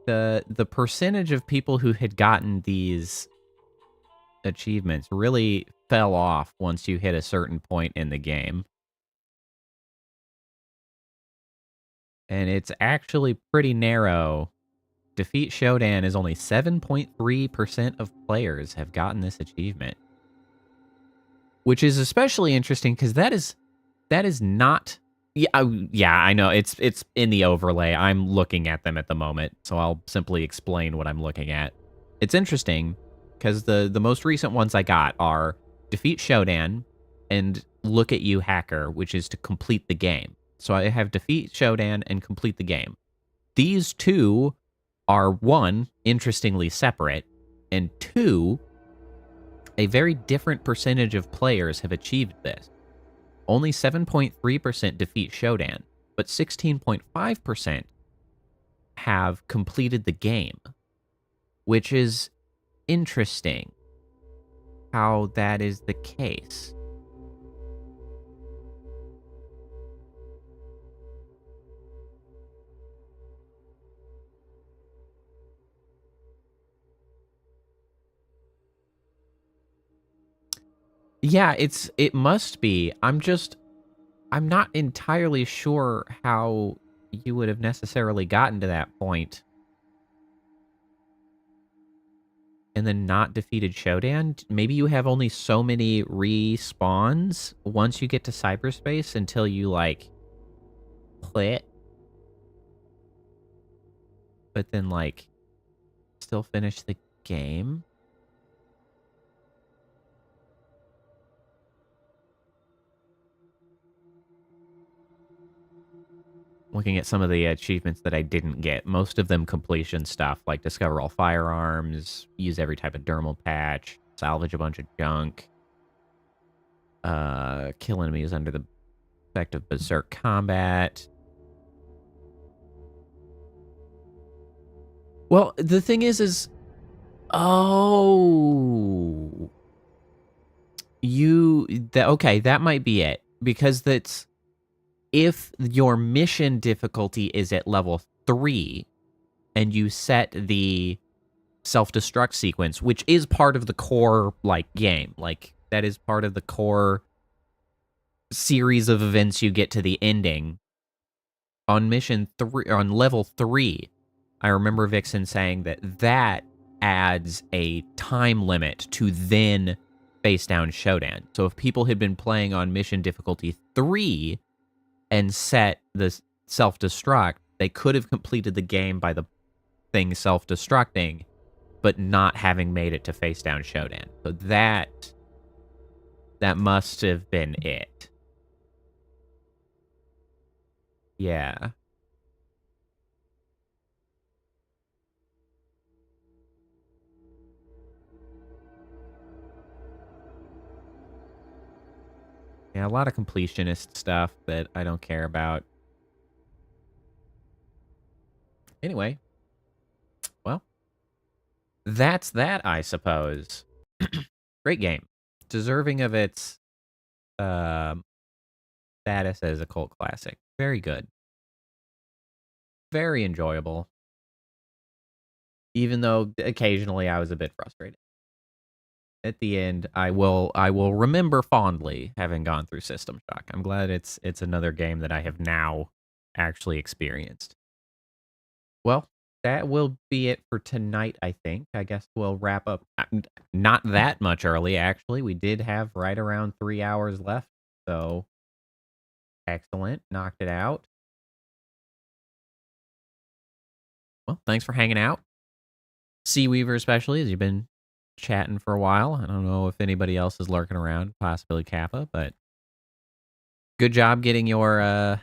The percentage of people who had gotten these achievements really fell off once you hit a certain point in the game. And it's actually pretty narrow. Defeat Shodan is only 7.3% of players have gotten this achievement. Which is especially interesting because that is not... Yeah, I know. It's in the overlay. I'm looking at them at the moment, so I'll simply explain what I'm looking at. It's interesting because the most recent ones I got are Defeat Shodan and Look at You Hacker, which is to complete the game. So I have Defeat Shodan and complete the game. These two are, one, interestingly separate, and two, a very different percentage of players have achieved this. Only 7.3% defeat Shodan, but 16.5% have completed the game, which is interesting how that is the case. Yeah, it must be. I'm not entirely sure how you would have necessarily gotten to that point and then not defeated Shodan. Maybe you have only so many respawns once you get to cyberspace until you, like, quit. But then, like, still finish the game. Looking at some of the achievements that I didn't get, most of them completion stuff, like discover all firearms, use every type of dermal patch, salvage a bunch of junk, kill enemies under the effect of berserk combat. Well, the thing is, oh, okay, that might be it, because that's, if your mission difficulty is at level 3 and you set the self-destruct sequence, which is part of the core, like, game, like, that is part of the core series of events you get to the ending, on mission 3, on level 3, I remember Vixen saying that adds a time limit to then face down Shodan. So if people had been playing on mission difficulty 3 and set the self-destruct, they could have completed the game by the thing self-destructing, but not having made it to face down Shodan. So that must have been it. Yeah. Yeah, a lot of completionist stuff that I don't care about. Anyway. Well. That's that, I suppose. Great game. Deserving of its status as a cult classic. Very good. Very enjoyable. Even though occasionally I was a bit frustrated. At the end, I will remember fondly having gone through System Shock. I'm glad it's another game that I have now actually experienced. Well, that will be it for tonight, I think. I guess we'll wrap up not that much early, actually. We did have right around 3 hours left, so excellent. Knocked it out. Well, thanks for hanging out. Seaweaver especially, as you've been chatting for a while. I don't know if anybody else is lurking around, possibly Kappa, but good job getting your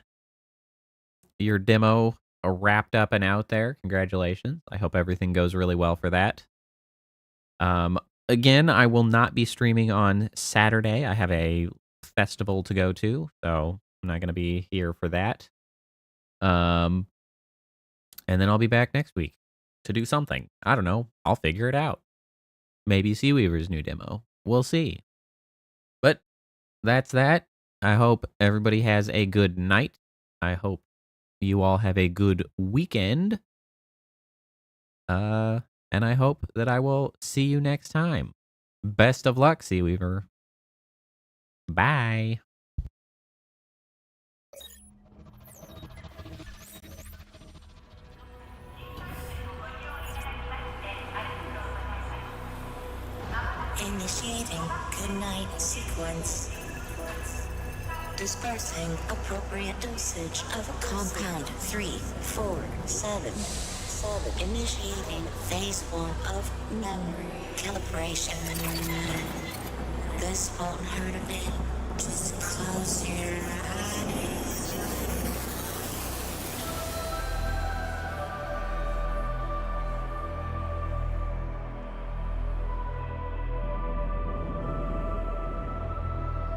demo wrapped up and out there. Congratulations. I hope everything goes really well for that. Again, I will not be streaming on Saturday. I have a festival to go to, so I'm not going to be here for that. And then I'll be back next week to do something. I don't know. I'll figure it out. Maybe Seaweaver's new demo. We'll see. But that's that. I hope everybody has a good night. I hope you all have a good weekend. And I hope that I will see you next time. Best of luck, Seaweaver. Bye. Initiating goodnight sequence. Dispersing appropriate dosage of compound 347. Initiating phase 1 of memory calibration. This won't hurt a bit. Just close your